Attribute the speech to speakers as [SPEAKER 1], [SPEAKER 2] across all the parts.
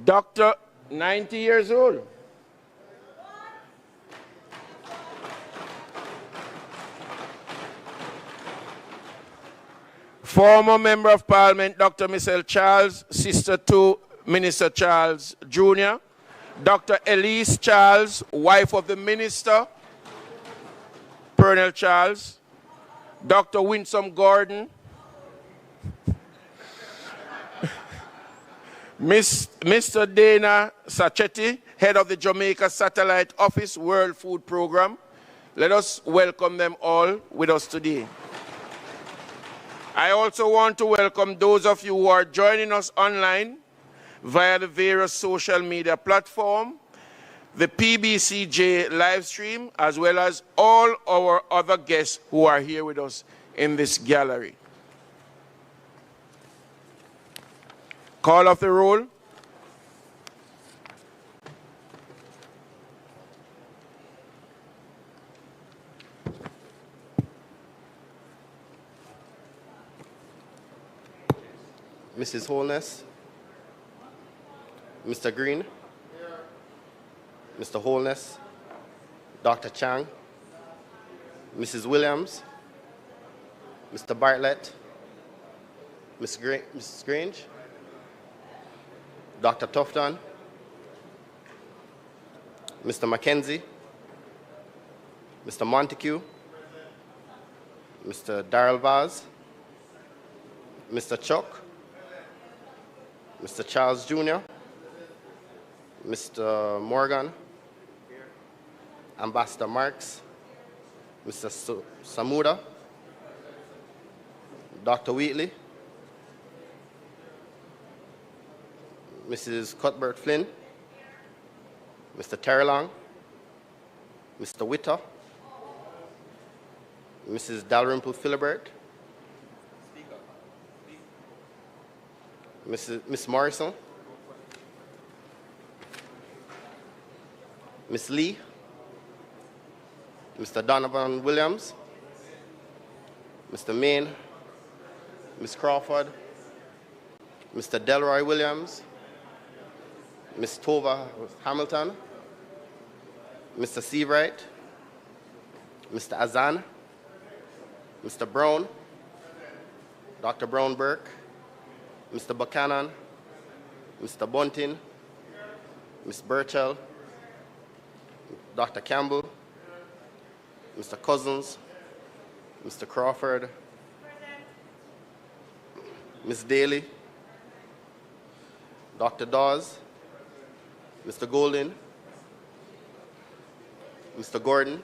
[SPEAKER 1] Dr. 90 years old. Former Member of Parliament, Dr. Michelle Charles, sister to Minister Charles Jr. Dr. Elise Charles, wife of the Minister, Colonel Charles. Dr. Winsome Gordon. Mr. Dana Sacchetti, head of the Jamaica Satellite Office World Food Program. Let us welcome them all with us today. I also want to welcome those of you who are joining us online via the various social media platforms, the PBCJ live stream, as well as all our other guests who are here with us in this gallery. Call of the roll.
[SPEAKER 2] Mrs. Holness, Mr. Green, Mr. Holness, Dr. Chang, Mrs. Williams, Mr. Bartlett, Mrs. Grange, Dr. Tufton, Mr. Mackenzie, Mr. Montague, Mr. Darrell Vaz, Mr. Chuck, Mr. Charles Jr., Mr. Morgan, Ambassador Marks, Mr. Samuda, Dr. Wheatley, Mrs. Cuthbert Flynn, Mr. Terrelong, Mr. Witter, Mrs. Dalrymple Philibert, Miss Morrison, Miss Lee, Mr. Donovan Williams, Mr. Main, Miss Crawford, Mr. Delroy Williams, Miss Tova Hamilton, Mr. Seawright, Mr. Azan, Mr. Brown, Dr. Brown Burke, Mr. Buchanan, Mr. Bunting, Ms. Burchell, Dr. Campbell, Mr. Cousins, Mr. Crawford, Ms. Daly, Dr. Dawes, Mr. Golden, Mr. Gordon,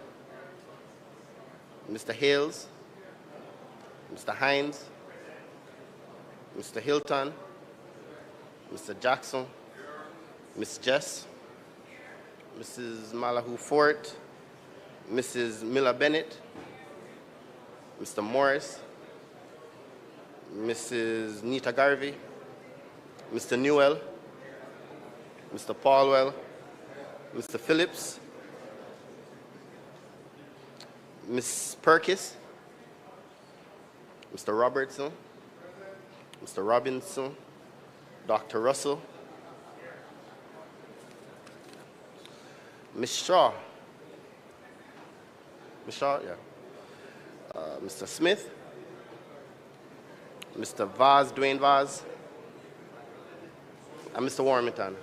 [SPEAKER 2] Mr. Hales, Mr. Hines, Mr. Hilton, Mr. Jackson, Ms. Jess, Mrs. Malahu Fort, Mrs. Miller Bennett, Mr. Morris, Mrs. Nita Garvey, Mr. Newell, Mr. Paulwell, Mr. Phillips, Ms. Perkis, Mr. Robertson, Mr. Robinson, Dr. Russell, Ms. Shaw, Mr. Smith, Mr. Vaz, Dwayne Vaz, and Mr. Warmington.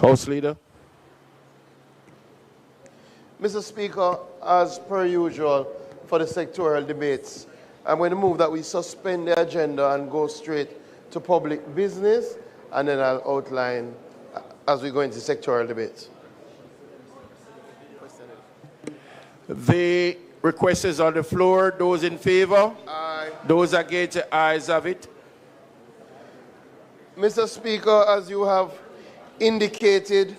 [SPEAKER 1] House Leader.
[SPEAKER 3] Mr. Speaker, as per usual for the sectoral debates, I'm going to move that we suspend the agenda and go straight to public business, and then I'll outline as we go into sectoral debates.
[SPEAKER 1] The request is on the floor. Those in favor?
[SPEAKER 3] Aye.
[SPEAKER 1] Those against, the ayes have it.
[SPEAKER 3] Mr. Speaker, as you have indicated,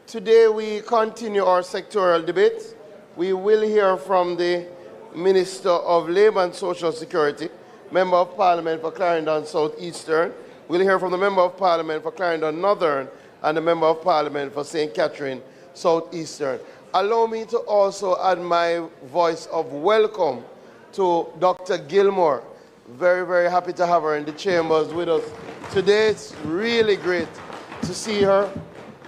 [SPEAKER 3] today we continue our sectoral debates. We will hear from the Minister of Labour and Social Security, Member of Parliament for Clarendon South Eastern. We'll hear from the Member of Parliament for Clarendon Northern and the Member of Parliament for St. Catherine South Eastern. Allow me to also add my voice of welcome to Dr. Gilmore, Very, very happy to have her in the chambers with us today. It's really great to see her.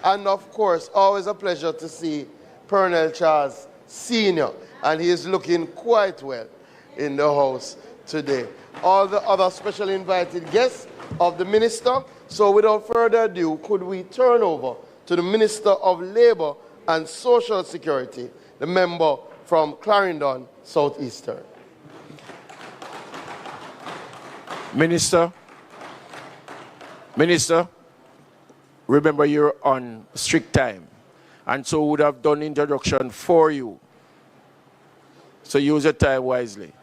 [SPEAKER 3] And of course, always a pleasure to see Pernell Charles Sr. And he is looking quite well in the house today. All the other special invited guests of the minister. So without further ado, could we turn over to the Minister of Labour and Social Security, the member from Clarendon, Southeastern.
[SPEAKER 1] Minister, remember you're on strict time, and so would have done introduction for you. So use your time wisely.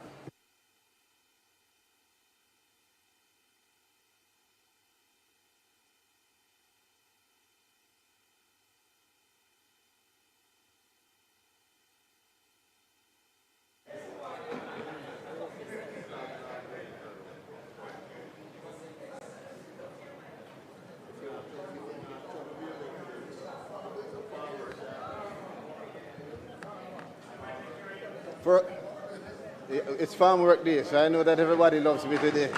[SPEAKER 4] It's Farmwork Day, so I know that everybody loves me today.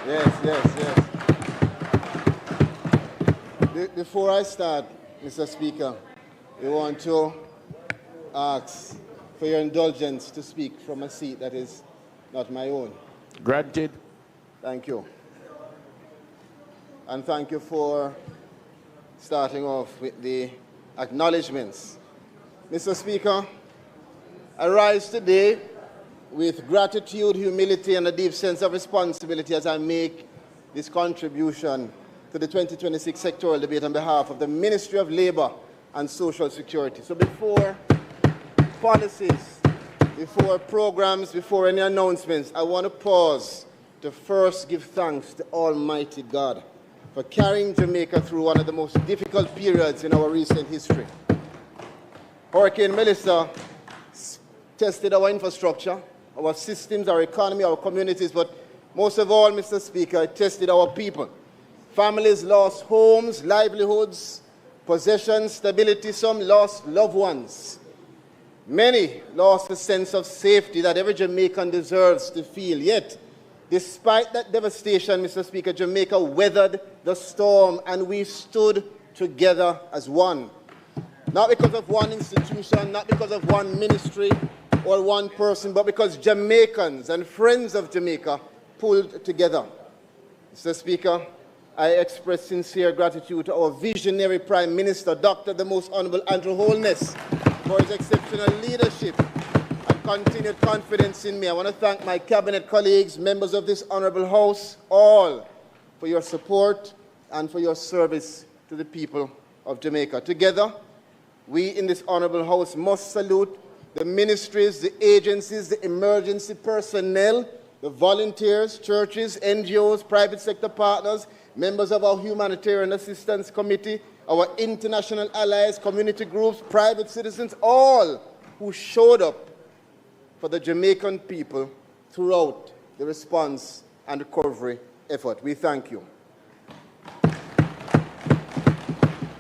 [SPEAKER 4] Yes. Before I start, Mr. Speaker, we want to ask for your indulgence to speak from a seat that is not my own.
[SPEAKER 1] Granted.
[SPEAKER 4] Thank you. And thank you for starting off with the acknowledgements. Mr. Speaker, I rise today with gratitude, humility, and a deep sense of responsibility as I make this contribution to the 2026 sectoral debate on behalf of the Ministry of Labour and Social Security. So before policies, before programs, before any announcements, I want to pause to first give thanks to Almighty God for carrying Jamaica through one of the most difficult periods in our recent history. Hurricane Melissa tested our infrastructure, our systems, our economy, our communities, but most of all, Mr. Speaker, it tested our people. Families lost homes, livelihoods, possessions, stability. Some lost loved ones. Many lost a sense of safety that every Jamaican deserves to feel. Yet, despite that devastation, Mr. Speaker, Jamaica weathered the storm and we stood together as one. Not because of one institution, not because of one ministry or one person, but because Jamaicans and friends of Jamaica pulled together. Mr. Speaker, I express sincere gratitude to our visionary Prime Minister, Dr. the Most Honorable Andrew Holness, for his exceptional leadership and continued confidence in me. I want to thank my cabinet colleagues, members of this honorable House, all for your support and for your service to the people of Jamaica. Together, we in this honorable House must salute the ministries, the agencies, the emergency personnel, the volunteers, churches, NGOs, private sector partners, members of our Humanitarian Assistance Committee, our international allies, community groups, private citizens, all who showed up for the Jamaican people throughout the response and recovery effort. We thank you.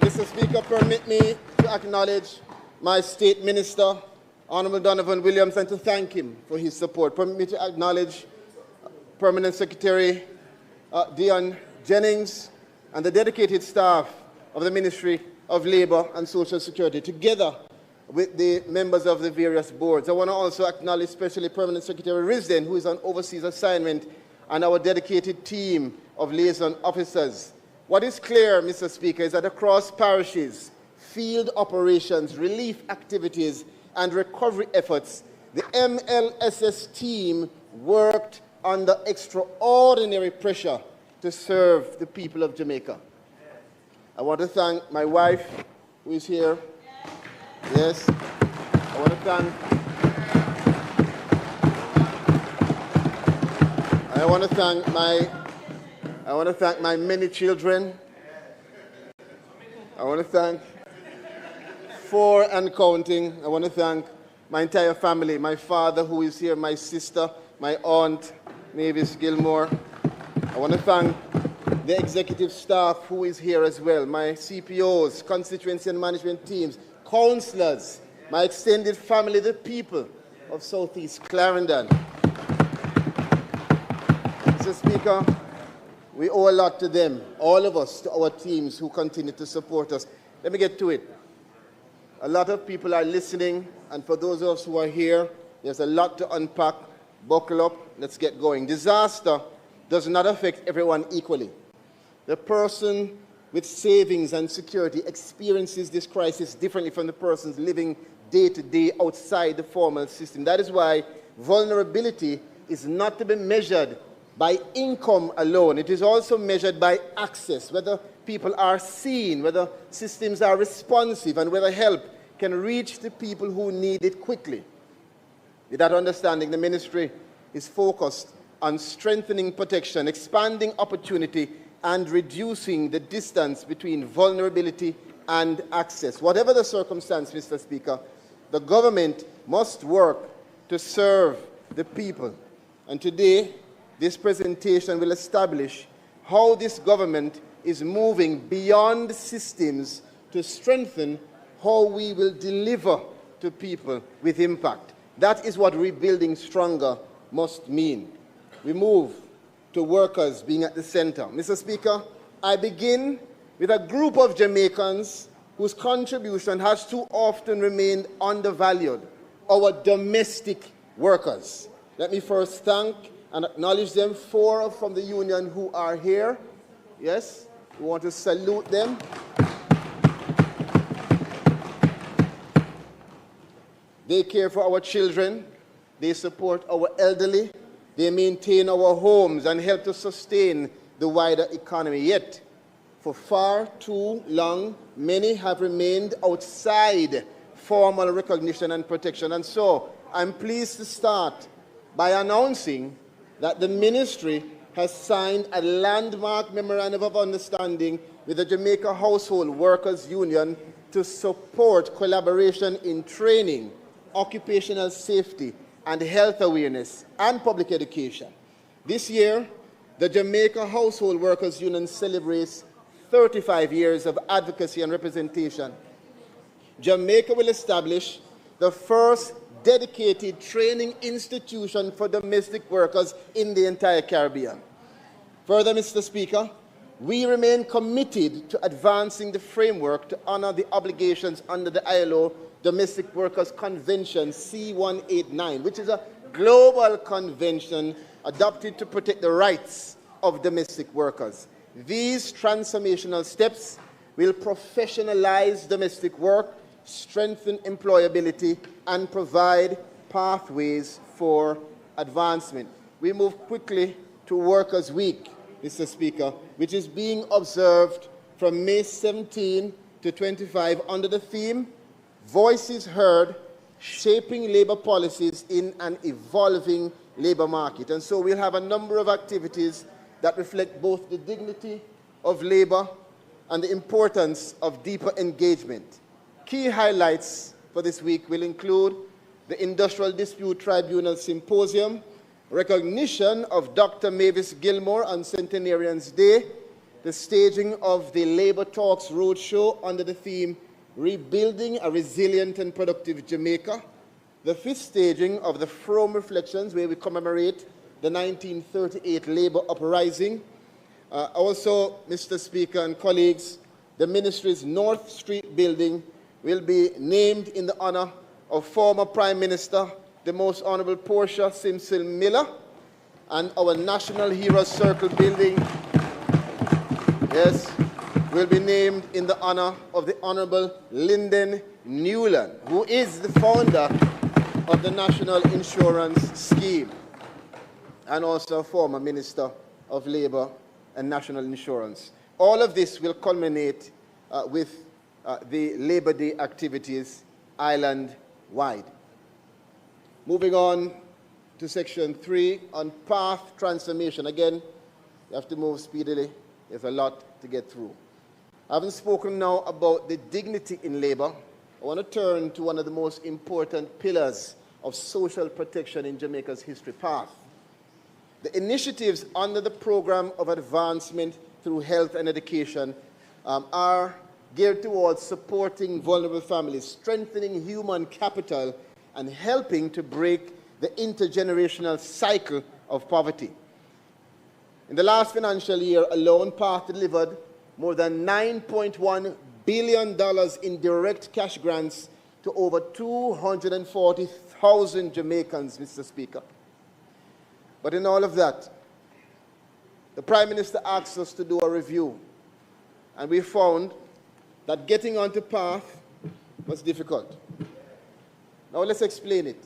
[SPEAKER 4] Mr. Speaker, permit me to acknowledge my State Minister, Honorable Donovan Williams, and to thank him for his support. Permit me to acknowledge Permanent Secretary Dion Jennings and the dedicated staff of the Ministry of Labour and Social Security, together with the members of the various boards. I want to also acknowledge especially Permanent Secretary Risden, who is on overseas assignment, and our dedicated team of liaison officers. What is clear, Mr. Speaker, is that across parishes, field operations, relief activities, and recovery efforts, the MLSS team worked under extraordinary pressure to serve the people of Jamaica. I want to thank my wife, who is here. Yes. I want to thank my many children. I want to thank 4 and counting. I want to thank my entire family, my father who is here, my sister, my aunt, Mavis Gilmore. I want to thank the executive staff who is here as well, my CPOs, constituency and management teams, councillors, my extended family, the people of Southeast Clarendon. Speaker, we owe a lot to them, all of us, to our teams who continue to support us. Let me get to it. A lot of people are listening, and for those of us who are here, there's a lot to unpack. Buckle up, let's get going. Disaster does not affect everyone equally. The person with savings and security experiences this crisis differently from the persons living day to day outside the formal system. That is why vulnerability is not to be measured by income alone. It is also measured by access, whether people are seen, whether systems are responsive, and whether help can reach the people who need it quickly. With that understanding, the ministry is focused on strengthening protection, expanding opportunity, and reducing the distance between vulnerability and access. Whatever the circumstance, Mr. Speaker, the government must work to serve the people. And today, this presentation will establish how this government is moving beyond systems to strengthen how we will deliver to people with impact. That is what rebuilding stronger must mean. We move to workers being at the center. Mr. Speaker, I begin with a group of Jamaicans whose contribution has too often remained undervalued, our domestic workers. Let me first thank and acknowledge them. 4 from the union who are here. Yes, we want to salute them. They care for our children, they support our elderly, they maintain our homes and help to sustain the wider economy. Yet, for far too long, many have remained outside formal recognition and protection. And so, I'm pleased to start by announcing that the ministry has signed a landmark memorandum of understanding with the Jamaica Household Workers Union to support collaboration in training, occupational safety, and health awareness, and public education. This year, the Jamaica Household Workers Union celebrates 35 years of advocacy and representation. Jamaica will establish the first dedicated training institution for domestic workers in the entire Caribbean. Further, Mr. Speaker, we remain committed to advancing the framework to honor the obligations under the ILO Domestic Workers Convention C189, which is a global convention adopted to protect the rights of domestic workers. These transformational steps will professionalize domestic work, strengthen employability, and provide pathways for advancement. We move quickly to Workers' Week, Mr. Speaker, which is being observed from May 17 to 25 under the theme, Voices Heard, Shaping Labor Policies in an Evolving Labor Market. And so we'll have a number of activities that reflect both the dignity of labor and the importance of deeper engagement. Key highlights for this week will include the Industrial Dispute Tribunal Symposium, recognition of Dr. Mavis Gilmore on Centenarian's Day, the staging of the Labor Talks Roadshow under the theme, Rebuilding a Resilient and Productive Jamaica, the 5th staging of the From Reflections, where we commemorate the 1938 Labor Uprising. Also, Mr. Speaker and colleagues, the ministry's North Street building will be named in the honor of former Prime Minister, the Most Honorable Portia Simpson Miller, and our National Heroes Circle building, yes, will be named in the honor of the Honorable Lyndon Newland, who is the founder of the National Insurance Scheme and also a former Minister of Labor and National Insurance. All of this will culminate with the Labor Day activities island-wide. Moving on to Section 3 on path transformation. Again, you have to move speedily. There's a lot to get through. Having spoken now about the dignity in labor, I want to turn to one of the most important pillars of social protection in Jamaica's history, path. The initiatives under the Program of Advancement through Health and Education are geared towards supporting vulnerable families, strengthening human capital, and helping to break the intergenerational cycle of poverty. In the last financial year alone, PATH delivered more than $9.1 billion in direct cash grants to over 240,000 Jamaicans, Mr. Speaker. But in all of that, the Prime Minister asked us to do a review, and we found that getting onto PATH was difficult. Now let's explain it.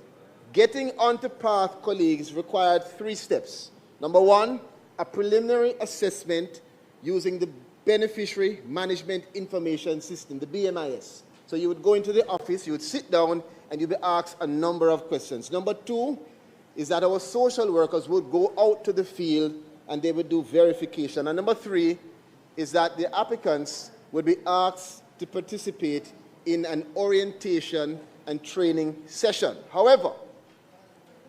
[SPEAKER 4] Getting onto PATH, colleagues, required 3 steps. Number 1, a preliminary assessment using the Beneficiary Management Information System, the BMIS. So you would go into the office, you would sit down, and you'd be asked a number of questions. Number 2 is that our social workers would go out to the field and they would do verification. And number 3 is that the applicants would be asked to participate in an orientation and training session. However,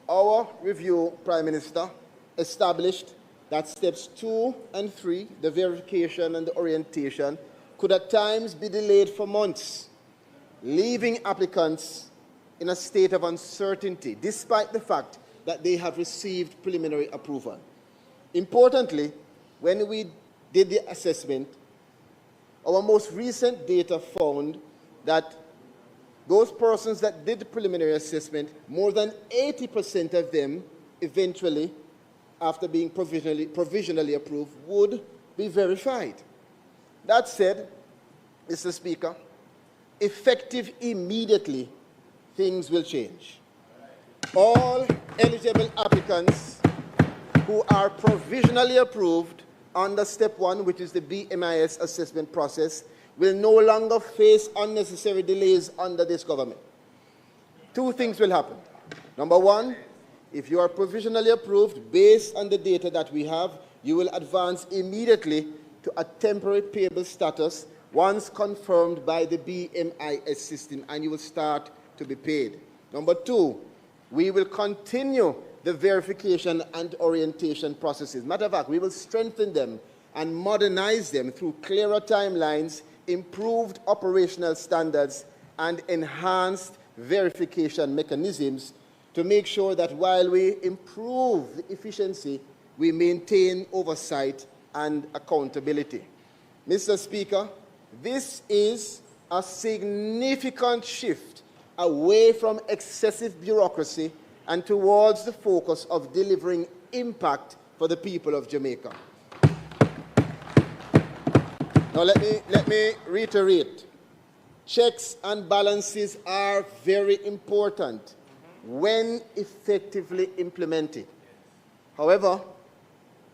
[SPEAKER 4] our review, Prime Minister, established that steps 2 and 3, the verification and the orientation, could at times be delayed for months, leaving applicants in a state of uncertainty, despite the fact that they have received preliminary approval. Importantly, when we did the assessment, our most recent data found that those persons that did the preliminary assessment, more than 80% of them eventually, after being provisionally approved, would be verified. That said, Mr. Speaker, effective immediately, things will change. All eligible applicants who are provisionally approved under step 1, which is the BMIS assessment process, will no longer face unnecessary delays under this government. 2 things will happen. Number 1, if you are provisionally approved based on the data that we have, you will advance immediately to a temporary payable status once confirmed by the BMIS system, and you will start to be paid. Number 2, we will continue the verification and orientation processes. Matter of fact, we will strengthen them and modernize them through clearer timelines, improved operational standards, and enhanced verification mechanisms to make sure that while we improve the efficiency, we maintain oversight and accountability. Mr. Speaker, this is a significant shift away from excessive bureaucracy and towards the focus of delivering impact for the people of Jamaica. Now let me reiterate. Checks and balances are very important when effectively implemented. However,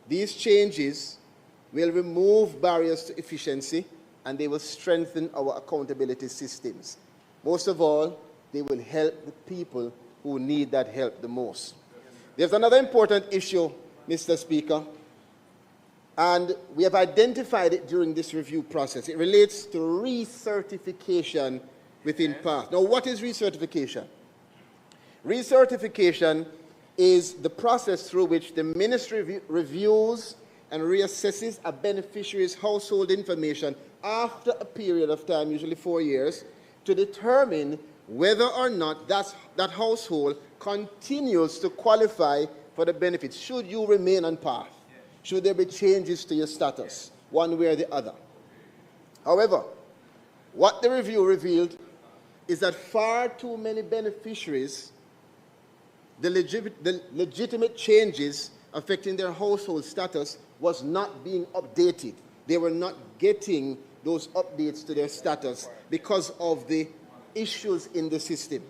[SPEAKER 4] these changes will remove barriers to efficiency and they will strengthen our accountability systems. Most of all, they will help the people who need that help the most. There's another important issue, Mr. Speaker, and we have identified it during this review process. It relates to recertification within PATH. Now, what is recertification? Recertification is the process through which the ministry reviews and reassesses a beneficiary's household information after a period of time, usually 4 years, to determine whether or not that household continues to qualify for the benefits. Should you remain on PATH? Should there be changes to your status, one way or the other? However, what the review revealed is that far too many beneficiaries, the legitimate changes affecting their household status was not being updated. They were not getting those updates to their status because of the issues in the system.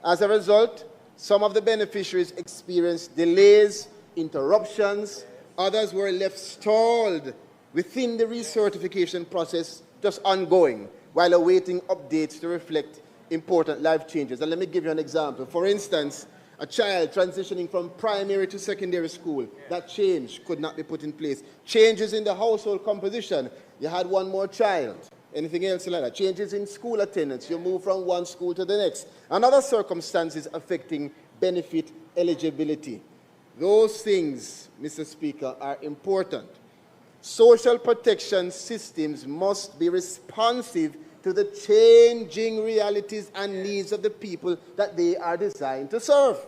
[SPEAKER 4] As a result, some of the beneficiaries experienced delays, interruptions, others were left stalled within the recertification process, just ongoing, while awaiting updates to reflect important life changes. And let me give you an example. For instance, a child transitioning from primary to secondary school, that change could not be put in place. Changes in the household composition, you had one more child. Anything else like that? Changes in school attendance, you move from one school to the next. And other circumstances affecting benefit eligibility. Those things, Mr. Speaker, are important. Social protection systems must be responsive to the changing realities and needs of the people that they are designed to serve.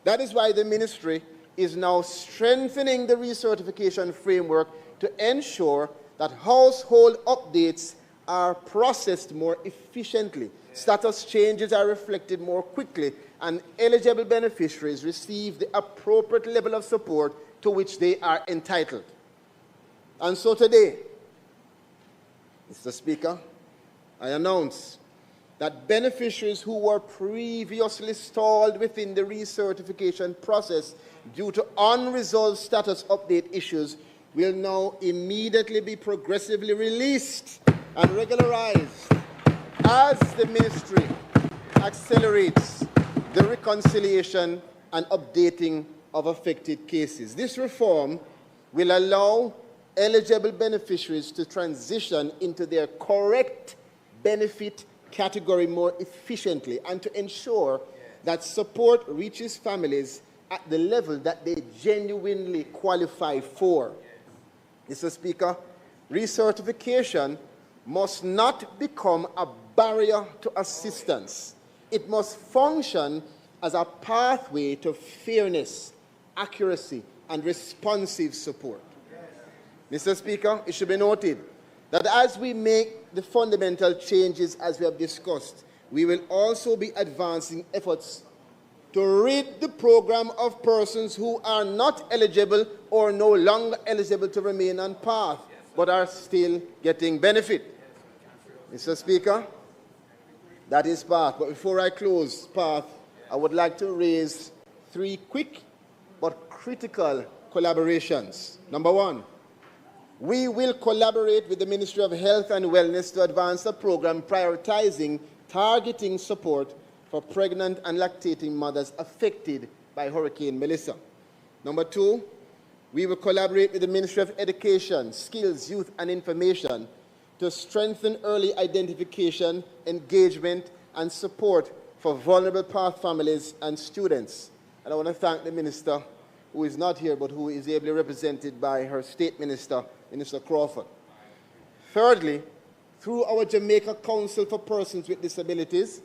[SPEAKER 4] That is why the ministry is now strengthening the recertification framework to ensure that household updates are processed more efficiently, status changes are reflected more quickly, and eligible beneficiaries receive the appropriate level of support to which they are entitled. And so today, Mr. Speaker, I announce that beneficiaries who were previously stalled within the recertification process due to unresolved status update issues will now immediately be progressively released and regularized as the ministry accelerates the reconciliation and updating of affected cases. This reform will allow eligible beneficiaries to transition into their correct benefit category more efficiently and to ensure that support reaches families at the level that they genuinely qualify for. Mr. Speaker, recertification must not become a barrier to assistance. It must function as a pathway to fairness, accuracy, and responsive support. Mr. Speaker, it should be noted that as we make the fundamental changes as we have discussed, we will also be advancing efforts to rid the program of persons who are not eligible or no longer eligible to remain on path, but are still getting benefit. Mr. Speaker, that is path. But before I close path, I would like to raise 3 quick but critical collaborations. Number 1, we will collaborate with the Ministry of Health and Wellness to advance a program prioritizing targeting support for pregnant and lactating mothers affected by Hurricane Melissa. Number 2, we will collaborate with the Ministry of Education, Skills, Youth and Information to strengthen early identification, engagement and support for vulnerable path families and students. And I want to thank the Minister, who is not here but who is ably represented by her State Minister, Minister Crawford. Thirdly, through our Jamaica Council for Persons with Disabilities,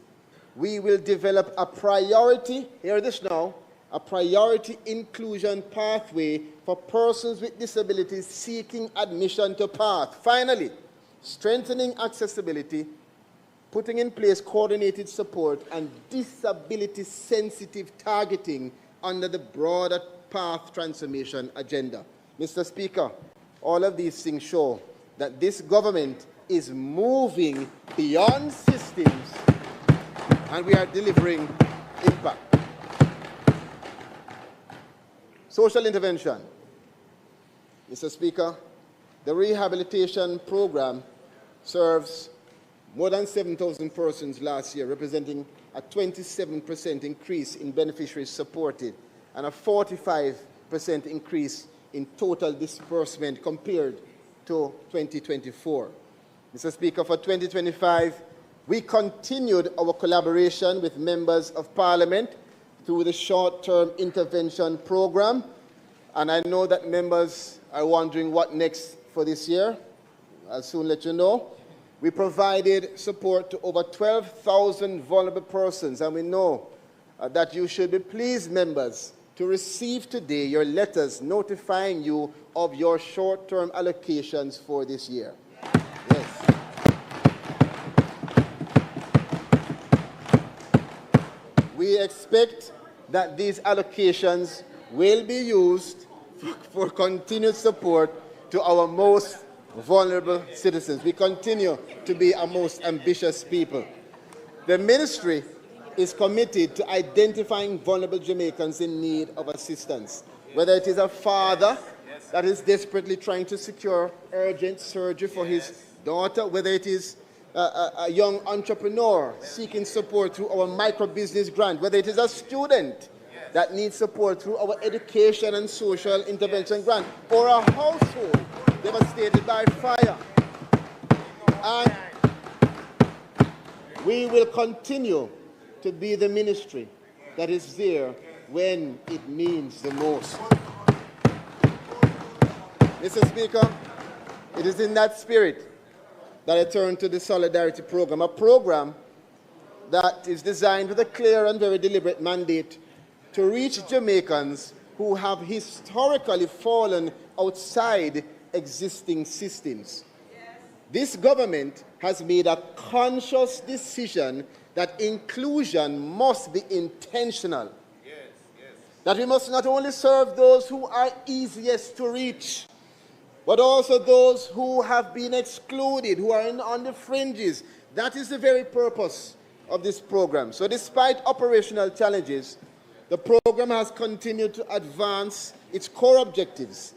[SPEAKER 4] we will develop a priority, hear this now, a priority inclusion pathway for persons with disabilities seeking admission to PATH. Finally, strengthening accessibility, putting in place coordinated support and disability-sensitive targeting under the broader PATH transformation agenda. Mr. Speaker, all of these things show that this government is moving beyond systems and we are delivering impact. Social intervention. Mr. Speaker, the rehabilitation program serves more than 7,000 persons last year, representing a 27% increase in beneficiaries supported and a 45% increase in total disbursement compared to 2024. Mr. Speaker, for 2025, we continued our collaboration with members of Parliament through the short-term intervention program. And I know that members are wondering what next for this year. I'll soon let you know. We provided support to over 12,000 vulnerable persons, and we know that you should be pleased, members, to receive today your letters notifying you of your short-term allocations for this year. Yes. We expect that these allocations will be used for continued support to our most vulnerable citizens. We continue to be our most ambitious people. The ministry is committed to identifying vulnerable Jamaicans in need of assistance, whether it is a father that is desperately trying to secure urgent surgery for his daughter, whether it is a young entrepreneur seeking support through our micro-business grant, whether it is a student that needs support through our education and social intervention grant, or a household devastated by fire. And we will continue to be the ministry that is there when it means the most. Mr. Speaker, it is in that spirit that I turn to the Solidarity Program, a program that is designed with a clear and very deliberate mandate to reach Jamaicans who have historically fallen outside existing systems. This government has made a conscious decision that inclusion must be intentional. That we must not only serve those who are easiest to reach, but also those who have been excluded, who are on the fringes. That is the very purpose of this program. So despite operational challenges, the program has continued to advance its core objectives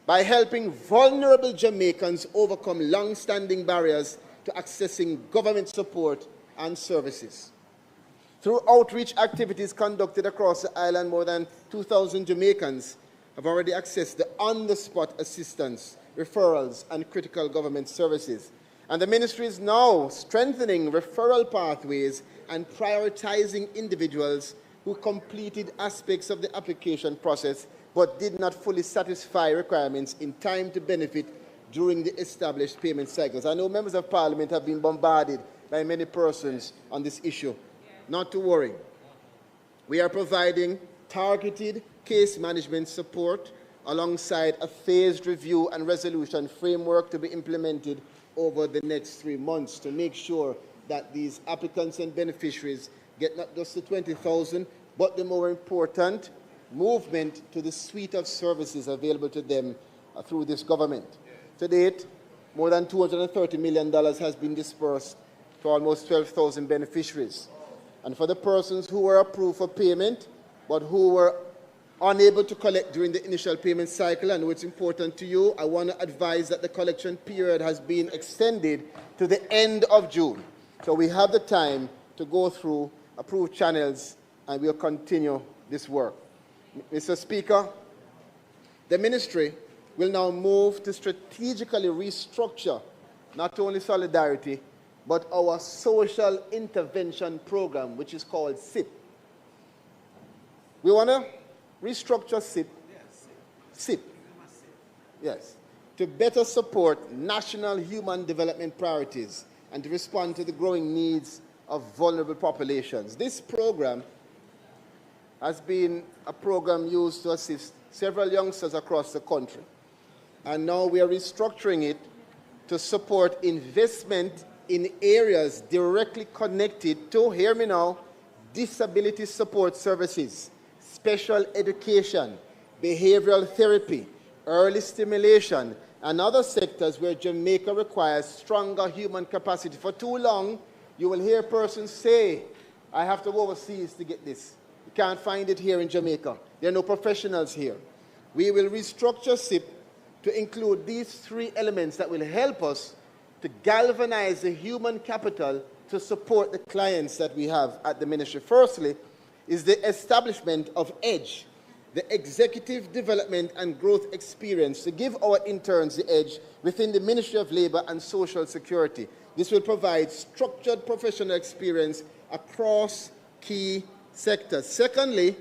[SPEAKER 4] by helping vulnerable Jamaicans overcome long-standing barriers to accessing government support and services. Through outreach activities conducted across the island, more than 2,000 Jamaicans have already accessed the on-the-spot assistance, referrals, and critical government services. And the ministry is now strengthening referral pathways and prioritizing individuals who completed aspects of the application process but did not fully satisfy requirements in time to benefit during the established payment cycles. I know members of Parliament have been bombarded by many persons on this issue. Not to worry. We are providing targeted case management support alongside a phased review and resolution framework to be implemented over the next 3 months to make sure that these applicants and beneficiaries get not just the 20,000, but the more important movement to the suite of services available to them through this government. To date, more than $230 million has been dispersed to almost 12,000 beneficiaries. And for the persons who were approved for payment, but who were unable to collect during the initial payment cycle, and it's important to you, I want to advise that the collection period has been extended to the end of June. So we have the time to go through approved channels, and we'll continue this work. Mr. Speaker, the ministry will now move to strategically restructure not only solidarity, but our social intervention program, which is called SIP. We want to restructure SIP. SIP. Yes. To better support national human development priorities and to respond to the growing needs of vulnerable populations. This program has been a program used to assist several youngsters across the country. And now we are restructuring it to support investment in areas directly connected to, hear me now, disability support services, special education, behavioral therapy, early stimulation, and other sectors where Jamaica requires stronger human capacity. For too long, you will hear persons say, I have to go overseas to get this. You can't find it here in Jamaica. There are no professionals here. We will restructure SIP to include these 3 elements that will help us to galvanize the human capital to support the clients that we have at the ministry. Firstly, is the establishment of EDGE, the Executive Development and Growth Experience, to give our interns the edge within the Ministry of Labour and Social Security. This will provide structured professional experience across key sectors. Secondly,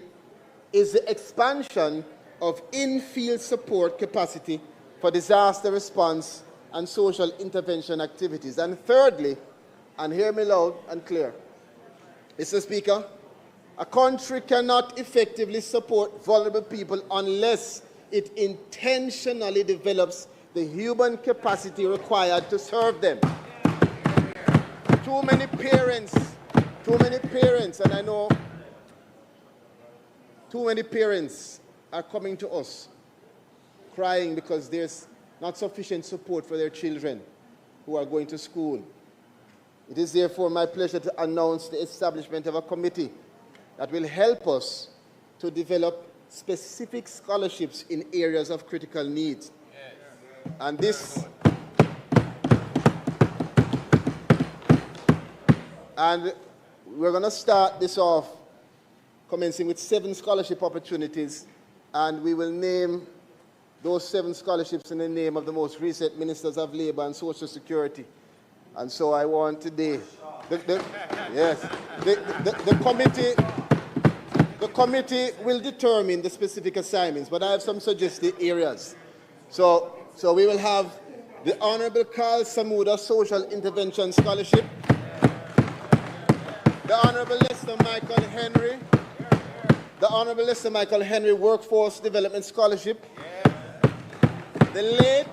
[SPEAKER 4] is the expansion of in-field support capacity for disaster response and social intervention activities. And thirdly, and hear me loud and clear, Mr. Speaker, a country cannot effectively support vulnerable people unless it intentionally develops the human capacity required to serve them. Too many parents, and I know too many parents are coming to us crying because there's not sufficient support for their children who are going to school. It is therefore my pleasure to announce the establishment of a committee that will help us to develop specific scholarships in areas of critical need. And this, and we're going to start this off commencing with 7 scholarship opportunities, and we will name those 7 scholarships in the name of the most recent Ministers of Labour and Social Security. And so I want today, the committee will determine the specific assignments, but I have some suggested areas. So we will have the Honorable Carl Samuda Social Intervention Scholarship, the Honorable Lester Michael Henry the Honorable Mr. Michael Henry Workforce Development Scholarship. The late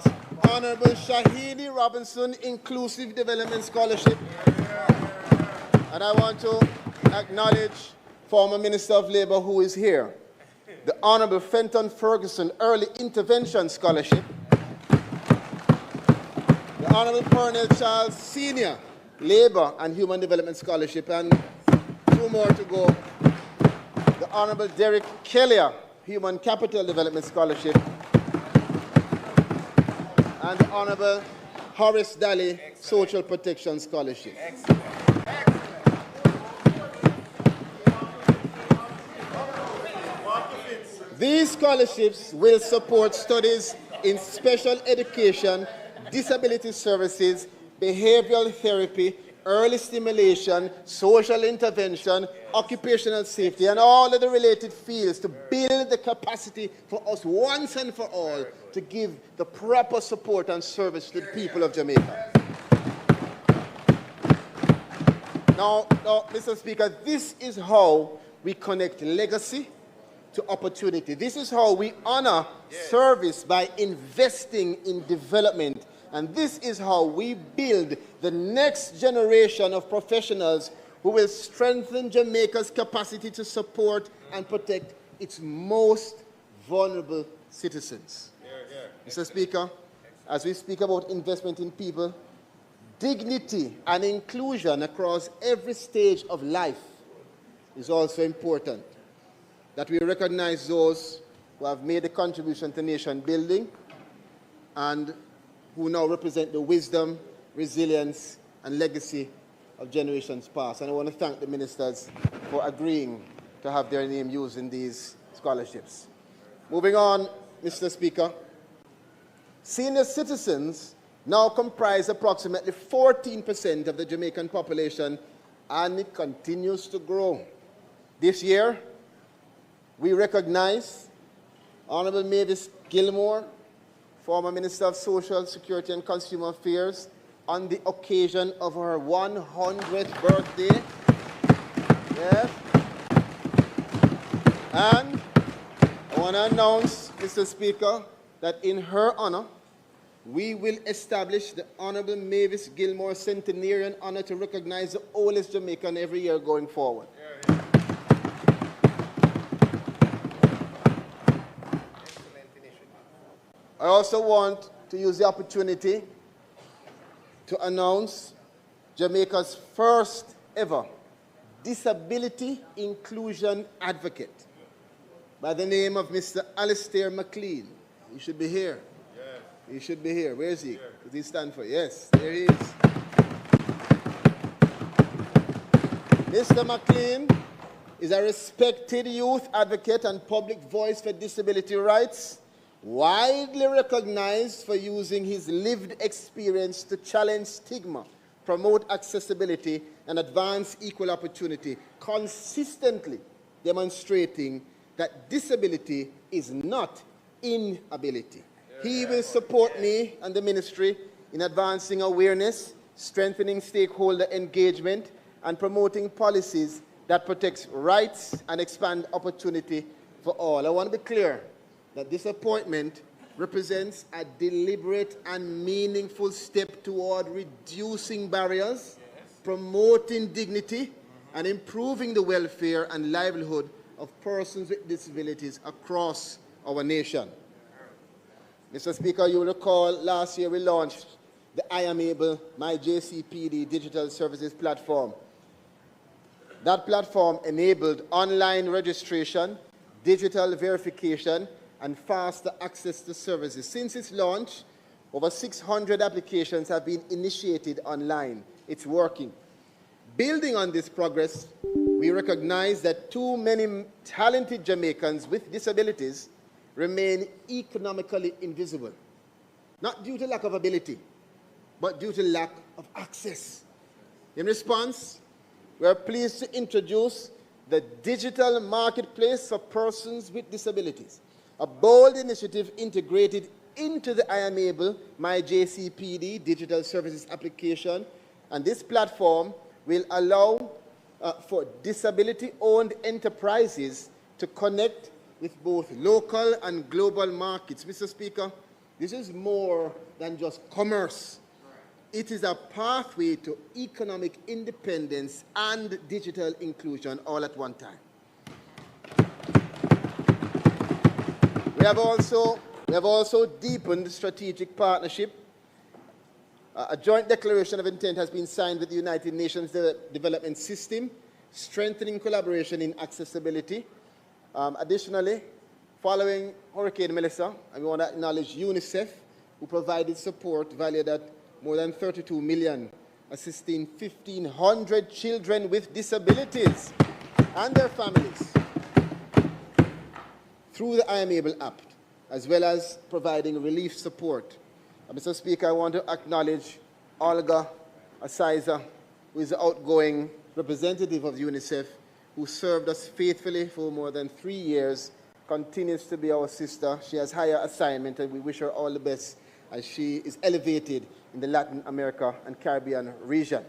[SPEAKER 4] Honorable Shahidi Robinson Inclusive Development Scholarship. And I want to acknowledge former Minister of Labor who is here. The Honorable Fenton Ferguson Early Intervention Scholarship. The Honorable Pernell Charles Senior Labor and Human Development Scholarship. And two more to go. The Honorable Derek Kellier Human Capital Development Scholarship. And the Honorable Horace Daly Social Protection Scholarship. Excellent. These scholarships will support studies in special education, disability services, behavioral therapy, early stimulation, social intervention, occupational safety, and all of the related fields to build the capacity for us once and for all to give the proper support and service to the people of Jamaica. Now, Mr. Speaker, this is how we connect legacy to opportunity. This is how we honor service by investing in development. And this is how we build the next generation of professionals who will strengthen Jamaica's capacity to support and protect its most vulnerable citizens. Mr. Speaker, as we speak about investment in people, dignity and inclusion across every stage of life is also important. That we recognize those who have made a contribution to nation building and who now represent the wisdom, resilience, and legacy of generations past. And I want to thank the ministers for agreeing to have their name used in these scholarships. Moving on, Mr. Speaker, senior citizens now comprise approximately 14% of the Jamaican population, and it continues to grow. This year, we recognize Honorable Mavis Gilmore, former Minister of Social Security and Consumer Affairs, on the occasion of her 100th birthday. Yes. And I want to announce, Mr. Speaker, that in her honor, we will establish the Honorable Mavis Gilmore Centenarian honor to recognize the oldest Jamaican every year going forward. I also want to use the opportunity to announce Jamaica's first ever disability inclusion advocate by the name of Mr. Alistair McLean. He should be here. Yes. He should be here. Where is he? Does he stand for? Yes, there he is. Mr. McLean is a respected youth advocate and public voice for disability rights, widely recognized for using his lived experience to challenge stigma, promote accessibility, and advance equal opportunity, consistently demonstrating that disability is not inability. He will support me and the ministry in advancing awareness, strengthening stakeholder engagement, and promoting policies that protect rights and expand opportunity for all. I want to be clear that this appointment represents a deliberate and meaningful step toward reducing barriers, promoting dignity, and improving the welfare and livelihood of persons with disabilities across our nation. Mr. Speaker, you will recall last year we launched the I Am Able, My JCPD Digital Services Platform. That platform enabled online registration, digital verification, and faster access to services. Since its launch, over 600 applications have been initiated online. It's working. Building on this progress, we recognize that too many talented Jamaicans with disabilities remain economically invisible, not due to lack of ability, but due to lack of access. In response, we are pleased to introduce the Digital Marketplace for Persons with Disabilities, a bold initiative integrated into the I Am Able, My JCPD Digital Services application. And this platform will allow for disability-owned enterprises to connect with both local and global markets. Mr. Speaker, this is more than just commerce. It is a pathway to economic independence and digital inclusion all at one time. We have also deepened strategic partnership. A joint declaration of intent has been signed with the United Nations Development System, strengthening collaboration in accessibility. Additionally, following Hurricane Melissa, we want to acknowledge UNICEF, who provided support valued at more than $32 million, assisting 1,500 children with disabilities and their families through the I Am Able app, as well as providing relief support. Mr. Speaker, I want to acknowledge Olga Asaiza, who is the outgoing representative of UNICEF, who served us faithfully for more than 3 years, continues to be our sister. She has higher assignment, and we wish her all the best as she is elevated in the Latin America and Caribbean region.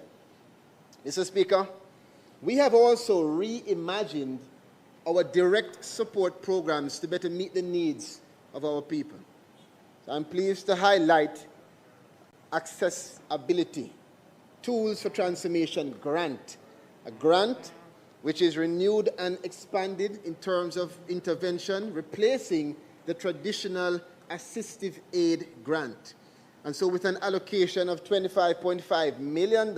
[SPEAKER 4] Mr. Speaker, we have also reimagined our direct support programs to better meet the needs of our people. So I'm pleased to highlight Accessibility Tools for Transformation grant, a grant which is renewed and expanded in terms of intervention, replacing the traditional assistive aid grant. And so with an allocation of $25.5 million,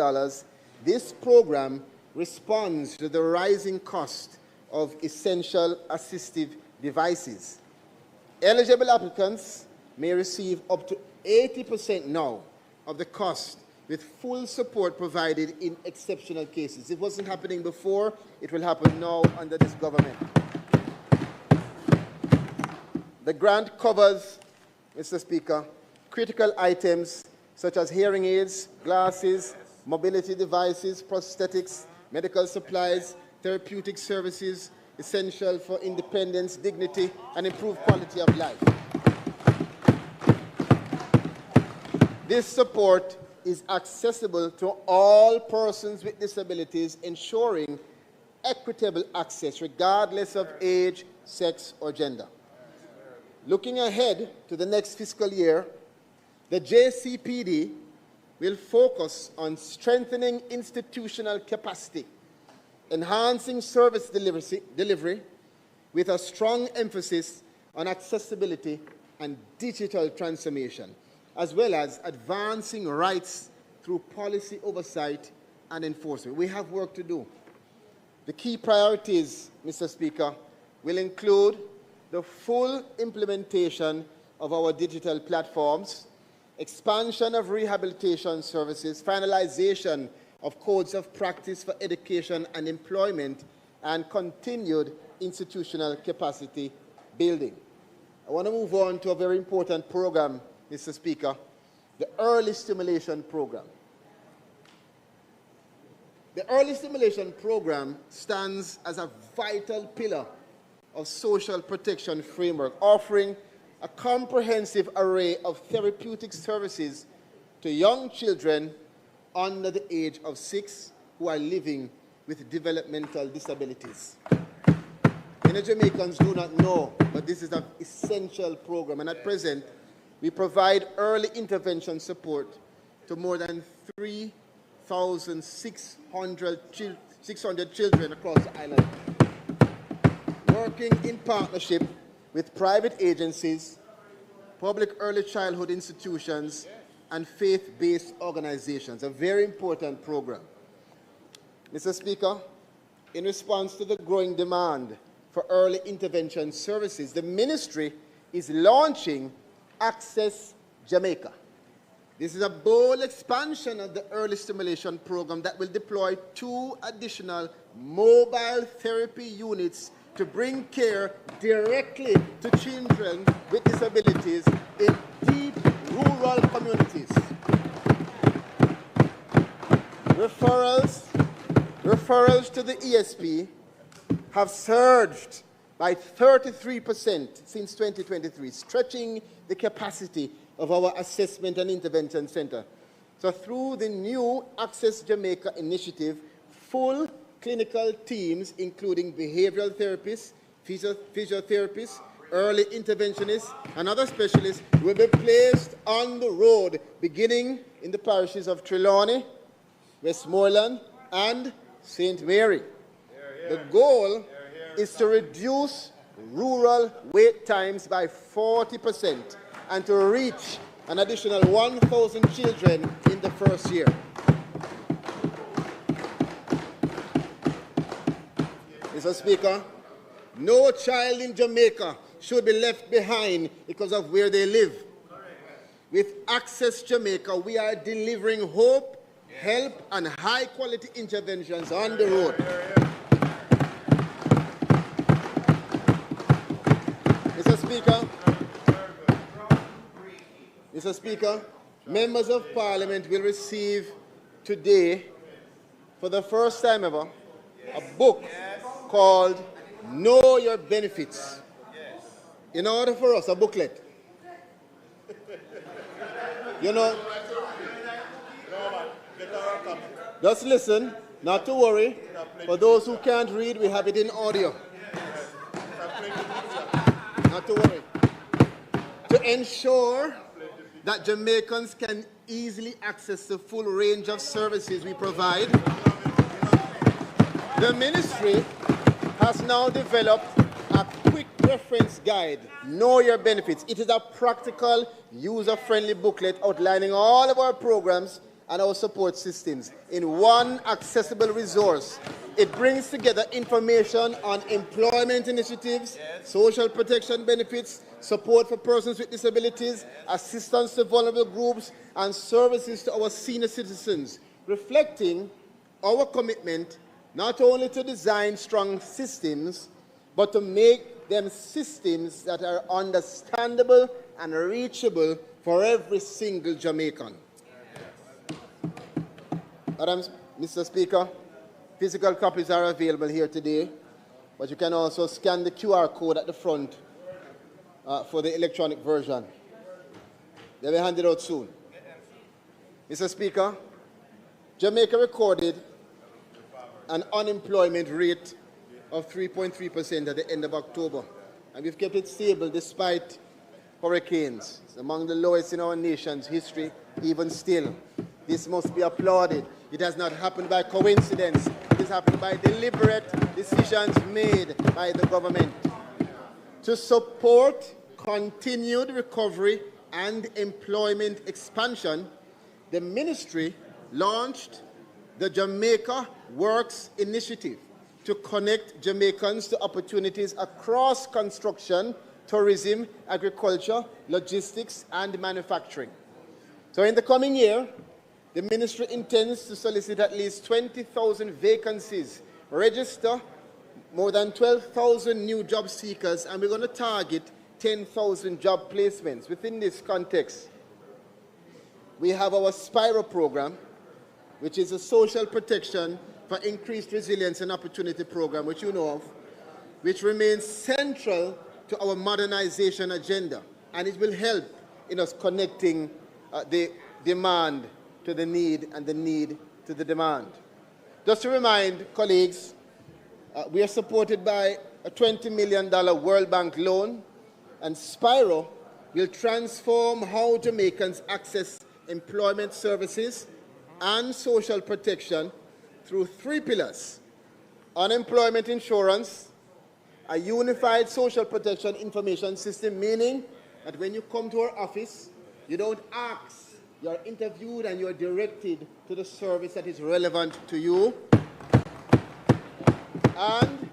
[SPEAKER 4] this program responds to the rising cost of essential assistive devices. Eligible applicants may receive up to 80% now of the cost, with full support provided in exceptional cases. It wasn't happening before, it will happen now under this government. The grant covers, Mr. Speaker, critical items such as hearing aids, glasses, mobility devices, prosthetics, medical supplies, therapeutic services, essential for independence, dignity, and improved quality of life. This support is accessible to all persons with disabilities, ensuring equitable access regardless of age, sex, or gender. Looking ahead to the next fiscal year, the JCPD will focus on strengthening institutional capacity, enhancing service delivery with a strong emphasis on accessibility and digital transformation, as well as advancing rights through policy oversight and enforcement. We have work to do. The key priorities, Mr. Speaker, will include the full implementation of our digital platforms, expansion of rehabilitation services, finalization of codes of practice for education and employment, and continued institutional capacity building. I want to move on to a very important program, Mr. Speaker, the Early Stimulation Program. The Early Stimulation Program stands as a vital pillar of social protection framework, offering a comprehensive array of therapeutic services to young children under the age of 6 who are living with developmental disabilities. Many Jamaicans do not know, but this is an essential program, and at present, we provide early intervention support to more than 3,600 children across the island, working in partnership with private agencies, public early childhood institutions, and faith-based organizations. A very important program. Mr. Speaker, in response to the growing demand for early intervention services, the ministry is launching Access Jamaica. This is a bold expansion of the early stimulation program that will deploy 2 additional mobile therapy units to bring care directly to children with disabilities in deep rural communities. Referrals to the ESP have surged by 33% since 2023, stretching the capacity of our assessment and intervention center. So through the new Access Jamaica initiative, full clinical teams, including behavioral therapists, physiotherapists, early interventionists, and other specialists will be placed on the road, beginning in the parishes of Trelawney, Westmoreland, and St. Mary. The goal is to reduce rural wait times by 40% and to reach an additional 1,000 children in the first year. Mr. Speaker, no child in Jamaica should be left behind because of where they live. With Access Jamaica, we are delivering hope, help, and high-quality interventions on the road. Mr. Speaker, members of Parliament will receive today, for the first time ever, a book called Know Your Benefits. In order for us, a booklet. You know, just listen, not to worry. For those who can't read, we have it in audio. Not to worry. To ensure that Jamaicans can easily access the full range of services we provide, the ministry has now developed a quick reference guide, Know Your Benefits. It is a practical, user-friendly booklet outlining all of our programs and our support systems in one accessible resource. It brings together information on employment initiatives, social protection benefits, support for persons with disabilities, assistance to vulnerable groups, and services to our senior citizens, reflecting our commitment not only to design strong systems, but to make them systems that are understandable and reachable for every single Jamaican. Mr. Speaker, physical copies are available here today, but you can also scan the QR code at the front for the electronic version. They'll be handed out soon. Mr. Speaker, Jamaica recorded an unemployment rate of 3.3% at the end of October, and we've kept it stable despite hurricanes. It's among the lowest in our nation's history, even still. This must be applauded. It has not happened by coincidence. It has happened by deliberate decisions made by the government. To support continued recovery and employment expansion, the ministry launched the Jamaica Works Initiative to connect Jamaicans to opportunities across construction, tourism, agriculture, logistics, and manufacturing. So in the coming year, the ministry intends to solicit at least 20,000 vacancies, register more than 12,000 new job seekers, and we're going to target 10,000 job placements. Within this context, we have our SPIRO program, which is a social protection for increased resilience and opportunity program, which you know of, which remains central to our modernization agenda, and it will help in us connecting the demand to the need and the need to the demand. Just to remind colleagues, we are supported by a $20 million World Bank loan, and SPIRO will transform how Jamaicans access employment services and social protection through three pillars: unemployment insurance, a unified social protection information system, meaning that when you come to our office, you don't ask, you are interviewed and you are directed to the service that is relevant to you, and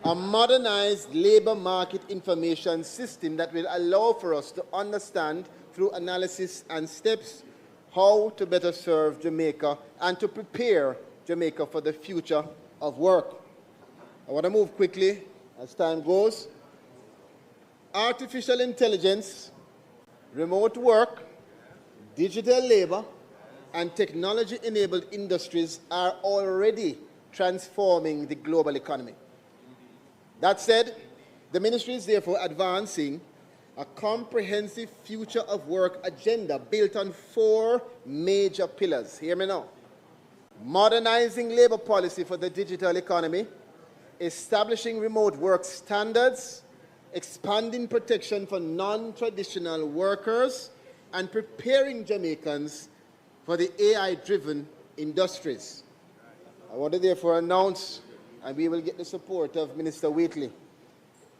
[SPEAKER 4] a modernized labor market information system that will allow for us to understand through analysis and steps how to better serve Jamaica and to prepare Jamaica for the future of work. I want to move quickly as time goes. Artificial intelligence, remote work, digital labor, and technology-enabled industries are already transforming the global economy. That said, the ministry is therefore advancing a comprehensive future of work agenda built on four major pillars. Hear me now. Modernizing labor policy for the digital economy, establishing remote work standards, expanding protection for non-traditional workers, and preparing Jamaicans for the AI-driven industries. I want to therefore announce, and we will get the support of Minister Wheatley,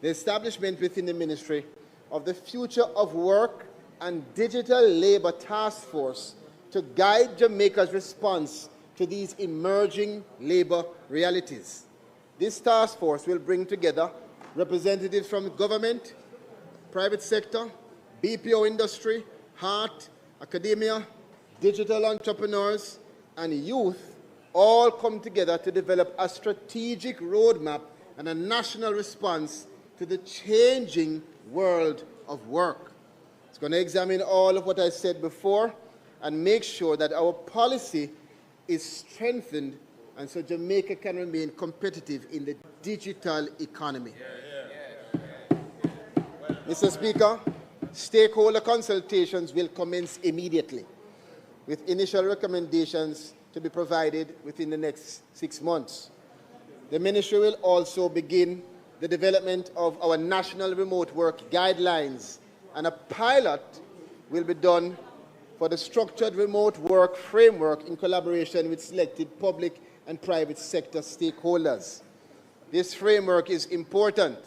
[SPEAKER 4] the establishment within the Ministry of the Future of Work and Digital Labour Task Force to guide Jamaica's response to these emerging labour realities. This task force will bring together representatives from government, private sector, BPO industry, heart, academia, digital entrepreneurs, and youth, all come together to develop a strategic roadmap and a national response to the changing world of work. It's going to examine all of what I said before and make sure that our policy is strengthened and so Jamaica can remain competitive in the digital economy. Mr. Speaker, stakeholder consultations will commence immediately, with initial recommendations to be provided within the next 6 months. The Ministry will also begin the development of our national remote work guidelines, and a pilot will be done for the structured remote work framework in collaboration with selected public and private sector stakeholders. This framework is important.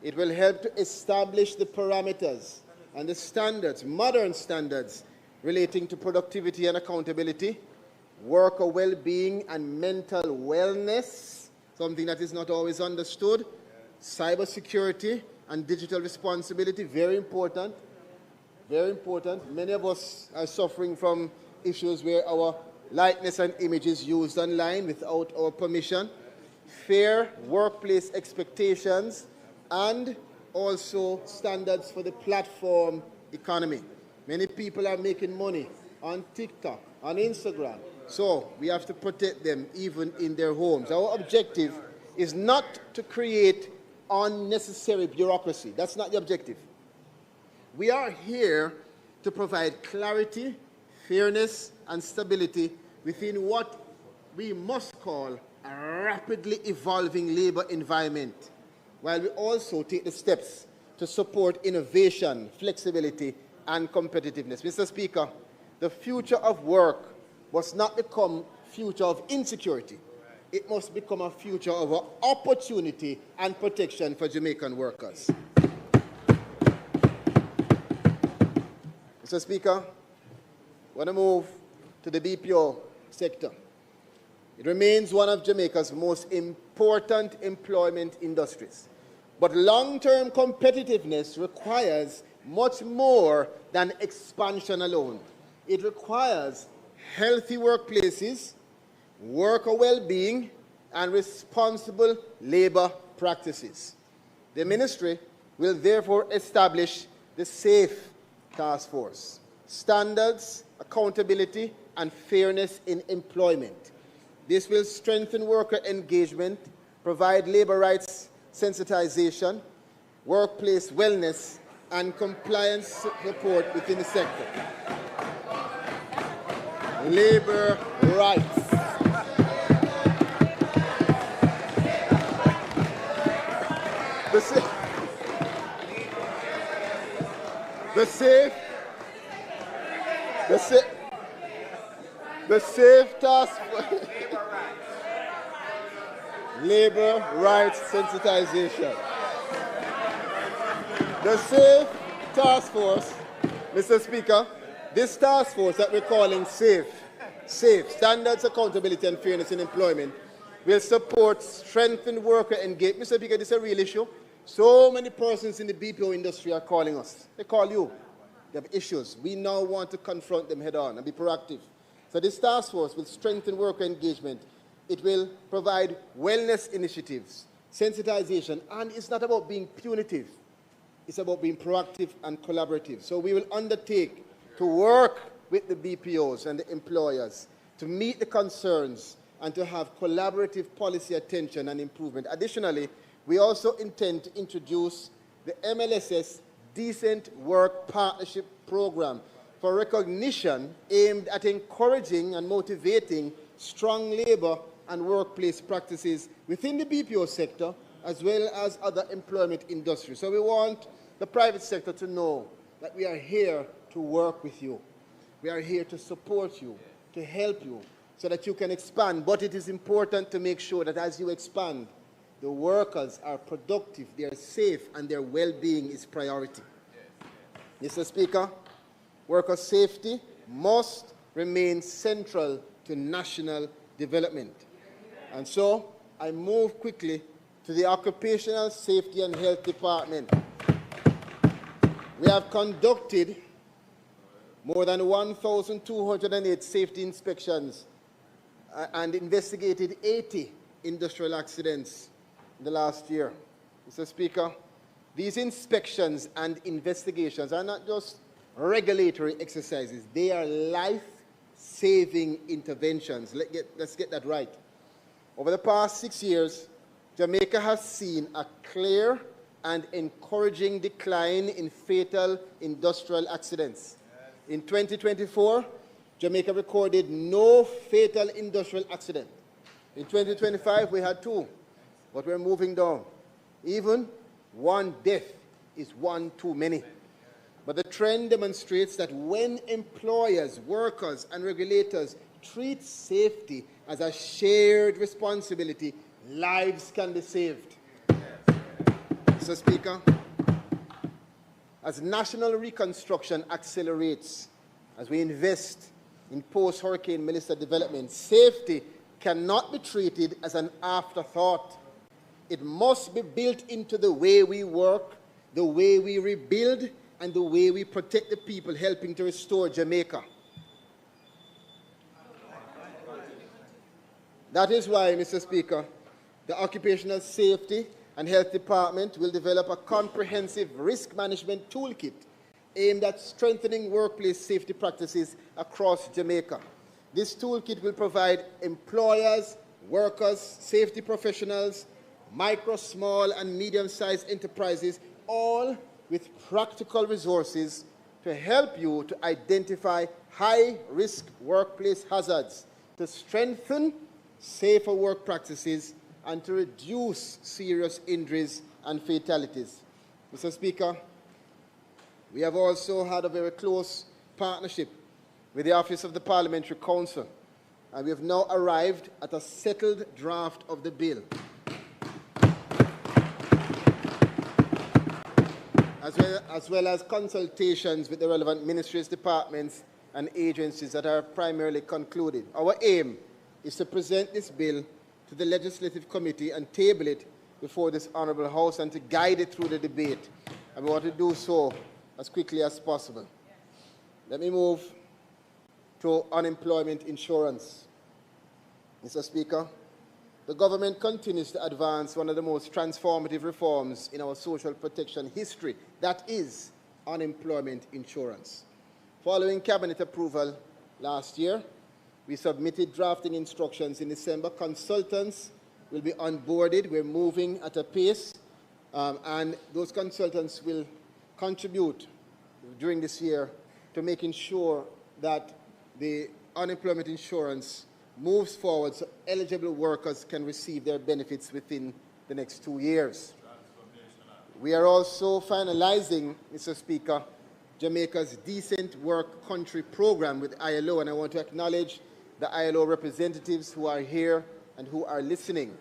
[SPEAKER 4] It will help to establish the parameters and the standards, modern standards, relating to productivity and accountability, worker well-being and mental wellness, something that is not always understood, cybersecurity and digital responsibility, very important, very important. Many of us are suffering from issues where our likeness and image is used online without our permission, fair workplace expectations, and also standards for the platform economy. Many people are making money on TikTok, on Instagram, so we have to protect them even in their homes. Our objective is not to create unnecessary bureaucracy. That's not the objective. We are here to provide clarity, fairness, and stability within what we must call a rapidly evolving labor environment, while we also take the steps to support innovation, flexibility, and competitiveness. Mr. Speaker, the future of work must not become a future of insecurity. It must become a future of opportunity and protection for Jamaican workers. Mr. Speaker, I want to move to the BPO sector. It remains one of Jamaica's most important employment industries. But long-term competitiveness requires much more than expansion alone. It requires healthy workplaces, worker well-being, and responsible labor practices. The Ministry will therefore establish the SAFE Task Force: standards, accountability, and fairness in employment. This will strengthen worker engagement, provide labor rights sensitization, workplace wellness, and compliance support within the sector. Labor rights. The SAFE Task Force. Labor rights sensitization. The SAFE Task Force, Mr. Speaker, this task force that we're calling SAFE, Standards, Accountability and Fairness in Employment, will support strengthened worker engagement. Mr. Speaker, this is a real issue. So many persons in the BPO industry are calling us. They call you. They have issues. We now want to confront them head on and be proactive. So this task force will strengthen worker engagement. It will provide wellness initiatives, sensitization, and it's not about being punitive. It's about being proactive and collaborative. So we will undertake to work with the BPOs and the employers to meet the concerns and to have collaborative policy attention and improvement. Additionally, we also intend to introduce the MLSS Decent Work Partnership Program for recognition aimed at encouraging and motivating strong labor and workplace practices within the BPO sector as well as other employment industries. So we want the private sector to know that we are here to work with you. We are here to support you, to help you, so that you can expand. But it is important to make sure that as you expand, the workers are productive, they are safe, and their well-being is priority. Mr. Speaker, worker safety must remain central to national development. And so I move quickly to the Occupational Safety and Health Department. We have conducted more than 1,208 safety inspections and investigated 80 industrial accidents in the last year. Mr. Speaker, these inspections and investigations are not just regulatory exercises, they are life-saving interventions. Let's get that right. Over the past 6 years, Jamaica has seen a clear and encouraging decline in fatal industrial accidents. In 2024, Jamaica recorded no fatal industrial accident. In 2025, we had 2, but we're moving down. Even 1 death is 1 too many. But the trend demonstrates that when employers, workers, and regulators treat safety as a shared responsibility, lives can be saved. Mr. Speaker, as national reconstruction accelerates, as we invest in post-Hurricane Melissa development, safety cannot be treated as an afterthought. It must be built into the way we work, the way we rebuild, and the way we protect the people helping to restore Jamaica. That is why, Mr. Speaker, the Occupational Safety and Health Department will develop a comprehensive risk management toolkit aimed at strengthening workplace safety practices across Jamaica. This toolkit will provide employers, workers, safety professionals, micro, small, and medium-sized enterprises, all with practical resources to help you to identify high-risk workplace hazards, to strengthen safer work practices, and to reduce serious injuries and fatalities. Mr. Speaker, we have also had a very close partnership with the Office of the Parliamentary Counsel, and we have now arrived at a settled draft of the bill. As well as consultations with the relevant ministries, departments, and agencies that are primarily concluded. Our aim is to present this bill to the Legislative Committee and table it before this Honourable House and to guide it through the debate. And we want to do so as quickly as possible. Let me move to unemployment insurance. Mr. Speaker, the government continues to advance one of the most transformative reforms in our social protection history, that is unemployment insurance. Following Cabinet approval last year, we submitted drafting instructions in December. Consultants will be onboarded. We're moving at a pace, and those consultants will contribute during this year to making sure that the unemployment insurance moves forward so eligible workers can receive their benefits within the next 2 years. We are also finalizing, Mr. Speaker, Jamaica's Decent Work Country program with ILO, and I want to acknowledge the ILO representatives who are here and who are listening.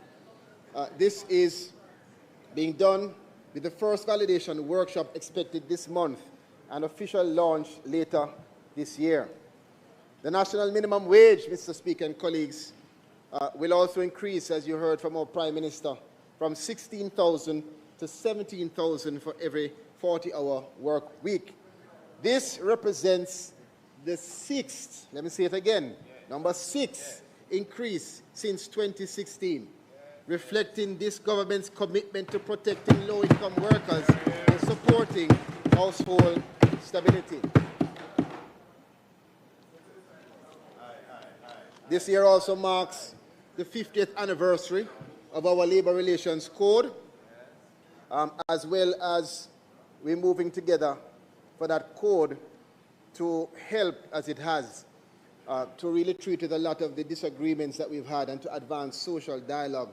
[SPEAKER 4] This is being done with the first validation workshop expected this month and official launch later this year. The national minimum wage, Mr. Speaker and colleagues, will also increase, as you heard from our Prime Minister, from 16,000 to 17,000 for every 40-hour work week. This represents the 6th, let me say it again, number 6 increase since 2016, reflecting this government's commitment to protecting low-income workers and supporting household stability. This year also marks the 50th anniversary of our Labor Relations Code, as well as we're moving together for that code to help, as it has, to really treat with a lot of the disagreements that we've had and to advance social dialogue.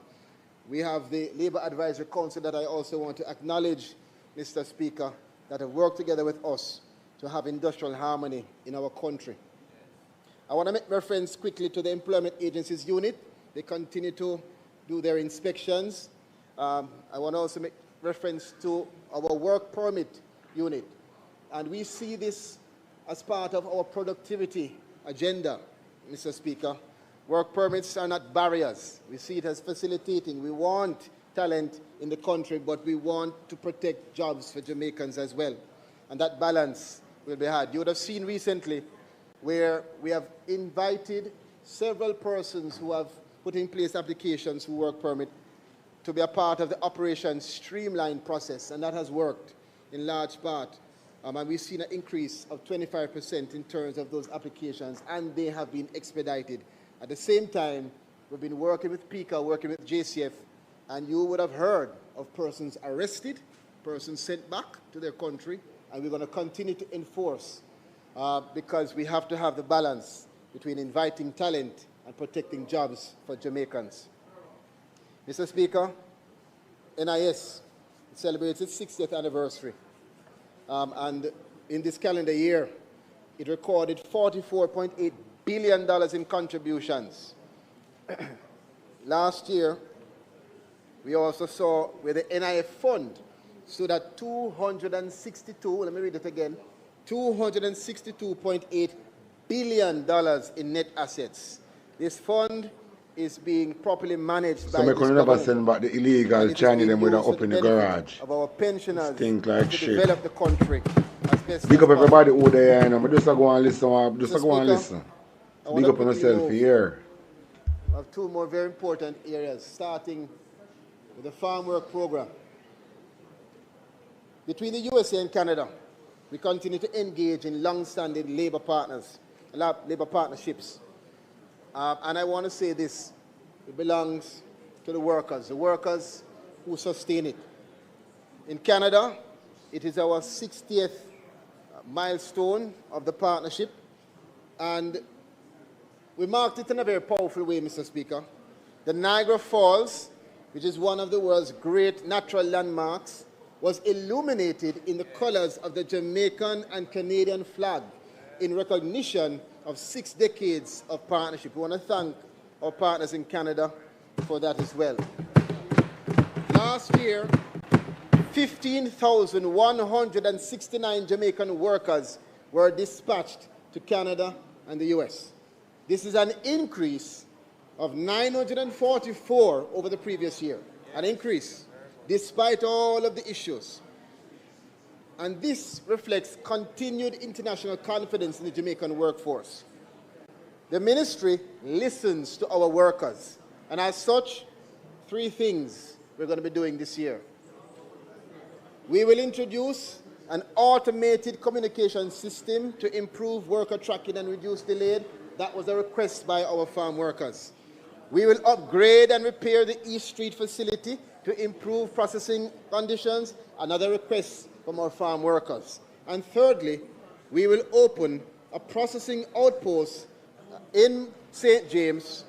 [SPEAKER 4] We have the Labour Advisory Council that I also want to acknowledge, Mr. Speaker, that have worked together with us to have industrial harmony in our country. I want to make reference quickly to the Employment Agencies Unit. They continue to do their inspections. I want to also make reference to our Work Permit Unit. And we see this as part of our productivity agenda, Mr. Speaker. Work permits are not barriers. We see it as facilitating. We want talent in the country, but we want to protect jobs for Jamaicans as well. And that balance will be had. You would have seen recently where we have invited several persons who have put in place applications for work permit to be a part of the Operation Streamline process, and that has worked in large part. And we've seen an increase of 25% in terms of those applications, and they have been expedited. At the same time, we've been working with PICA, working with JCF, and you would have heard of persons arrested, persons sent back to their country, and we're going to continue to enforce because we have to have the balance between inviting talent and protecting jobs for Jamaicans. Mr. Speaker, NIS celebrates its 60th anniversary. And in this calendar year, it recorded $44.8 billion in contributions. Last year, we also saw where the NIF fund stood at $262.8 billion in net assets. This fund is being properly managed by
[SPEAKER 5] this government. So never send back the illegal Chinese them with up in the garage.
[SPEAKER 4] Of our pensioners
[SPEAKER 5] Stink like
[SPEAKER 4] to
[SPEAKER 5] shit.
[SPEAKER 4] develop the country as best
[SPEAKER 5] Big
[SPEAKER 4] as
[SPEAKER 5] up everybody
[SPEAKER 4] possible.
[SPEAKER 5] who there, you know. Just go and listen. Just
[SPEAKER 4] Mr.
[SPEAKER 5] go and
[SPEAKER 4] Speaker,
[SPEAKER 5] listen.
[SPEAKER 4] I wanna
[SPEAKER 5] Big up on
[SPEAKER 4] quickly
[SPEAKER 5] yourself
[SPEAKER 4] move.
[SPEAKER 5] here.
[SPEAKER 4] I have two more very important areas, starting with the Farmwork program. Between the USA and Canada, we continue to engage in long-standing labor partnerships. And I want to say this, it belongs to the workers who sustain it. In Canada, it is our 60th milestone of the partnership, and we marked it in a very powerful way, Mr. Speaker. The Niagara Falls, which is one of the world's great natural landmarks, was illuminated in the colors of the Jamaican and Canadian flag in recognition of 6 decades of partnership. We want to thank our partners in Canada for that as well. Last year, 15,169 Jamaican workers were dispatched to Canada and the US. This is an increase of 944 over the previous year, an increase despite all of the issues. And this reflects continued international confidence in the Jamaican workforce. The ministry listens to our workers, and as such, 3 things we're going to be doing this year. We will introduce an automated communication system to improve worker tracking and reduce delay. That was a request by our farm workers. We will upgrade and repair the East Street facility to improve processing conditions, another request from our farm workers. And thirdly, we will open a processing outpost in St. James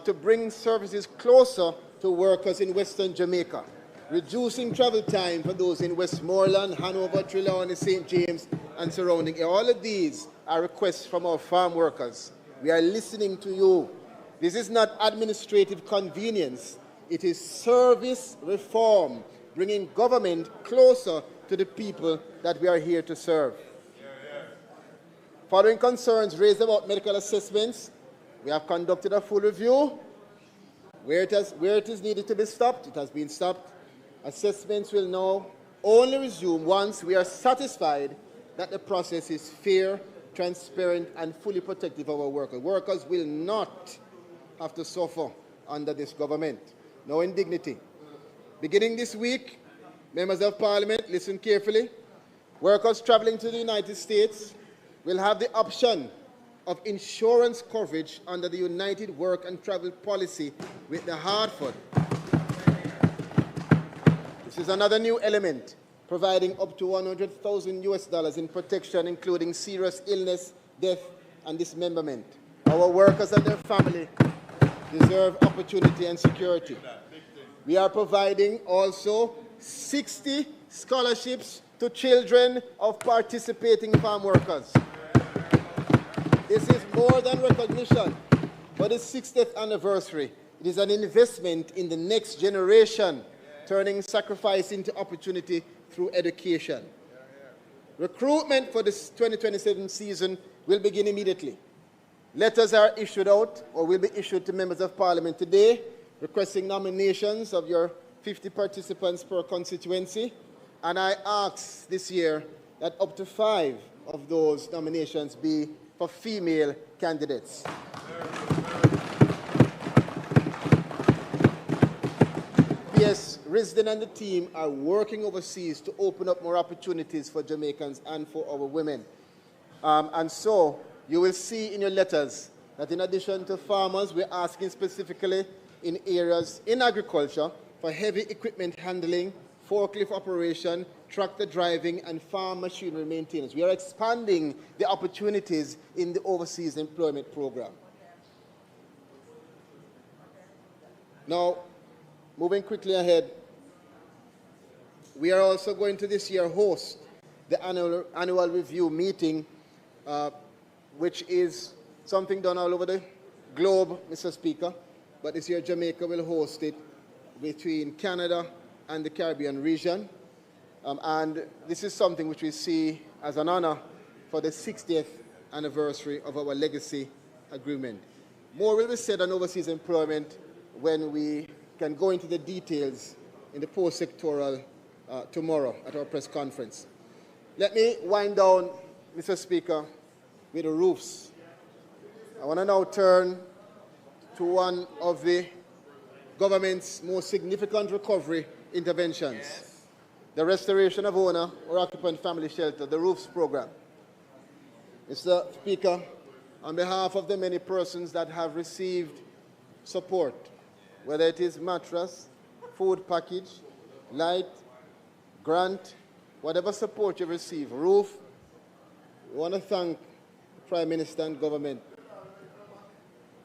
[SPEAKER 4] to bring services closer to workers in Western Jamaica, reducing travel time for those in Westmoreland, Hanover, Trelawney, St. James, and surrounding. All of these are requests from our farm workers. We are listening to you. This is not administrative convenience. It is service reform, bringing government closer to the people that we are here to serve. Following concerns raised about medical assessments, we have conducted a full review. Where it is needed to be stopped, it has been stopped. Assessments will now only resume once we are satisfied that the process is fair, transparent, and fully protective of our workers. Workers will not have to suffer under this government. No indignity. Beginning this week, members of Parliament, listen carefully. Workers traveling to the United States will have the option of insurance coverage under the United Work and Travel Policy with the Hartford. This is another new element, providing up to $100,000 in protection, including serious illness, death, and dismemberment. Our workers and their family deserve opportunity and security. We are providing also 60 scholarships to children of participating farm workers. This is more than recognition for the 60th anniversary. It is an investment in the next generation, turning sacrifice into opportunity through education. Recruitment for this 2027 season will begin immediately. Letters are issued out or will be issued to members of Parliament today, requesting nominations of your 50 participants per constituency. And I ask this year that up to 5 of those nominations be for female candidates. Yes, Risden and the team are working overseas to open up more opportunities for Jamaicans and for our women. And so you will see in your letters that in addition to farmers, we're asking specifically in areas in agriculture for heavy equipment handling, forklift operation, tractor driving, and farm machinery maintenance. We are expanding the opportunities in the overseas employment program. Now, moving quickly ahead, we are also going to this year host the annual review meeting, which is something done all over the globe, Mr. Speaker. But this year Jamaica will host it between Canada and the Caribbean region. And this is something which we see as an honor for the 60th anniversary of our legacy agreement. More will be said on overseas employment when we can go into the details in the post-sectoral tomorrow at our press conference. Let me wind down, Mr. Speaker, with the roofs. I want to now turn to one of the government's most significant recovery interventions, the restoration of owner or occupant family shelter, the roofs program. Mr. Speaker, on behalf of the many persons that have received support, whether it is mattress, food package, light, grant, whatever support you receive, roof, we want to thank the Prime Minister and government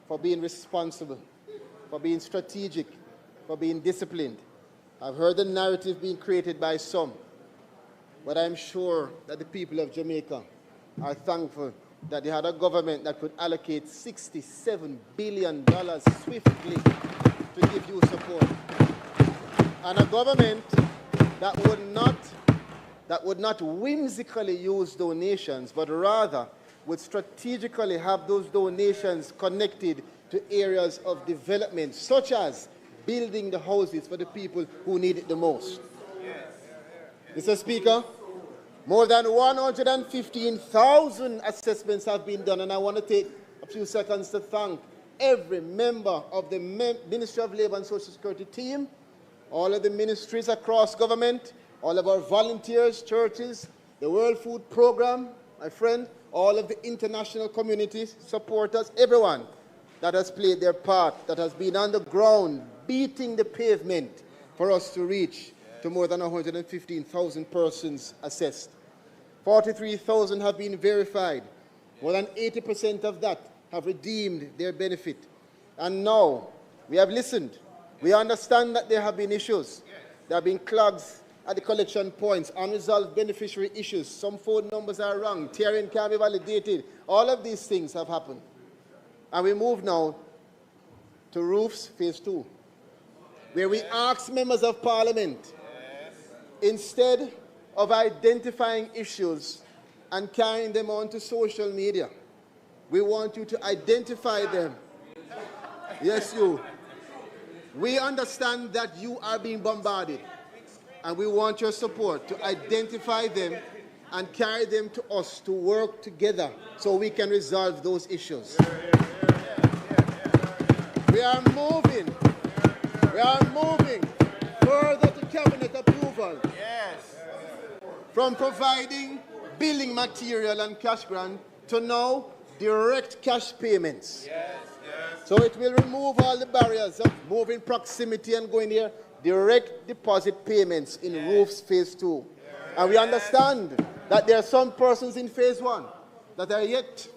[SPEAKER 4] for being responsible, for being strategic, for being disciplined. I've heard the narrative being created by some, but I'm sure that the people of Jamaica are thankful that they had a government that could allocate $67 billion swiftly to give you support. And a government that would not whimsically use donations, but rather would strategically have those donations connected to areas of development, such as building the houses for the people who need it the most. Mr. Speaker, more than 115,000 assessments have been done, and I want to take a few seconds to thank every member of the Ministry of Labour and Social Security team, all of the ministries across government, all of our volunteers, churches, the World Food Program, my friend, all of the international community supporters, everyone that has played their part, that has been on the ground, beating the pavement for us to reach to more than 115,000 persons assessed. 43,000 have been verified. More than 80% of that have redeemed their benefit. And now, we have listened. We understand that there have been issues. There have been clogs at the collection points, unresolved beneficiary issues. Some phone numbers are wrong. Tiering can't be validated. All of these things have happened. And we move now to roofs phase 2, where we ask members of Parliament, instead of identifying issues and carrying them onto social media, we want you to identify them. Yes, you. We understand that you are being bombarded, and we want your support to identify them and carry them to us to work together so we can resolve those issues. We are moving further to cabinet approval. From providing building material and cash grant to now direct cash payments. So it will remove all the barriers of moving proximity and going there, direct deposit payments in roofs phase 2. And we understand that there are some persons in phase 1 that are yet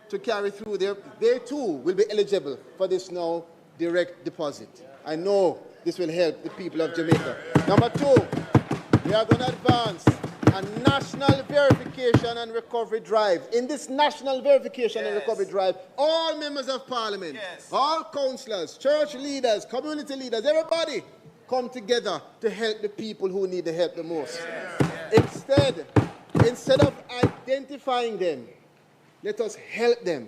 [SPEAKER 4] to carry through, they too will be eligible for this now direct deposit. I know this will help the people of Jamaica. Number two, we are going to advance a national verification and recovery drive. In this national verification and recovery drive, all members of parliament, all councillors, church leaders, community leaders, everybody come together to help the people who need the help the most. Instead of identifying them, let us help them.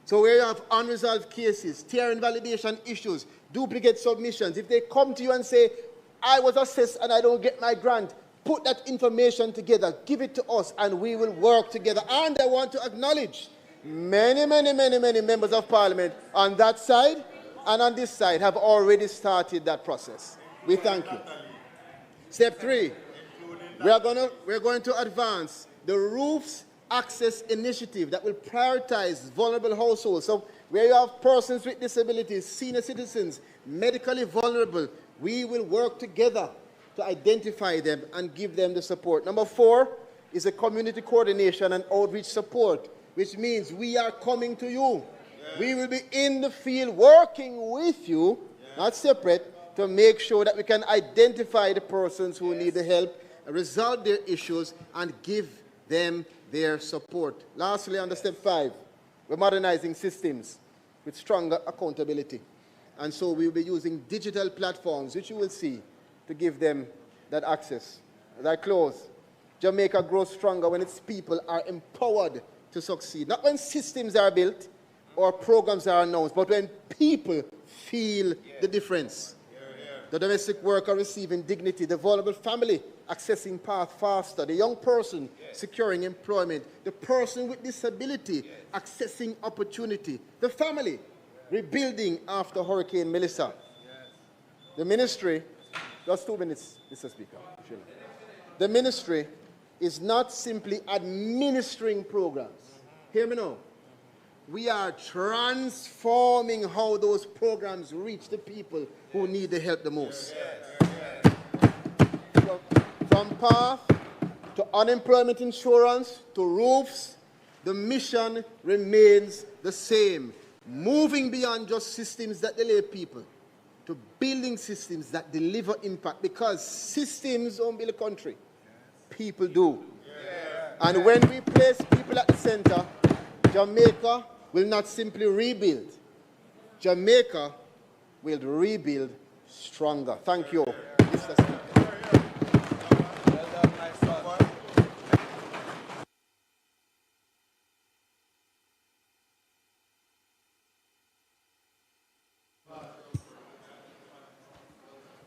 [SPEAKER 4] So where you have unresolved cases, tier invalidation issues, duplicate submissions, if they come to you and say, I was assessed and I don't get my grant, put that information together, give it to us, and we will work together. And I want to acknowledge many members of parliament on that side and on this side have already started that process. We thank you. Step 3, we're going to advance the roofs access initiative that will prioritize vulnerable households. So where you have persons with disabilities, senior citizens, medically vulnerable, we will work together to identify them and give them the support. Number 4 is a community coordination and outreach support, which means we are coming to you. We will be in the field working with you, not separate, to make sure that we can identify the persons who need the help, resolve their issues, and give them their support. Lastly, under step 5, we're modernizing systems with stronger accountability. And so we'll be using digital platforms, which you will see, to give them that access. As I close, Jamaica grows stronger when its people are empowered to succeed. Not when systems are built or programs are announced, but when people feel the difference. The domestic worker receiving dignity, the vulnerable family accessing path faster, the young person securing employment, the person with disability accessing opportunity, the family rebuilding after Hurricane Melissa. The ministry, just 2 minutes, Mr. Speaker. The ministry is not simply administering programs. Hear me now. We are transforming how those programs reach the people who need the help the most. From path to unemployment insurance to roofs, the mission remains the same. Moving beyond just systems that delay people to building systems that deliver impact, because systems don't build a country. People do. And when we place people at the center, Jamaica will not simply rebuild. Jamaica will rebuild stronger. Thank you, Mr. Speaker.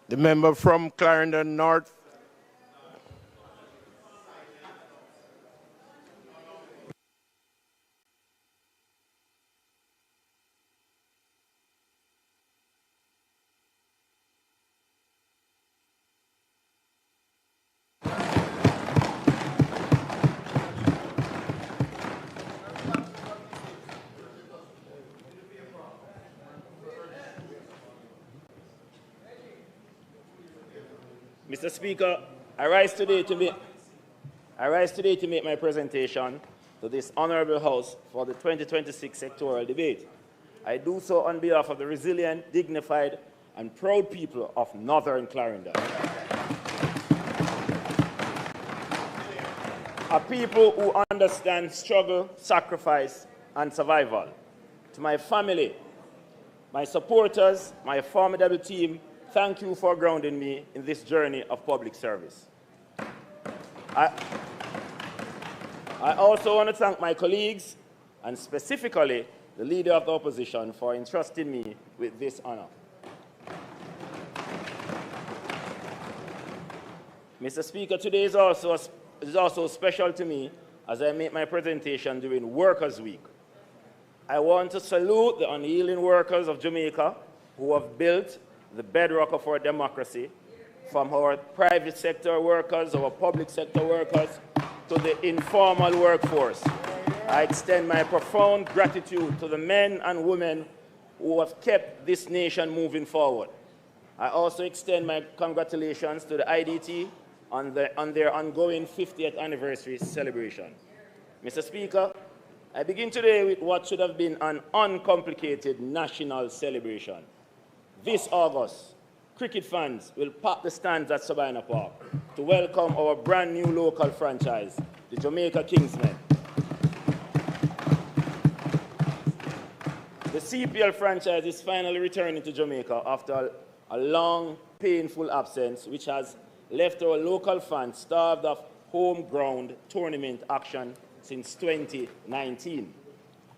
[SPEAKER 1] The member from Clarendon North.
[SPEAKER 6] Mr. Speaker, I rise today to make my presentation to this honorable House for the 2026 sectoral debate. I do so on behalf of the resilient, dignified, and proud people of Northern Clarendon. A people who understand struggle, sacrifice, and survival. To my family, my supporters, my formidable team, thank you for grounding me in this journey of public service. I also want to thank my colleagues, and specifically the Leader of the Opposition, for entrusting me with this honor. Mr. Speaker, today is also special to me as I make my presentation during Workers' Week. I want to salute the unyielding workers of Jamaica who have built the bedrock of our democracy, from our private sector workers, our public sector workers, to the informal workforce. I extend my profound gratitude to the men and women who have kept this nation moving forward. I also extend my congratulations to the IDT on their ongoing 50th anniversary celebration. Mr. Speaker, I begin today with what should have been an uncomplicated national celebration. This August, cricket fans will pack the stands at Sabina Park to welcome our brand new local franchise, the Jamaica Kingsmen. The CPL franchise is finally returning to Jamaica after a long, painful absence, which has left our local fans starved of home ground tournament action since 2019.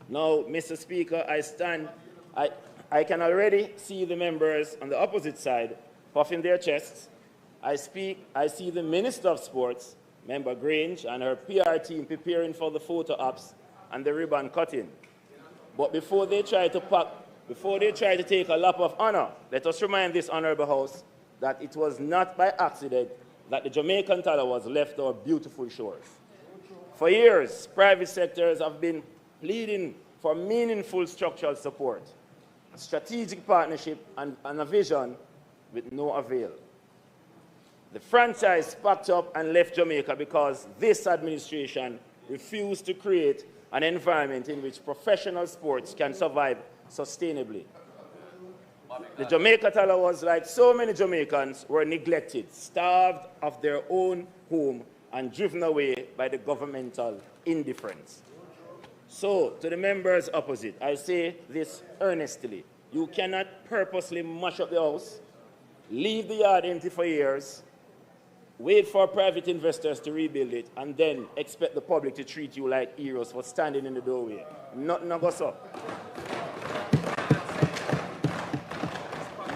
[SPEAKER 6] Now, Mr. Speaker, I can already see the members on the opposite side puffing their chests. I see the Minister of Sports, Member Grange, and her PR team preparing for the photo ops and the ribbon cutting. But before they try to take a lap of honor, let us remind this honorable House that it was not by accident that the Jamaican tallow was left our beautiful shores. For years, private sectors have been pleading for meaningful structural support, strategic partnership, and a vision with no avail. The franchise packed up and left Jamaica because this administration refused to create an environment in which professional sports can survive sustainably. The Jamaica Talawars, like so many Jamaicans, were neglected, starved of their own home, and driven away by the governmental indifference. So, to the members opposite, I say this earnestly. You cannot purposely mash up the house, leave the yard empty for years, wait for private investors to rebuild it, and then expect the public to treat you like heroes for standing in the doorway. Nothing goes up.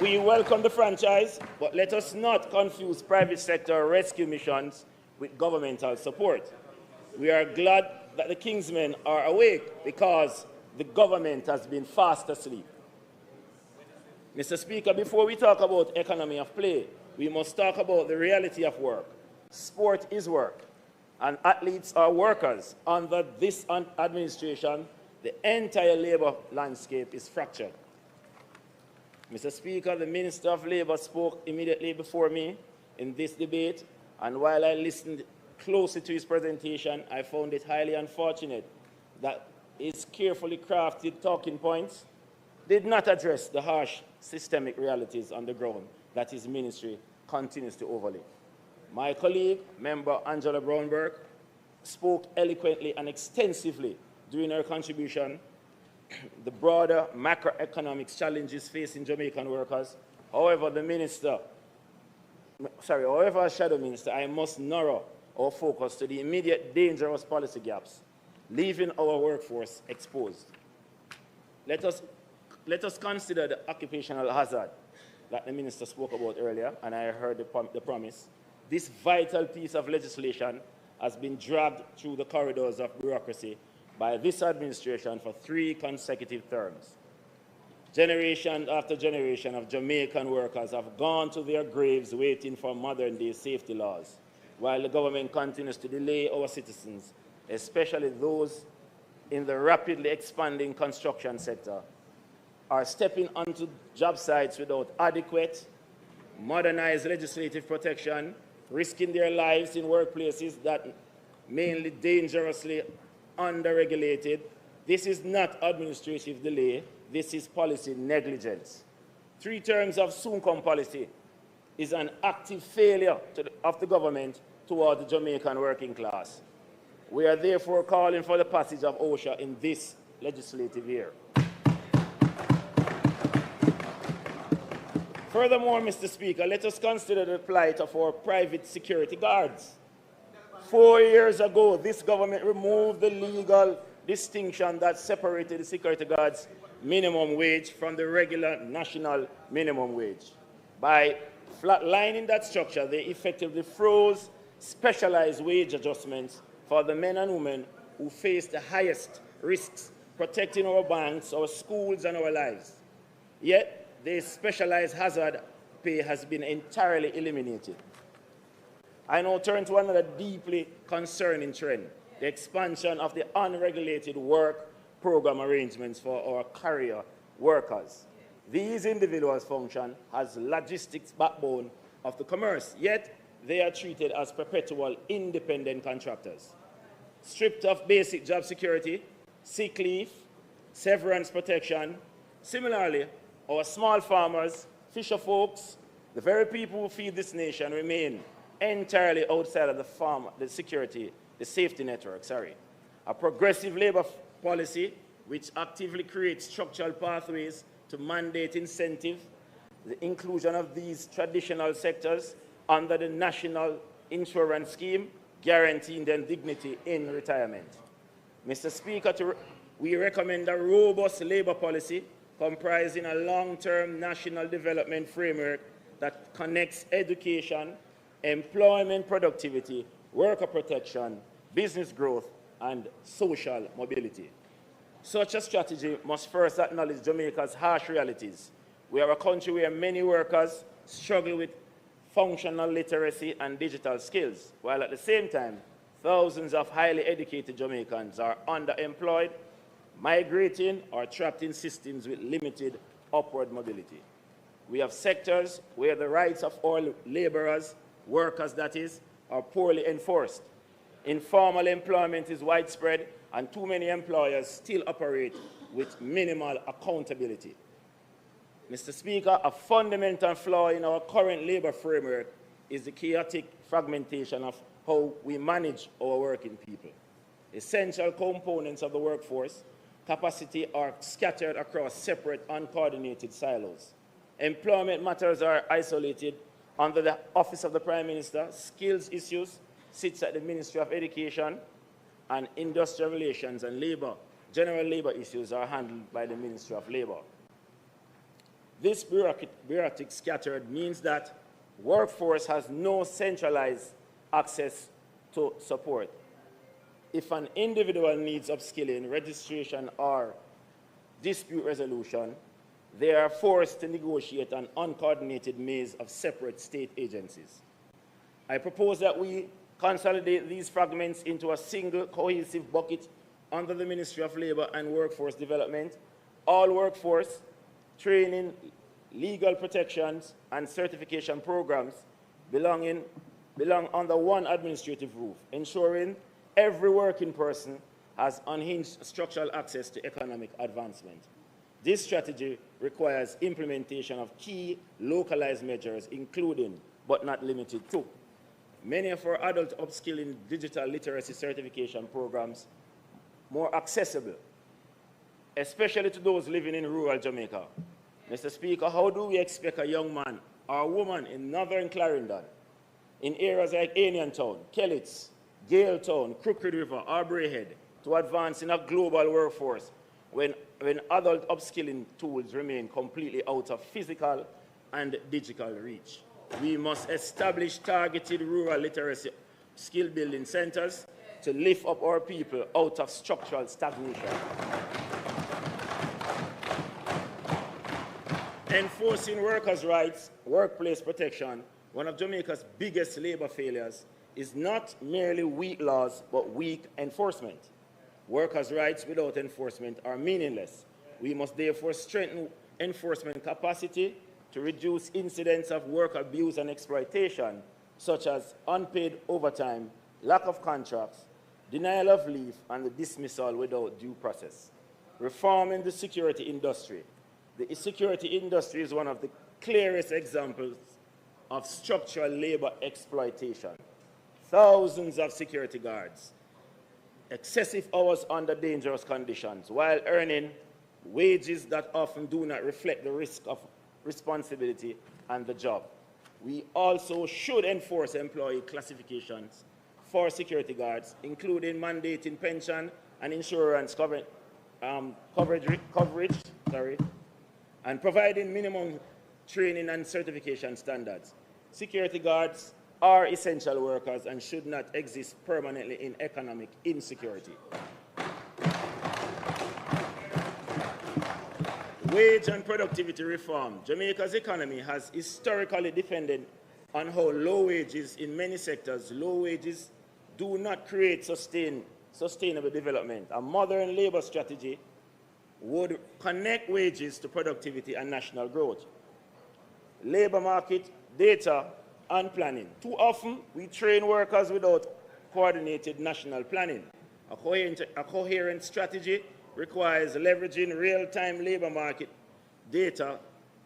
[SPEAKER 6] We welcome the franchise, but let us not confuse private sector rescue missions with governmental support. We are glad that the Kingsmen are awake because the government has been fast asleep. Mr. Speaker, before we talk about economy of play, we must talk about the reality of work. Sport is work, and athletes are workers. Under this administration, the entire labor landscape is fractured. Mr. Speaker, the Minister of Labour spoke immediately before me in this debate, and while I listened closely to his presentation, I found it highly unfortunate that his carefully crafted talking points did not address the harsh systemic realities on the ground that his ministry continues to overlook. My colleague, Member Angela Brownberg, spoke eloquently and extensively during her contribution the broader macroeconomic challenges facing Jamaican workers. However, as Shadow Minister, I must narrow our focus to the immediate dangerous policy gaps, leaving our workforce exposed. Let us consider the occupational hazard that the Minister spoke about earlier, and I heard the promise. This vital piece of legislation has been dragged through the corridors of bureaucracy by this administration for 3 consecutive terms. Generation after generation of Jamaican workers have gone to their graves waiting for modern-day safety laws, while the government continues to delay our citizens, especially those in the rapidly expanding construction sector, are stepping onto job sites without adequate, modernized legislative protection, risking their lives in workplaces that mainly dangerously under-regulated. This is not administrative delay, this is policy negligence. 3 terms of soon-come policy is an active failure of the government toward the Jamaican working class. We are therefore calling for the passage of OSHA in this legislative year. Furthermore, Mr. Speaker, let us consider the plight of our private security guards. 4 years ago, this government removed the legal distinction that separated the security guards' minimum wage from the regular national minimum wage. By flatlining that structure, they effectively froze specialized wage adjustments for the men and women who face the highest risks protecting our banks, our schools, and our lives. Yet, this specialized hazard pay has been entirely eliminated. I now turn to another deeply concerning trend, the expansion of the unregulated work program arrangements for our career workers. These individuals function as logistics backbone of the commerce, yet they are treated as perpetual independent contractors. Stripped of basic job security, sick leave, severance protection. Similarly, our small farmers, fisher folks, the very people who feed this nation remain entirely outside of the safety network, A progressive labor policy which actively creates structural pathways to mandate incentive, the inclusion of these traditional sectors under the National Insurance Scheme, guaranteeing them dignity in retirement. Mr. Speaker, we recommend a robust labor policy comprising a long-term national development framework that connects education, employment productivity, worker protection, business growth, and social mobility. Such a strategy must first acknowledge Jamaica's harsh realities. We are a country where many workers struggle with functional literacy and digital skills, while at the same time, thousands of highly educated Jamaicans are underemployed, migrating, or trapped in systems with limited upward mobility. We have sectors where the rights of all laborers, workers that is, are poorly enforced. Informal employment is widespread, and too many employers still operate with minimal accountability. Mr. Speaker, a fundamental flaw in our current labor framework is the chaotic fragmentation of how we manage our working people. Essential components of the workforce capacity are scattered across separate, uncoordinated silos. Employment matters are isolated under the Office of the Prime Minister. Skills issues sits at the Ministry of Education, and industrial relations and general labor issues are handled by the Ministry of Labor. This bureaucratic scattered means that workforce has no centralized access to support. If an individual needs upskilling, registration, or dispute resolution, they are forced to negotiate an uncoordinated maze of separate state agencies. I propose that we consolidate these fragments into a single cohesive bucket under the Ministry of Labor and Workforce Development. All workforce, training, legal protections, and certification programs belong under one administrative roof, ensuring every working person has unhinged structural access to economic advancement. This strategy requires implementation of key localized measures, including, but not limited to, many of our adult upskilling digital literacy certification programs more accessible, especially to those living in rural Jamaica. Mr. Speaker, how do we expect a young man or a woman in northern Clarendon, in areas like Anian Town, Kellits, Gale Town, Crooked River, or Brayhead, to advance in a global workforce when adult upskilling tools remain completely out of physical and digital reach? We must establish targeted rural literacy skill building centers to lift up our people out of structural stagnation. Enforcing workers' rights, workplace protection, one of Jamaica's biggest labor failures, is not merely weak laws, but weak enforcement. Workers' rights without enforcement are meaningless. We must therefore strengthen enforcement capacity to reduce incidents of work abuse and exploitation, such as unpaid overtime, lack of contracts, denial of leave, and the dismissal without due process. Reforming the security industry. The security industry is one of the clearest examples of structural labor exploitation. Thousands of security guards, excessive hours under dangerous conditions, while earning wages that often do not reflect the risk of responsibility and the job. We also should enforce employee classifications for security guards, including mandating pension and insurance coverage, and providing minimum training and certification standards. Security guards are essential workers and should not exist permanently in economic insecurity. Wage and productivity reform. Jamaica's economy has historically depended on how low wages in many sectors. Low wages do not create sustainable development. A modern labor strategy would connect wages to productivity and national growth. Labor market, data, and planning. Too often, we train workers without coordinated national planning. A coherent strategy requires leveraging real-time labor market data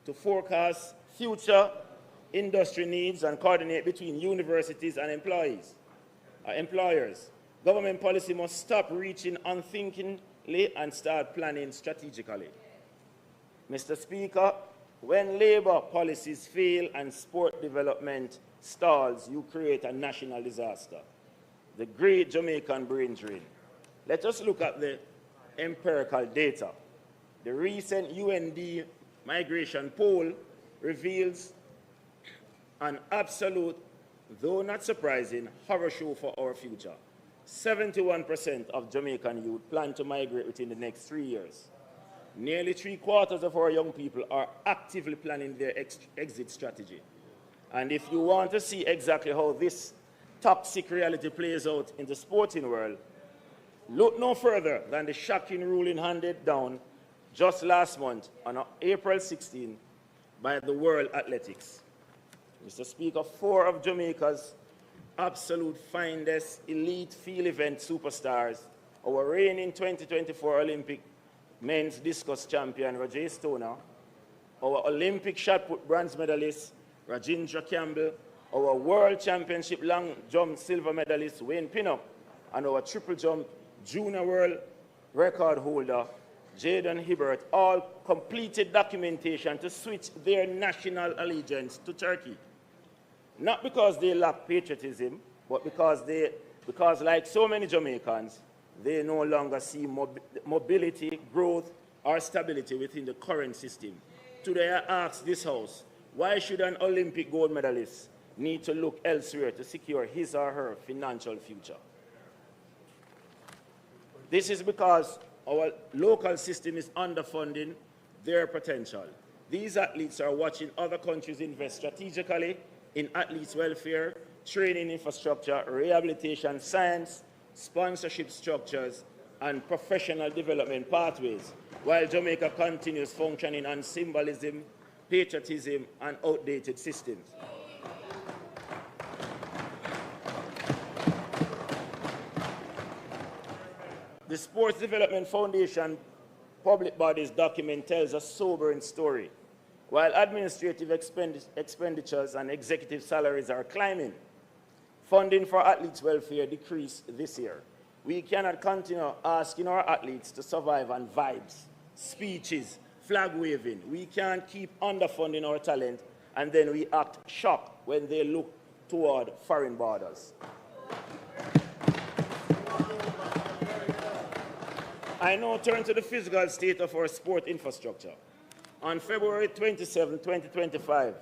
[SPEAKER 6] to forecast future industry needs and coordinate between universities and employers. Government policy must stop reaching unthinkingly and start planning strategically. Mr. Speaker, when labor policies fail and sport development stalls, you create a national disaster. The great Jamaican brain drain. Let us look at the empirical data. The recent UND migration poll reveals an absolute, though not surprising, horror show for our future. 71% of Jamaican youth plan to migrate within the next 3 years. Nearly 3/4 of our young people are actively planning their exit strategy. And if you want to see exactly how this toxic reality plays out in the sporting world, look no further than the shocking ruling handed down just last month on April 16 by the World Athletics. Mr. Speaker, 4 of Jamaica's absolute finest elite field event superstars, our reigning 2024 Olympic men's discus champion Roger Stoner, our Olympic shot put bronze medalist Rajindra Campbell, our World Championship long jump silver medalist Wayne Pinnock, and our triple jump junior world record holder Jaden Hibbert all completed documentation to switch their national allegiance to Turkey. Not because they lack patriotism, but because like so many Jamaicans, they no longer see mobility, growth, or stability within the current system. Today I ask this House, why should an Olympic gold medalist need to look elsewhere to secure his or her financial future? This is because our local system is underfunding their potential. These athletes are watching other countries invest strategically in athletes' welfare, training infrastructure, rehabilitation science, sponsorship structures, and professional development pathways, while Jamaica continues functioning on symbolism, patriotism, and outdated systems. The Sports Development Foundation public bodies document tells a sobering story. While administrative expenditures and executive salaries are climbing, funding for athletes' welfare decreased this year. We cannot continue asking our athletes to survive on vibes, speeches, flag waving. We can't keep underfunding our talent and then we act shocked when they look toward foreign borders. I now turn to the physical state of our sport infrastructure. On February 27, 2025,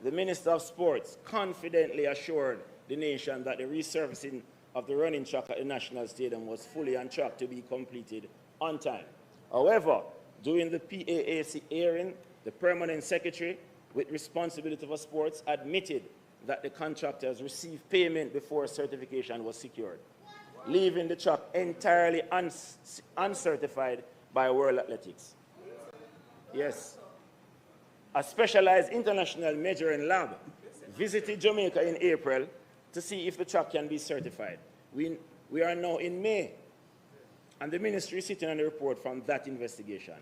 [SPEAKER 6] the Minister of Sports confidently assured the nation that the resurfacing of the running track at the National Stadium was fully on track to be completed on time. However, during the PAAC hearing, the Permanent Secretary with responsibility for sports admitted that the contractors received payment before certification was secured, leaving the track entirely uncertified by World Athletics. Yes. A specialized international measuring lab visited Jamaica in April to see if the track can be certified. We are now in May, and the ministry is sitting on a report from that investigation.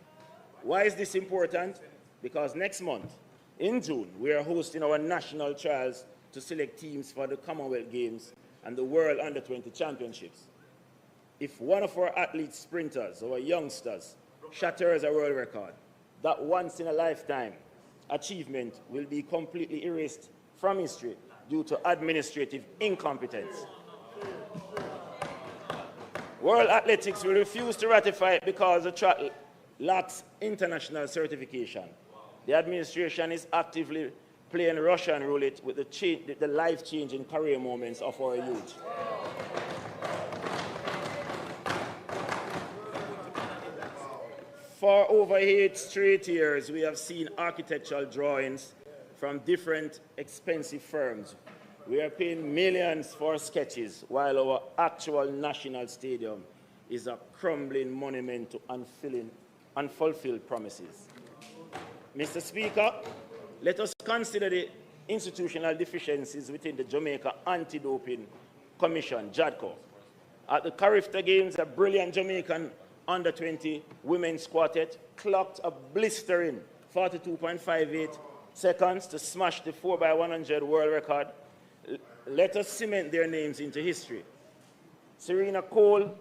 [SPEAKER 6] Why is this important? Because next month, in June, we are hosting our national trials to select teams for the Commonwealth Games and the World Under-20 Championships. If one of our athletes, sprinters, or youngsters shatters a world record, that once-in-a-lifetime achievement will be completely erased from history due to administrative incompetence. World Athletics will refuse to ratify it because the track lacks international certification. The administration is actively playing Russian roulette with the life-changing career moments of our youth. For over 8 straight years, we have seen architectural drawings from different expensive firms. We are paying millions for sketches, while our actual national stadium is a crumbling monument to unfulfilled promises. Mr. Speaker, let us consider the institutional deficiencies within the Jamaica Anti-Doping Commission, JADCO. At the Carifta Games, a brilliant Jamaican under-20 women's quartet clocked a blistering 42.58 seconds to smash the 4x100 world record. Let us cement their names into history. Serena Cole,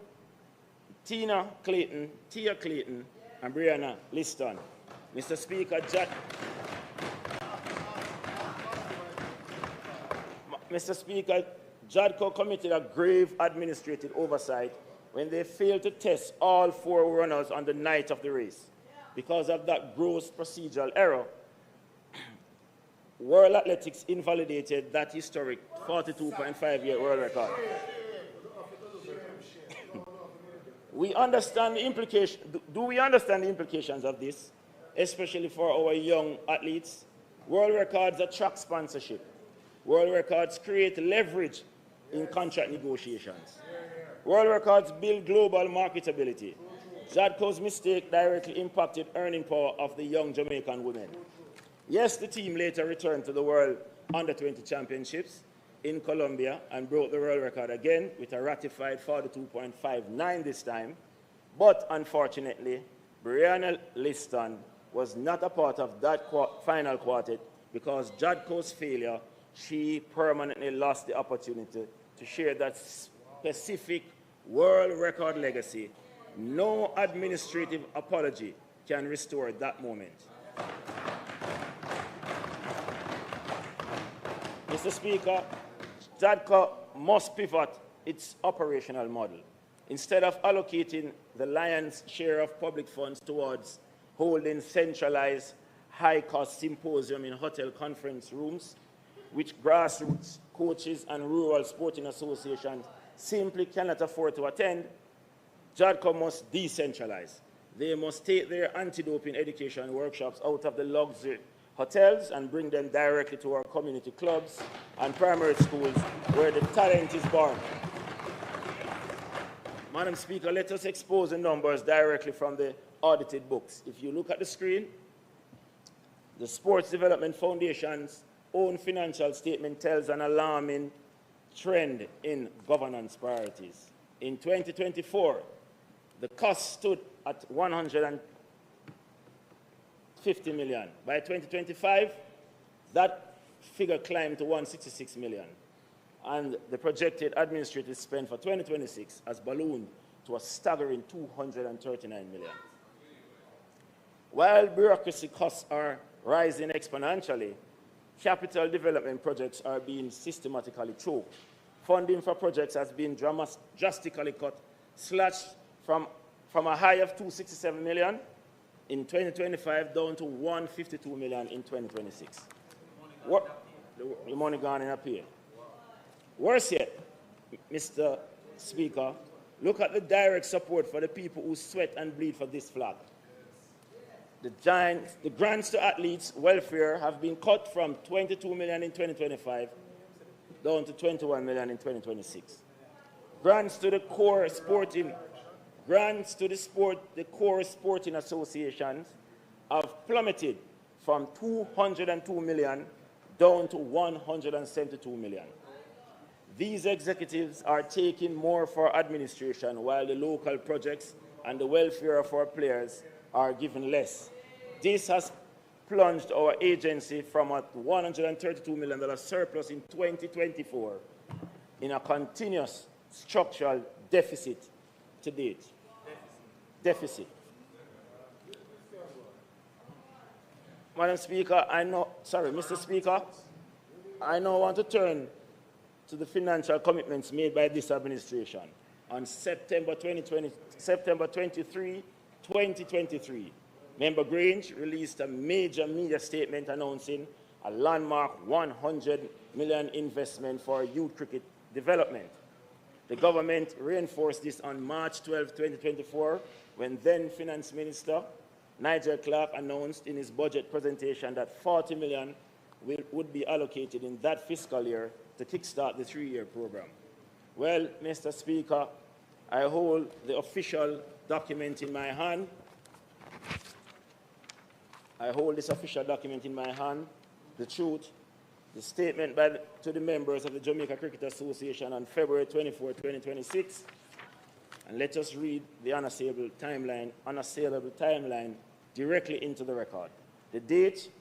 [SPEAKER 6] Tia Clayton, and Brianna Liston. Mr. Speaker, JADCO committed a grave administrative oversight when they failed to test all 4 runners on the night of the race. Because of that gross procedural error, World Athletics invalidated that historic 42.5-year world record. We understand the implication. Do we understand the implications of this, especially for our young athletes? World records attract sponsorship. World records create leverage in contract negotiations. World records build global marketability. JADCO's mistake directly impacted earning power of the young Jamaican women. Yes, the team later returned to the World Under-20 Championships in Colombia and broke the world record again with a ratified 42.59 this time. But unfortunately, Brianna Liston was not a part of that final quartet because JADCO's failure, she permanently lost the opportunity to share that specific world record legacy. No administrative apology can restore that moment. Mr. Speaker, JADCO must pivot its operational model. Instead of allocating the lion's share of public funds towards holding centralized high-cost symposium in hotel conference rooms, which grassroots coaches and rural sporting associations simply cannot afford to attend, JADCO must decentralize. They must take their anti-doping education workshops out of the luxury hotels and bring them directly to our community clubs and primary schools where the talent is born. Madam Speaker, let us expose the numbers directly from the audited books. If you look at the screen, the Sports Development Foundation's own financial statement tells an alarming trend in governance priorities. In 2024, the cost stood at 150 million. By 2025, that figure climbed to 166 million. And the projected administrative spend for 2026 has ballooned to a staggering 239 million. While bureaucracy costs are rising exponentially, capital development projects are being systematically choked. Funding for projects has been drastically cut, slashed from a high of 267 million in 2025 down to 152 million in 2026. The money gone in up here. Worse yet, Mr. Speaker, look at the direct support for the people who sweat and bleed for this flag. The grants to athletes' welfare have been cut from 22 million in 2025 down to 21 million in 2026. Grants to the core sporting associations have plummeted from 202 million down to 172 million. These executives are taking more for administration while the local projects and the welfare of our players are given less. This has plunged our agency from a $132 million surplus in 2024 in a continuous structural deficit to date. Deficit. Madam Speaker, Mr. Speaker, I now want to turn to the financial commitments made by this administration. On September 23, 2023, Member Grange released a major media statement announcing a landmark 100 million investment for youth cricket development. The government reinforced this on March 12, 2024, when then Finance Minister Nigel Clark announced in his budget presentation that 40 million would be allocated in that fiscal year to kickstart the 3-year program. Well, Mr. Speaker, I hold the official document in my hand. I hold this official document in my hand, the truth, the statement to the members of the Jamaica Cricket Association on February 24, 2026, And let us read the unassailable timeline directly into the record. To date,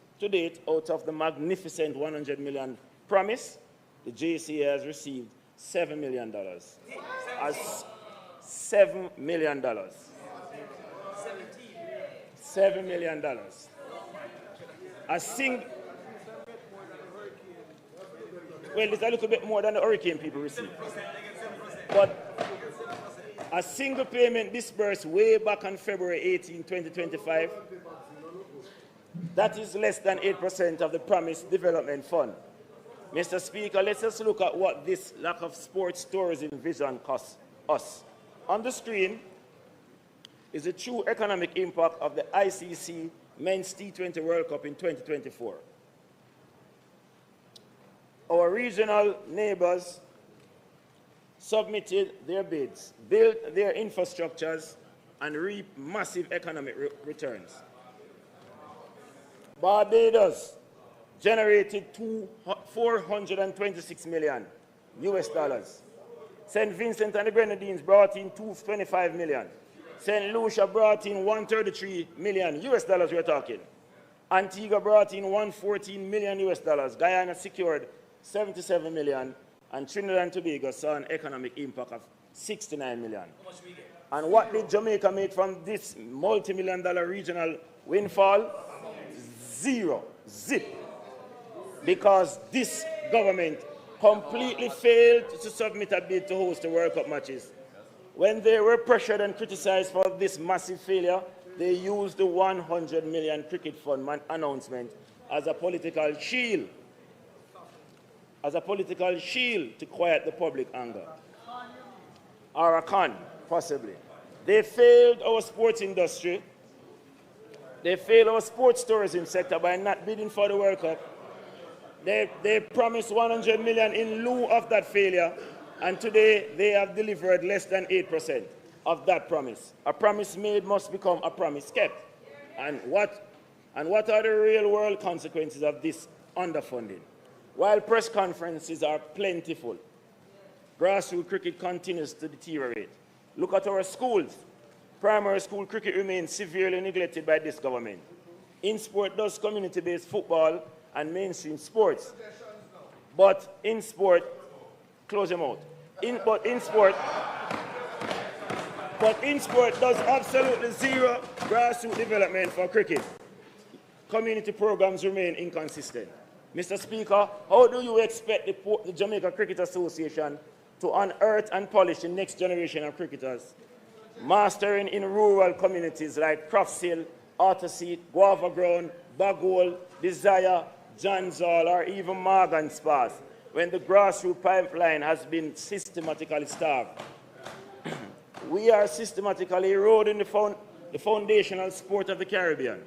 [SPEAKER 6] out of the magnificent 100 million promise, the JCA has received $7 million. $7 million. $7 million. Well, it's a little bit more than the hurricane people received. But a single payment disbursed way back on February 18, 2025, that is less than 8% of the promised development fund. Mr. Speaker, let's just look at what this lack of sports tourism vision costs us. On the screen is the true economic impact of the ICC Men's T20 World Cup in 2024. Our regional neighbors submitted their bids, built their infrastructures, and reaped massive economic returns. Barbados generated $426 million US dollars. St. Vincent and the Grenadines brought in $225 million. St. Lucia brought in $133 million US dollars, we're talking. Antigua brought in $114 million US dollars. Guyana secured $77 million. And Trinidad and Tobago saw an economic impact of $69 million. And what did Jamaica make from this multi-million-dollar regional windfall? Zero. Zip. Because this government completely failed to submit a bid to host the World Cup matches. When they were pressured and criticized for this massive failure, they used the 100 million cricket fund announcement as a political shield. To quiet the public anger. Or a con, possibly. They failed our sports industry. They failed our sports tourism sector by not bidding for the World Cup. They promised 100 million in lieu of that failure, and today they have delivered less than 8% of that promise. A promise made must become a promise kept. And what are the real world consequences of this underfunding? While press conferences are plentiful, grassroots cricket continues to deteriorate. Look at our schools. Primary school cricket remains severely neglected by this government. In sport does community-based football and mainstream sports. But in sport, close your mouth. But in sport does absolutely zero grassroots development for cricket. Community programs remain inconsistent. Mr. Speaker, how do you expect the Jamaica Cricket Association to unearth and polish the next generation of cricketers, mastering in rural communities like Crofts Hill, Otterseat, Guava Ground, Bagole, Desire, Johnsall, or even Morgan Spas, when the grassroots pipeline has been systematically starved? We are systematically eroding the foundational sport of the Caribbean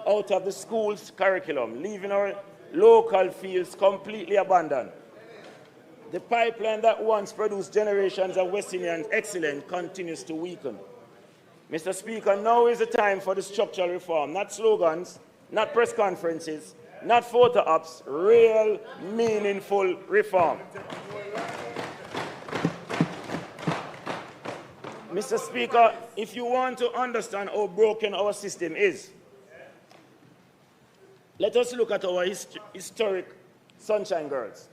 [SPEAKER 6] out of the school's curriculum, leaving our local fields completely abandoned. The pipeline that once produced generations of West Indian excellence continues to weaken. Mr. Speaker, now is the time for the structural reform, not slogans, not press conferences, not photo ops, real, meaningful reform. Mr. Speaker, if you want to understand how broken our system is, let us look at our historic Sunshine Girls.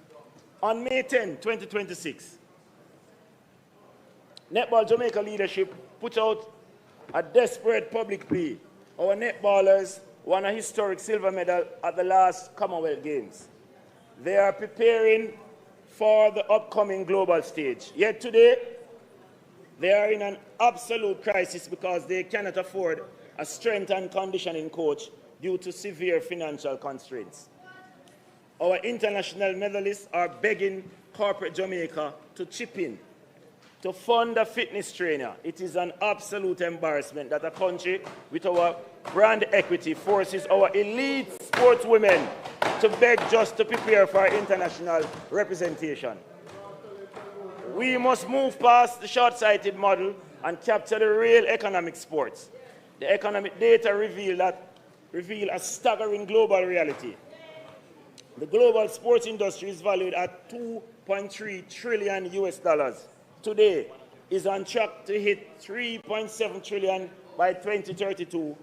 [SPEAKER 6] On May 10, 2026, Netball Jamaica leadership put out a desperate public plea. Our netballers won a historic silver medal at the last Commonwealth Games. They are preparing for the upcoming global stage. Yet today, they are in an absolute crisis because they cannot afford a strength and conditioning coach due to severe financial constraints. Our international medalists are begging corporate Jamaica to chip in, to fund a fitness trainer. It is an absolute embarrassment that a country with our brand equity forces our elite sportswomen to beg just to prepare for international representation. We must move past the short-sighted model and capture the real economic sports. The economic data reveal a staggering global reality. The global sports industry is valued at $2.3 trillion US dollars today, is on track to hit 3.7 trillion by 2032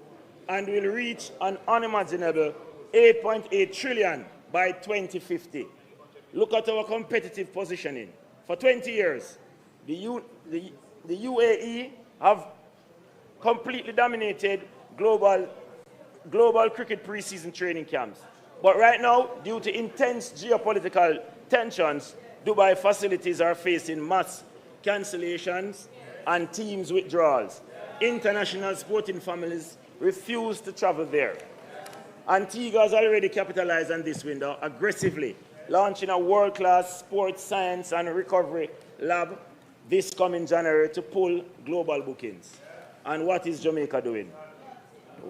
[SPEAKER 6] and will reach an unimaginable 8.8 trillion by 2050. Look at our competitive positioning. For 20 years, the UAE have completely dominated global cricket preseason training camps. But right now, due to intense geopolitical tensions, Dubai facilities are facing mass cancellations and teams withdrawals. International sporting families refuse to travel there. Antigua has already capitalized on this window aggressively, launching a world-class sports science and recovery lab this coming January to pull global bookings. And what is Jamaica doing?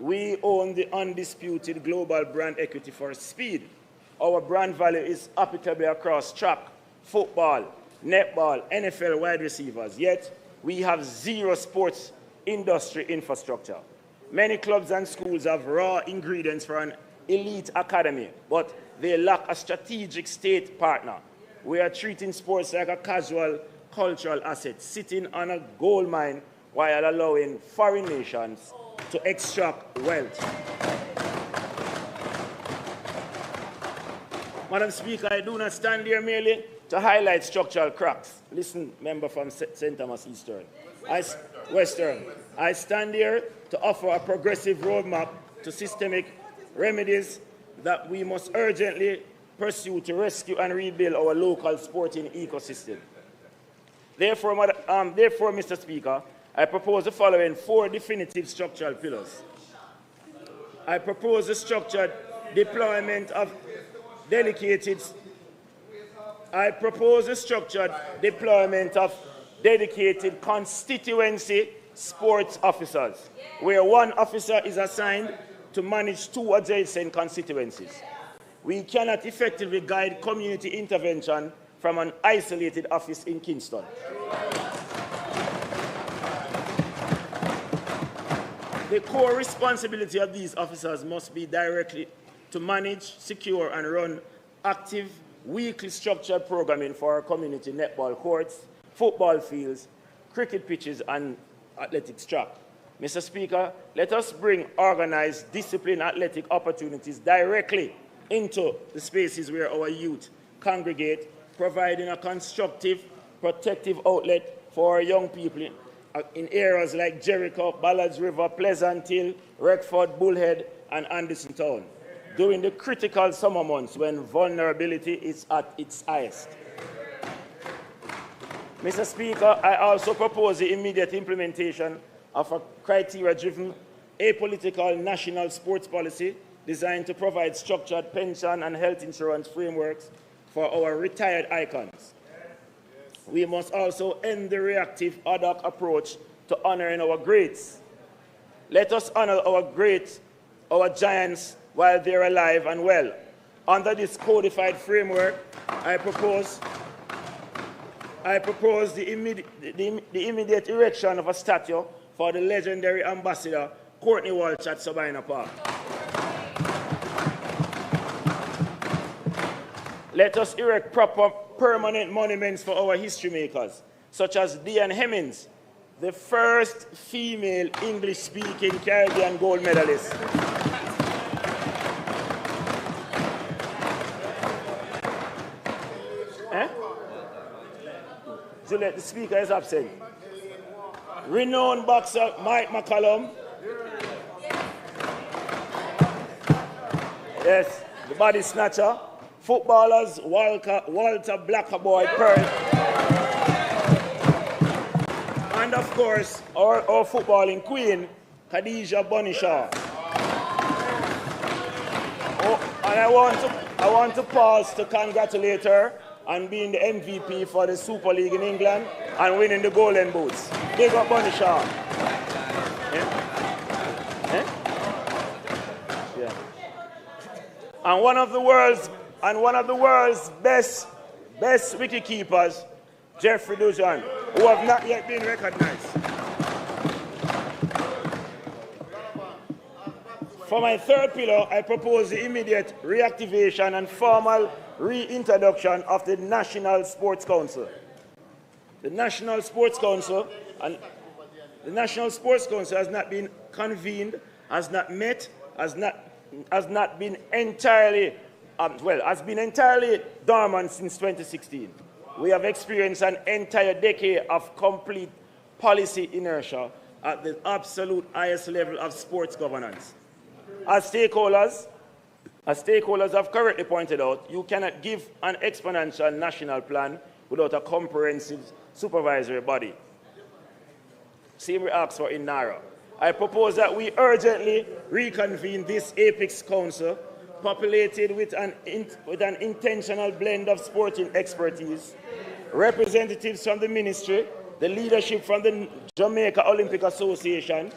[SPEAKER 6] We own the undisputed global brand equity for speed. Our brand value is applicable across track, football, netball, NFL wide receivers, yet we have zero sports industry infrastructure. Many clubs and schools have raw ingredients for an elite academy, but they lack a strategic state partner. We are treating sports like a casual cultural asset, sitting on a gold mine while allowing foreign nations to extract wealth. Madam Speaker, I do not stand here merely to highlight structural cracks. Listen, member from St. Thomas Eastern. Western. I stand here to offer a progressive roadmap to systemic remedies that we must urgently pursue to rescue and rebuild our local sporting ecosystem. Therefore, Mr. Speaker, I propose the following 4 definitive structural pillars. I propose the structured deployment of dedicated constituency sports officers, where one officer is assigned to manage 2 adjacent constituencies. We cannot effectively guide community intervention from an isolated office in Kingston. The core responsibility of these officers must be directly to manage, secure, and run active, weekly structured programming for our community netball courts, football fields, cricket pitches, and athletics track. Mr. Speaker, let us bring organized, disciplined athletic opportunities directly into the spaces where our youth congregate, providing a constructive, protective outlet for our young people in areas like Jericho, Ballards River, Pleasant Hill, Redford, Bullhead, and Anderson Town, during the critical summer months when vulnerability is at its highest. Mr. Speaker, I also propose the immediate implementation of a criteria-driven, apolitical national sports policy designed to provide structured pension and health insurance frameworks for our retired icons. We must also end the reactive ad hoc approach to honoring our greats. Let us honor our greats, our giants, while they're alive and well. Under this codified framework, I propose the immediate erection of a statue for the legendary ambassador Courtney Walsh at Sabina Park. Let us erect proper permanent monuments for our history makers, such as Diane Hemmings, the first female English-speaking Caribbean gold medalist. Juliet, the speaker is absent. Renowned boxer Mike McCallum. Yes, the body snatcher. Footballers Walter Blackerboy Pearl. And of course, our footballing queen, Khadija Bonishaw. Oh, and I want to pause to congratulate her on being the MVP for the Super League in England and winning the Golden Boots. Big up Bonishaw. Yeah. And one of the world's best wicketkeepers, Jeffrey Dujan, who have not yet been recognized. For my 3rd pillar, I propose the immediate reactivation and formal reintroduction of the National Sports Council. The National Sports Council and the National Sports Council has not been convened, has not met, has not been entirely, has been entirely dormant since 2016. We have experienced an entire decade of complete policy inertia at the absolute highest level of sports governance. As stakeholders have correctly pointed out, you cannot give an exponential national plan without a comprehensive supervisory body. Same we ask for in NARA. I propose that we urgently reconvene this Apex Council, populated with an intentional blend of sporting expertise, representatives from the ministry, the leadership from the Jamaica Olympic Association.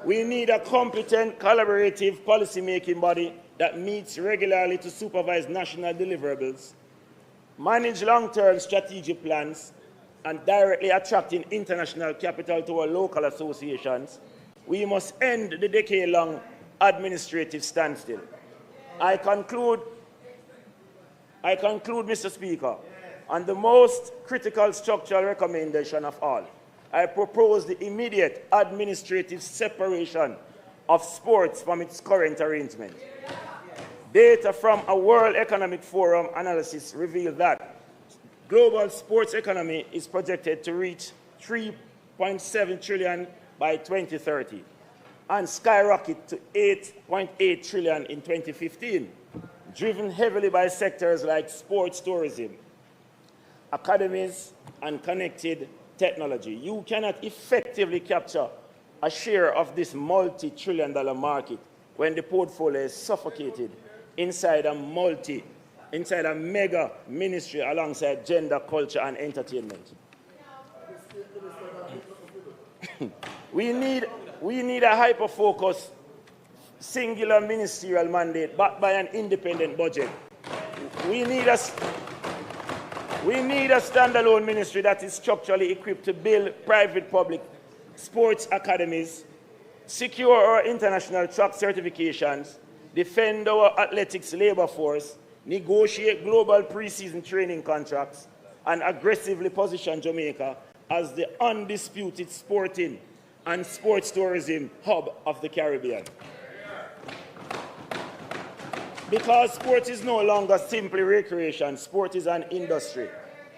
[SPEAKER 6] We need a competent, collaborative policy-making body that meets regularly to supervise national deliverables, manage long-term strategic plans, and directly attracting international capital to our local associations. We must end the decade-long administrative standstill. I conclude, Mr. Speaker, on the most critical structural recommendation of all. I propose the immediate administrative separation of sports from its current arrangement. Data from a World Economic Forum analysis reveal that global sports economy is projected to reach 3.7 trillion by 2030 and skyrocket to 8.8 trillion in 2015, driven heavily by sectors like sports tourism, academies, and connected technology. You cannot effectively capture a share of this multi-trillion-dollar market when the portfolio is suffocated inside a mega ministry alongside gender, culture, and entertainment. We need a hyper-focused, singular ministerial mandate backed by an independent budget. We need a standalone ministry that is structurally equipped to build private-public sports academies, secure our international track certifications, defend our athletics labor force, negotiate global pre-season training contracts, and aggressively position Jamaica as the undisputed sporting and sports tourism hub of the Caribbean. Because sport is no longer simply recreation, sport is an industry.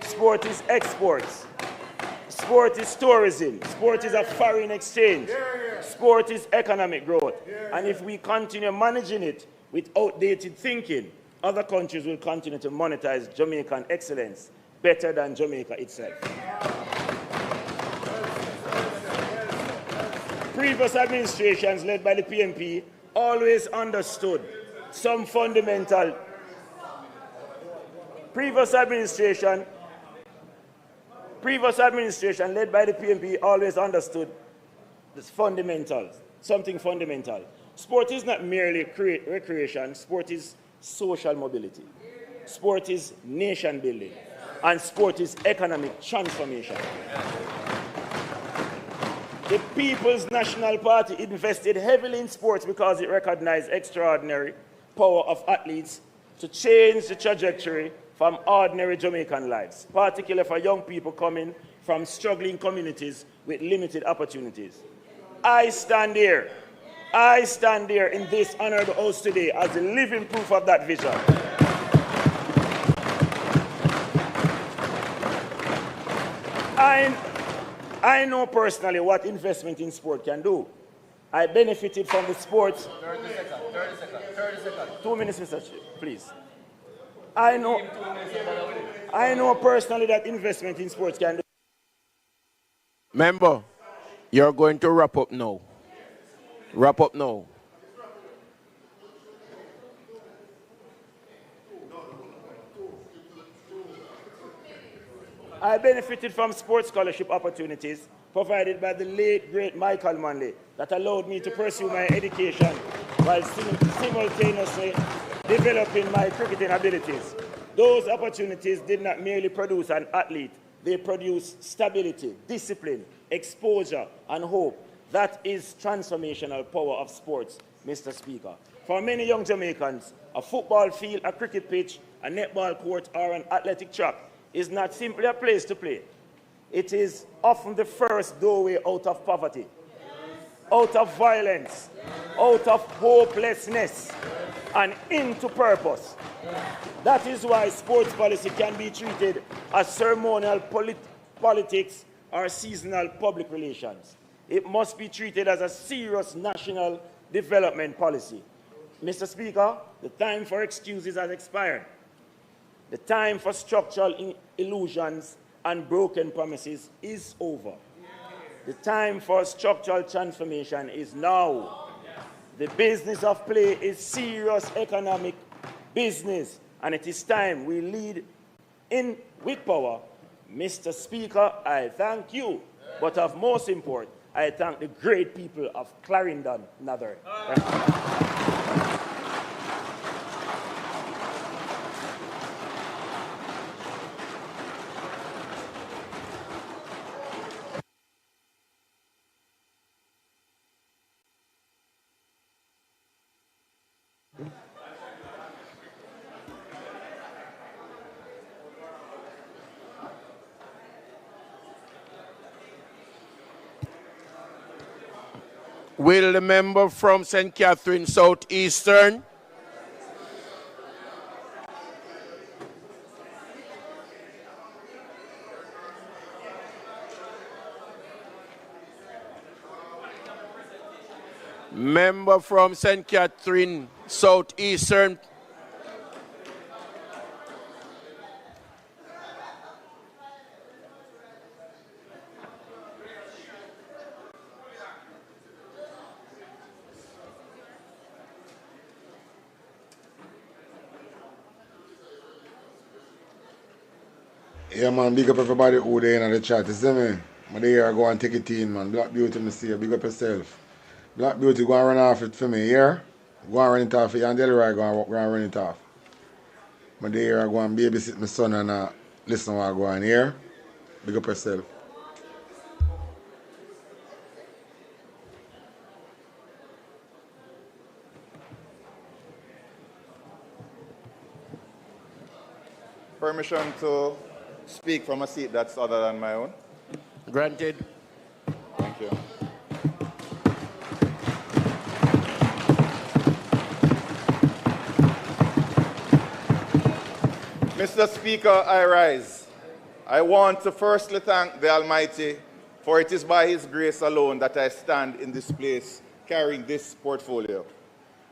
[SPEAKER 6] Sport is exports. Sport is tourism. Sport is a foreign exchange. Sport is economic growth. And if we continue managing it with outdated thinking, other countries will continue to monetize Jamaican excellence better than Jamaica itself. Previous administrations led by the PNP always understood some fundamental. Previous administration led by the PNP always understood this fundamentals, something fundamental. Sport is not merely recreation, sport is social mobility. Sport is nation building, and sport is economic transformation. The People's National Party invested heavily in sports because it recognized extraordinary power of athletes to change the trajectory from ordinary Jamaican lives, particularly for young people coming from struggling communities with limited opportunities. I stand here in this honorable house today as a living proof of that vision. I know personally what investment in sport can do. I benefited from the sports. 30 seconds. 2 minutes, Mr. Chief, please. I know personally that investment in sports can do.
[SPEAKER 1] Member, you're going to wrap up now. Wrap up now.
[SPEAKER 6] I benefited from sports scholarship opportunities provided by the late, great Michael Manley that allowed me to pursue my education while simultaneously developing my cricketing abilities. Those opportunities did not merely produce an athlete, they produced stability, discipline, exposure, and hope. That is transformational power of sports, Mr. Speaker. For many young Jamaicans, a football field, a cricket pitch, a netball court, or an athletic track is not simply a place to play. It is often the first doorway out of poverty, out of violence, out of hopelessness, and into purpose. That is why sports policy can be treated as ceremonial politics or seasonal public relations. It must be treated as a serious national development policy. Mr. Speaker, the time for excuses has expired. The time for structural illusions and broken promises is over. The time for structural transformation is now. The business of play is serious economic business, and it is time we lead in with power. Mr. Speaker, I thank you, but of most import, I thank the great people of Clarendon, Northern.
[SPEAKER 1] Will the member from St. Catherine Southeastern? Member from St. Catherine Southeastern?
[SPEAKER 5] Yeah, man, big up everybody who there in the chat, you see me? I'm there, go and take it in, man. Black Beauty, me see you, big up yourself. Black Beauty, go and run off it for me, yeah? Go and run it off for you, and Delroy, go and run it off. I'm there, go and babysit my son and listen what I go on here. Big up yourself.
[SPEAKER 7] Permission to speak from a seat that's other than my own.
[SPEAKER 1] Granted.
[SPEAKER 7] Thank you. Mr. Speaker, I rise. I want to firstly thank the Almighty, for it is by His grace alone that I stand in this place carrying this portfolio.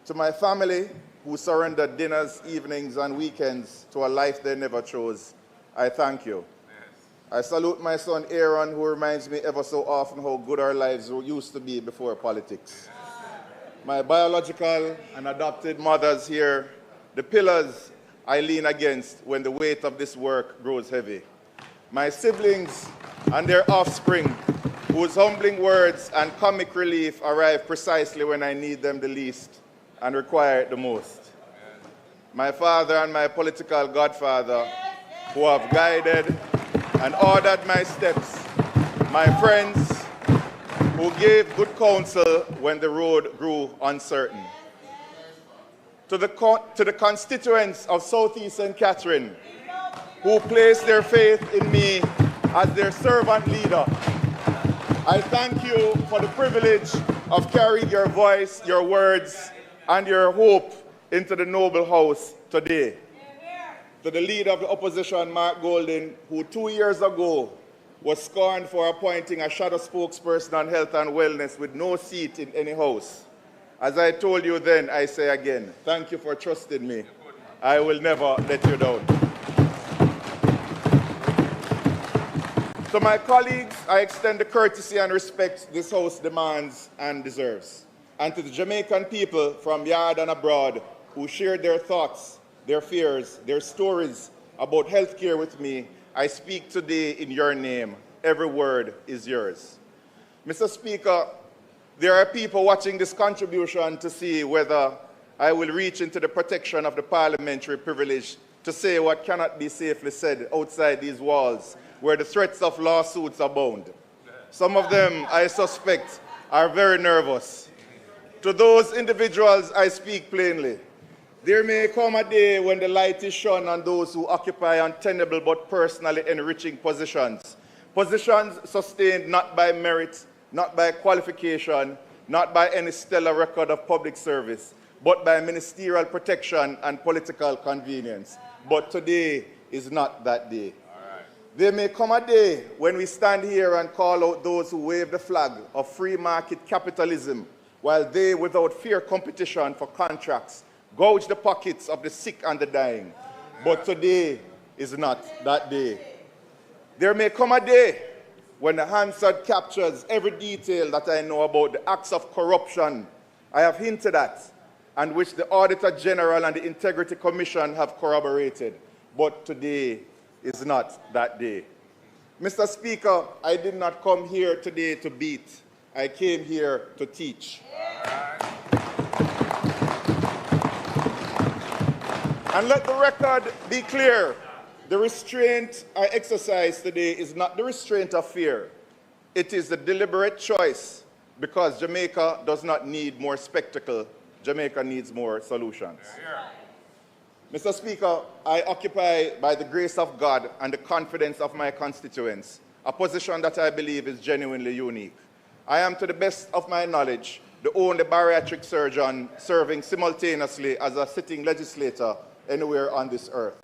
[SPEAKER 7] To my family, who surrendered dinners, evenings, and weekends to a life they never chose, I thank you. Yes. I salute my son Aaron, who reminds me ever so often how good our lives used to be before politics. Yes. My biological and adopted mothers here, the pillars I lean against when the weight of this work grows heavy. My siblings and their offspring, whose humbling words and comic relief arrive precisely when I need them the least and require it the most. My father and my political godfather, who have guided and ordered my steps. My friends, who gave good counsel when the road grew uncertain. To the constituents of Southeast St. Catherine, who placed their faith in me as their servant leader, I thank you for the privilege of carrying your voice, your words, and your hope into the noble house today. To the leader of the opposition, Mark Golding, who 2 years ago was scorned for appointing a shadow spokesperson on health and wellness with no seat in any house. As I told you then, I say again, thank you for trusting me. I will never let you down. To my colleagues, I extend the courtesy and respect this House demands and deserves. And to the Jamaican people from yard and abroad who shared their thoughts, their fears, their stories about healthcare with me, I speak today in your name. Every word is yours. Mr. Speaker, there are people watching this contribution to see whether I will reach into the protection of the parliamentary privilege to say what cannot be safely said outside these walls, where the threats of lawsuits abound. Some of them, I suspect, are very nervous. To those individuals, I speak plainly. There may come a day when the light is shone on those who occupy untenable but personally enriching positions Positions sustained not by merit, not by qualification, not by any stellar record of public service, but by ministerial protection and political convenience. But today is not that day. There may come a day when we stand here and call out those who wave the flag of free market capitalism, while they, without fair competition for contracts, gouge the pockets of the sick and the dying. But today is not that day. There may come a day when the Hansard captures every detail that I know about the acts of corruption I have hinted at, and which the Auditor General and the Integrity Commission have corroborated. But today is not that day. Mr. Speaker, I did not come here today to beat. I came here to teach. And let the record be clear. The restraint I exercise today is not the restraint of fear. It is the deliberate choice, because Jamaica does not need more spectacle. Jamaica needs more solutions. Mr. Speaker, I occupy, by the grace of God and the confidence of my constituents, a position that I believe is genuinely unique. I am, to the best of my knowledge, the only bariatric surgeon serving simultaneously as a sitting legislator anywhere on this earth.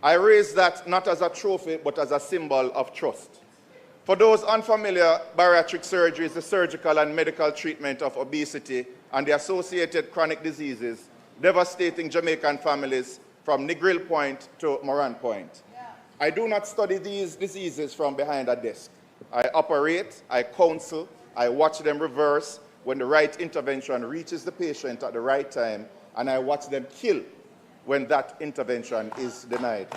[SPEAKER 7] I raise that not as a trophy, but as a symbol of trust. For those unfamiliar, bariatric surgery is the surgical and medical treatment of obesity and the associated chronic diseases devastating Jamaican families from Negril Point to Moran Point. I do not study these diseases from behind a desk. I operate, I counsel, I watch them reverse when the right intervention reaches the patient at the right time, and I watch them kill when that intervention is denied.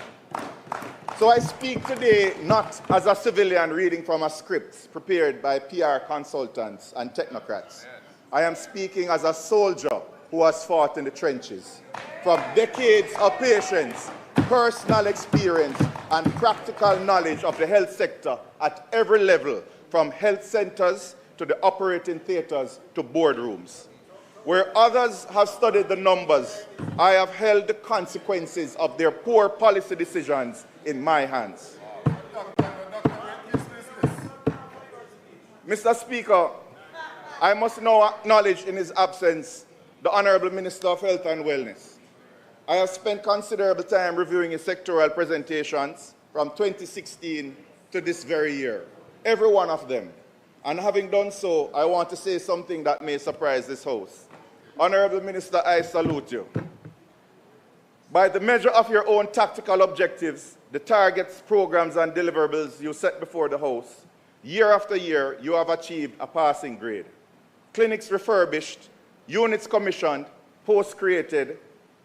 [SPEAKER 7] So I speak today not as a civilian reading from a script prepared by PR consultants and technocrats. I am speaking as a soldier who has fought in the trenches. From decades of patience, personal experience, and practical knowledge of the health sector at every level, from health centers to the operating theaters to boardrooms. Where others have studied the numbers, I have held the consequences of their poor policy decisions in my hands. Mr. Speaker, I must now acknowledge in his absence the Honorable Minister of Health and Wellness. I have spent considerable time reviewing his sectoral presentations from 2016 to this very year, every one of them. And having done so, I want to say something that may surprise this House. Honorable Minister, I salute you. By the measure of your own tactical objectives, the targets, programs, and deliverables you set before the House, year after year, you have achieved a passing grade. Clinics refurbished, units commissioned, posts created,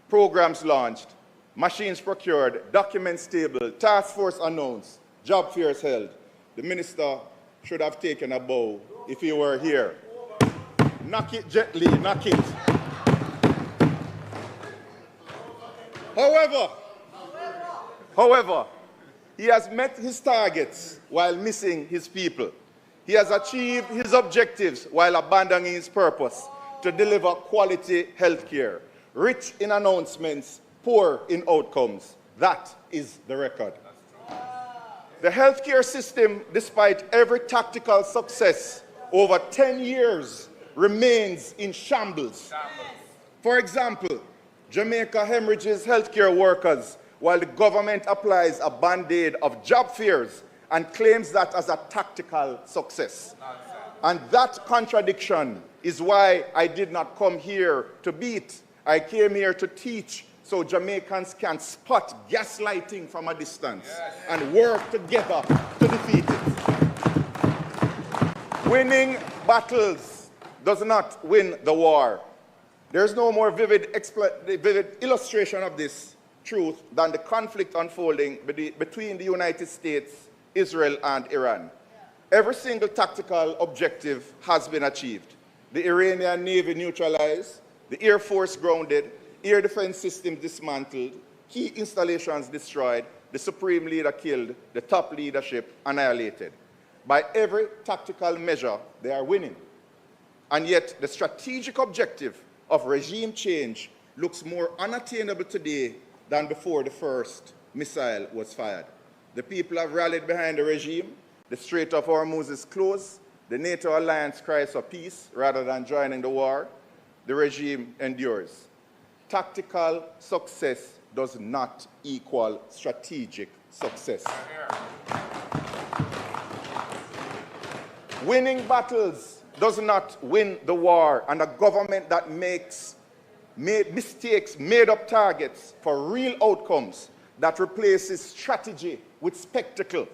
[SPEAKER 7] programs launched, machines procured, documents tabled, task force announced, job fairs held. The minister should have taken a bow if he were here. Knock it gently, knock it. However, he has met his targets while missing his people. He has achieved his objectives while abandoning his purpose to deliver quality health care, rich in announcements, poor in outcomes. That is the record. The healthcare system, despite every tactical success over 10 years, remains in shambles. For example, Jamaica hemorrhages healthcare workers while the government applies a band-aid of job fairs and claims that as a tactical success. And that contradiction is why I did not come here to beat. I came here to teach so Jamaicans can spot gaslighting from a distance and work together to defeat it. Winning battles does not win the war. There's no more vivid illustration of this truth than the conflict unfolding between the United States, Israel, and Iran. Every single tactical objective has been achieved. The Iranian Navy neutralized, the Air Force grounded, air defense systems dismantled, key installations destroyed, the supreme leader killed, the top leadership annihilated. By every tactical measure, they are winning. And yet, the strategic objective of regime change looks more unattainable today than before the first missile was fired. The people have rallied behind the regime. The Strait of Hormuz is closed. The NATO alliance cries for peace rather than joining the war. The regime endures. Tactical success does not equal strategic success. Winning battles does not win the war, and a government that makes mistakes, made-up targets for real outcomes, that replaces strategy with spectacle,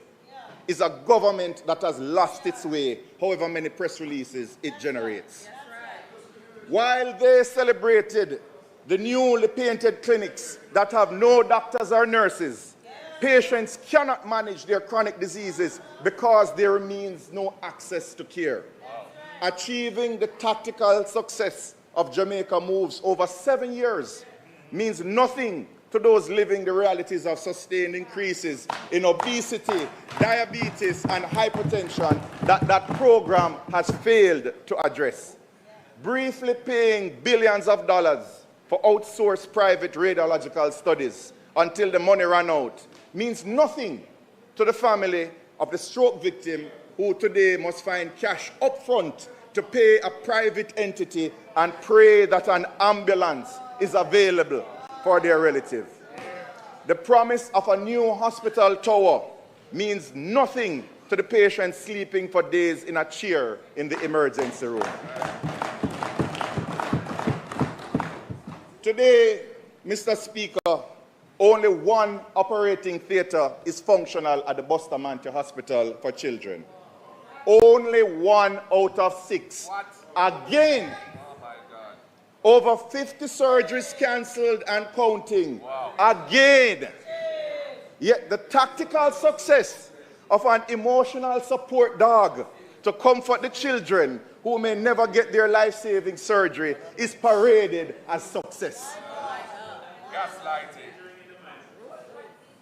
[SPEAKER 7] is a government that has lost its way, however many press releases it generates. While they celebrated the newly painted clinics that have no doctors or nurses, patients cannot manage their chronic diseases because there remains no access to care. Achieving the tactical success of Jamaica moves over 7 years means nothing to those living the realities of sustained increases in obesity, diabetes, and hypertension that program has failed to address. Briefly paying billions of dollars for outsourced private radiological studies until the money ran out means nothing to the family of the stroke victim who today must find cash up front to pay a private entity and pray that an ambulance is available for their relative. The promise of a new hospital tower means nothing to the patient sleeping for days in a chair in the emergency room. Today, Mr. Speaker, only one operating theatre is functional at the Bustamante Hospital for Children. Only 1 out of 6. What? Again, over 50 surgeries cancelled and counting. Wow. Again. Yet the tactical success of an emotional support dog to comfort the children who may never get their life-saving surgery is paraded as success. Gaslighting.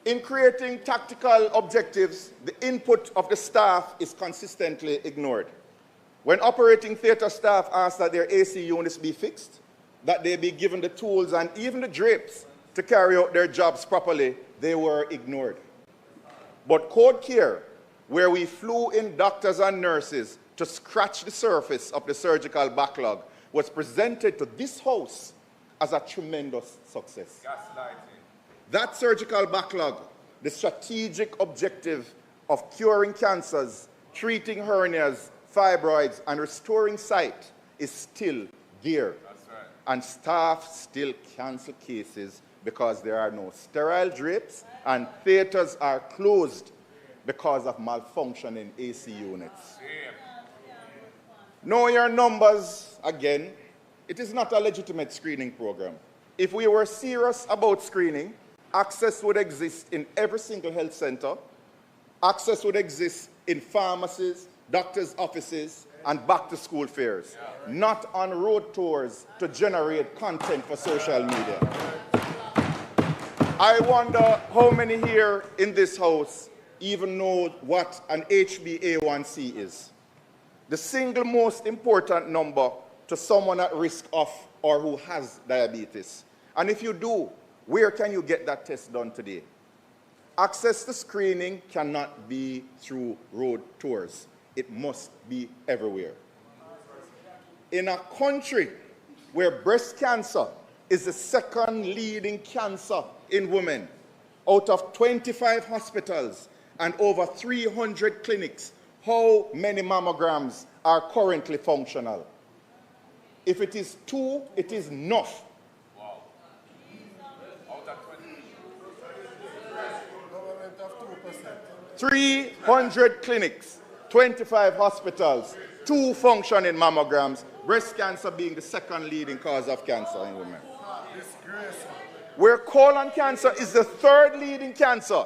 [SPEAKER 7] In creating tactical objectives, the input of the staff is consistently ignored. When operating theatre staff ask that their AC units be fixed, that they be given the tools and even the drapes to carry out their jobs properly, they were ignored. But Code Care, where we flew in doctors and nurses to scratch the surface of the surgical backlog, was presented to this House as a tremendous success. That surgical backlog, the strategic objective of curing cancers, treating hernias, fibroids, and restoring sight, is still there. And staff still cancel cases because there are no sterile drapes and theaters are closed because of malfunctioning AC units. Know your numbers, again, it is not a legitimate screening program. If we were serious about screening, access would exist in every single health center, access would exist in pharmacies, doctors' offices, and back-to-school fairs, not on road tours to generate content for social media. I wonder how many here in this House even know what an HbA1c is, the single most important number to someone at risk of or who has diabetes. And if you do, where can you get that test done today? Access to screening cannot be through road tours. It must be everywhere. In a country where breast cancer is the second leading cancer in women, out of 25 hospitals and over 300 clinics, how many mammograms are currently functional? If it is 2, it is enough. Wow. Out of 20. 300 clinics, 25 hospitals, 2 functioning mammograms, breast cancer being the second leading cause of cancer in women. Where colon cancer is the 3rd leading cancer,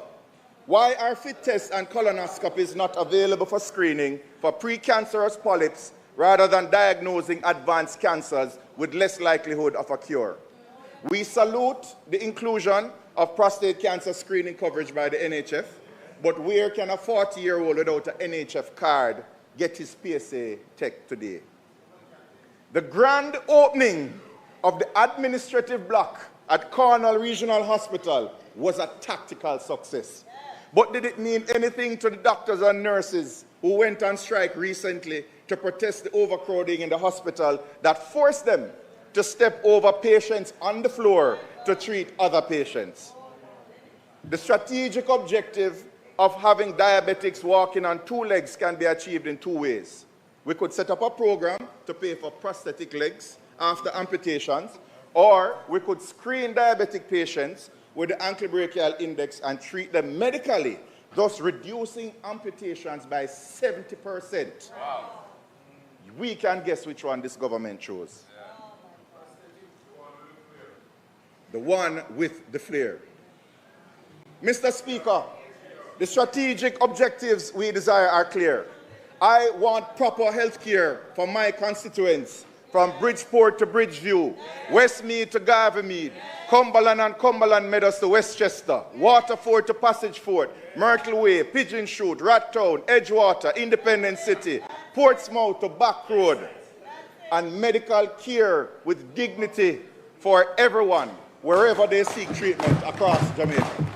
[SPEAKER 7] why are fit tests and colonoscopies not available for screening for precancerous polyps rather than diagnosing advanced cancers with less likelihood of a cure? We salute the inclusion of prostate cancer screening coverage by the NHF, but where can a 40-year-old without an NHF card get his PSA checked today? The grand opening of the administrative block at Cornwall Regional Hospital was a tactical success. But did it mean anything to the doctors and nurses who went on strike recently to protest the overcrowding in the hospital that forced them to step over patients on the floor to treat other patients? The strategic objective of having diabetics walking on 2 legs can be achieved in 2 ways. We could set up a program to pay for prosthetic legs after amputations, or we could screen diabetic patients with the ankle brachial index and treat them medically, thus reducing amputations by 70%. Wow. We can guess which one this government chose. The one with the flare. Mr. Speaker, the strategic objectives we desire are clear. I want proper health care for my constituents, from Bridgeport to Bridgeview, Westmead to Garvermead, Cumberland and Cumberland Meadows to Westchester, Waterford to Passage Fort, Myrtle Way, Pigeon Shoot, Rattown, Edgewater, Independence City, Portsmouth to Back Road, and medical care with dignity for everyone, wherever they seek treatment across Jamaica.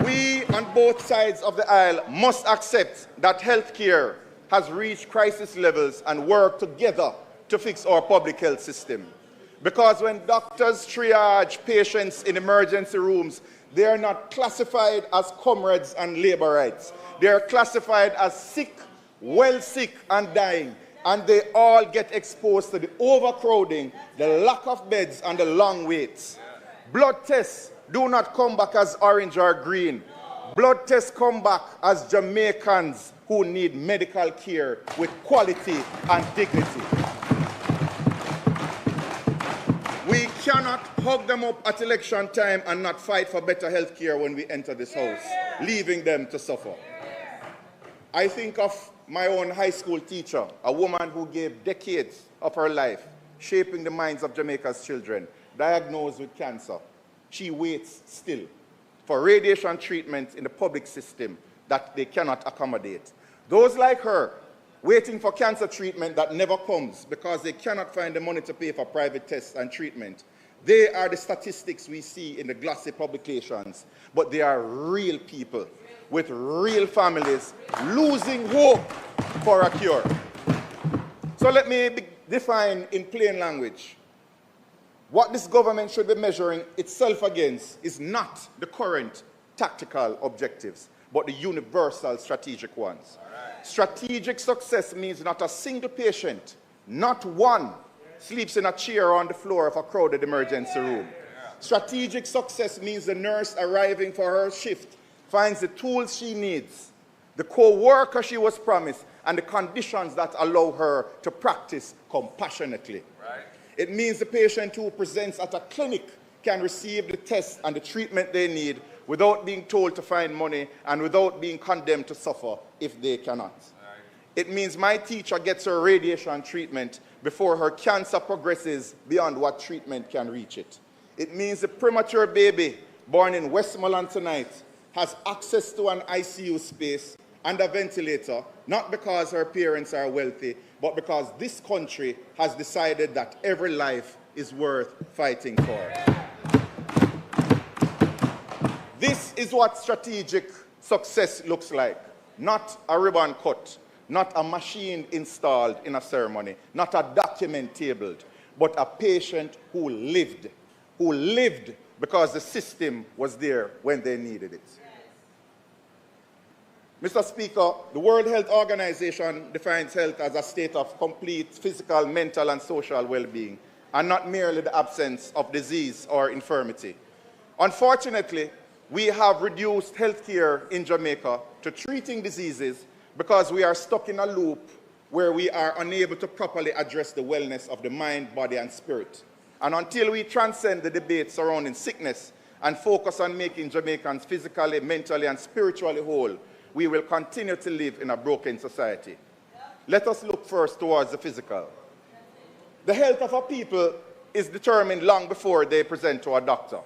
[SPEAKER 7] We, on both sides of the aisle, must accept that healthcare has reached crisis levels and work together to fix our public health system. Because when doctors triage patients in emergency rooms, they are not classified as comrades and laborites. They are classified as sick, well sick, and dying. And they all get exposed to the overcrowding, the lack of beds, and the long waits. Blood tests do not come back as orange or green. Blood tests come back as Jamaicans who need medical care with quality and dignity. We cannot hug them up at election time and not fight for better health care when we enter this house, leaving them to suffer. I think of my own high school teacher, a woman who gave decades of her life shaping the minds of Jamaica's children, diagnosed with cancer. She waits still for radiation treatment in the public system that they cannot accommodate. Those like her, waiting for cancer treatment that never comes because they cannot find the money to pay for private tests and treatment, they are the statistics we see in the glossy publications, but they are real people with real families losing hope for a cure. So let me define in plain language. What this government should be measuring itself against is not the current tactical objectives, but the universal strategic ones. Right. Strategic success means not a single patient, not one, sleeps in a chair on the floor of a crowded emergency room. Strategic success means the nurse arriving for her shift finds the tools she needs, the co-worker she was promised, and the conditions that allow her to practice compassionately. Right. It means the patient who presents at a clinic can receive the test and the treatment they need without being told to find money and without being condemned to suffer if they cannot. Right. It means my teacher gets her radiation treatment before her cancer progresses beyond what treatment can reach it. It means the premature baby born in Westmoreland tonight has access to an ICU space and a ventilator, not because her parents are wealthy, but because this country has decided that every life is worth fighting for. This is what strategic success looks like. Not a ribbon cut, not a machine installed in a ceremony, not a document tabled, but a patient who lived because the system was there when they needed it. Mr. Speaker, the World Health Organization defines health as a state of complete physical, mental, and social well-being, and not merely the absence of disease or infirmity. Unfortunately, we have reduced healthcare in Jamaica to treating diseases because we are stuck in a loop where we are unable to properly address the wellness of the mind, body, and spirit. And until we transcend the debate surrounding sickness and focus on making Jamaicans physically, mentally, and spiritually whole, we will continue to live in a broken society. Let us look first towards the physical. The health of a people is determined long before they present to a doctor.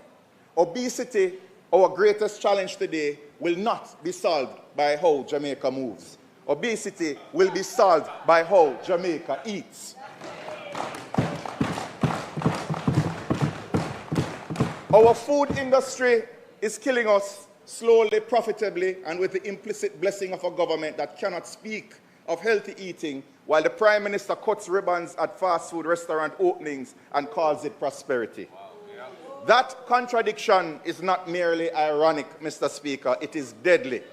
[SPEAKER 7] Obesity, our greatest challenge today, will not be solved by how Jamaica moves. Obesity will be solved by how Jamaica eats. Our food industry is killing us slowly, profitably, and with the implicit blessing of a government that cannot speak of healthy eating while the Prime Minister cuts ribbons at fast food restaurant openings and calls it prosperity. That contradiction is not merely ironic, Mr. Speaker, it is deadly.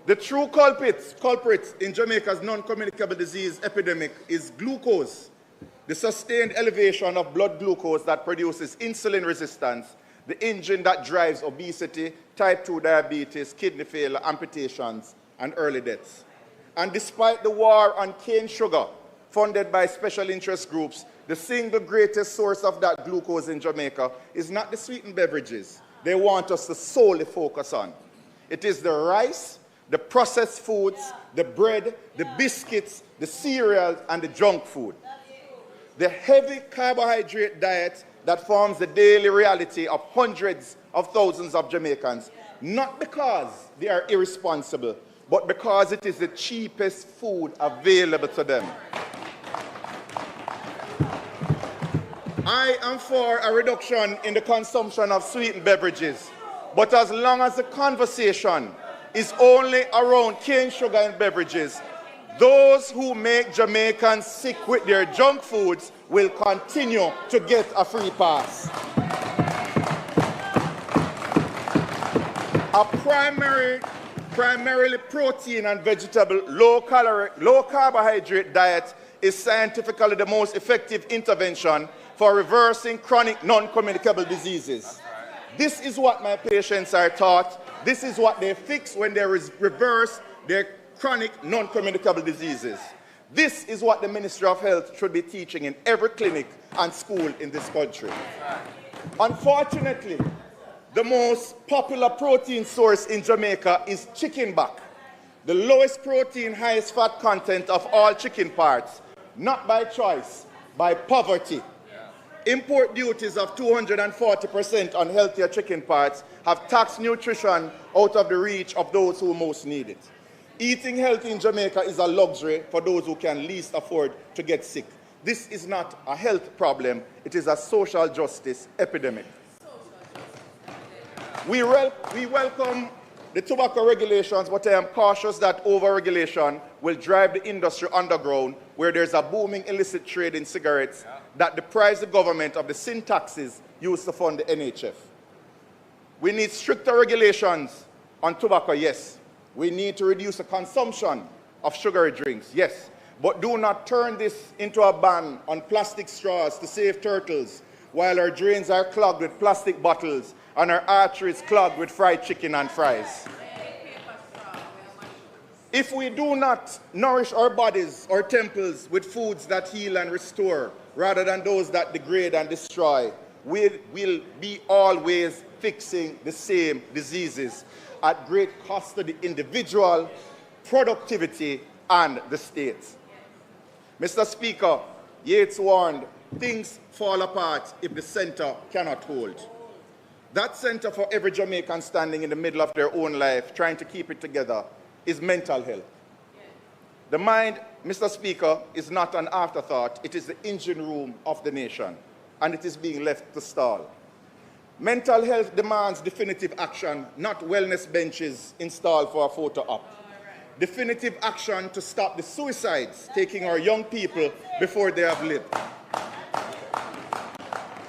[SPEAKER 7] The true culprit in Jamaica's non-communicable disease epidemic is glucose, the sustained elevation of blood glucose that produces insulin resistance, the engine that drives obesity, type 2 diabetes, kidney failure, amputations, and early deaths. And despite the war on cane sugar, funded by special interest groups, the single greatest source of that glucose in Jamaica is not the sweetened beverages they want us to solely focus on. It is the rice, the processed foods, the bread, the biscuits, the cereals, and the junk food. The heavy carbohydrate diet that forms the daily reality of hundreds of thousands of Jamaicans, not because they are irresponsible, but because it is the cheapest food available to them. I am for a reduction in the consumption of sweetened beverages, but as long as the conversation is only around cane sugar and beverages, those who make Jamaicans sick with their junk foods will continue to get a free pass. A primarily protein and vegetable, low carbohydrate diet is scientifically the most effective intervention for reversing chronic non-communicable diseases. This is what my patients are taught. This is what they fix when they reverse their chronic non-communicable diseases. This is what the Ministry of Health should be teaching in every clinic and school in this country. Unfortunately, the most popular protein source in Jamaica is chicken back, the lowest protein, highest fat content of all chicken parts, not by choice, by poverty. Import duties of 240% on healthier chicken parts have taxed nutrition out of the reach of those who most need it. Eating healthy in Jamaica is a luxury for those who can least afford to get sick. This is not a health problem, it is a social justice epidemic. We welcome the tobacco regulations, but I am cautious that over-regulation will drive the industry underground, where there's a booming illicit trade in cigarettes that deprives the government of the sin taxes used to fund the NHF. We need stricter regulations on tobacco, yes. We need to reduce the consumption of sugary drinks, yes. But do not turn this into a ban on plastic straws to save turtles, while our drains are clogged with plastic bottles and our arteries clogged with fried chicken and fries. If we do not nourish our bodies or temples with foods that heal and restore, rather than those that degrade and destroy, we will be always fixing the same diseases at great cost to the individual, productivity, and the state. Mr. Speaker, Yates warned, things fall apart if the center cannot hold. That center for every Jamaican standing in the middle of their own life, trying to keep it together, is mental health. The mind, Mr. Speaker, is not an afterthought. It is the engine room of the nation, and it is being left to stall. Mental health demands definitive action, not wellness benches installed for a photo op. Definitive action to stop the suicides taking our young people before they have lived.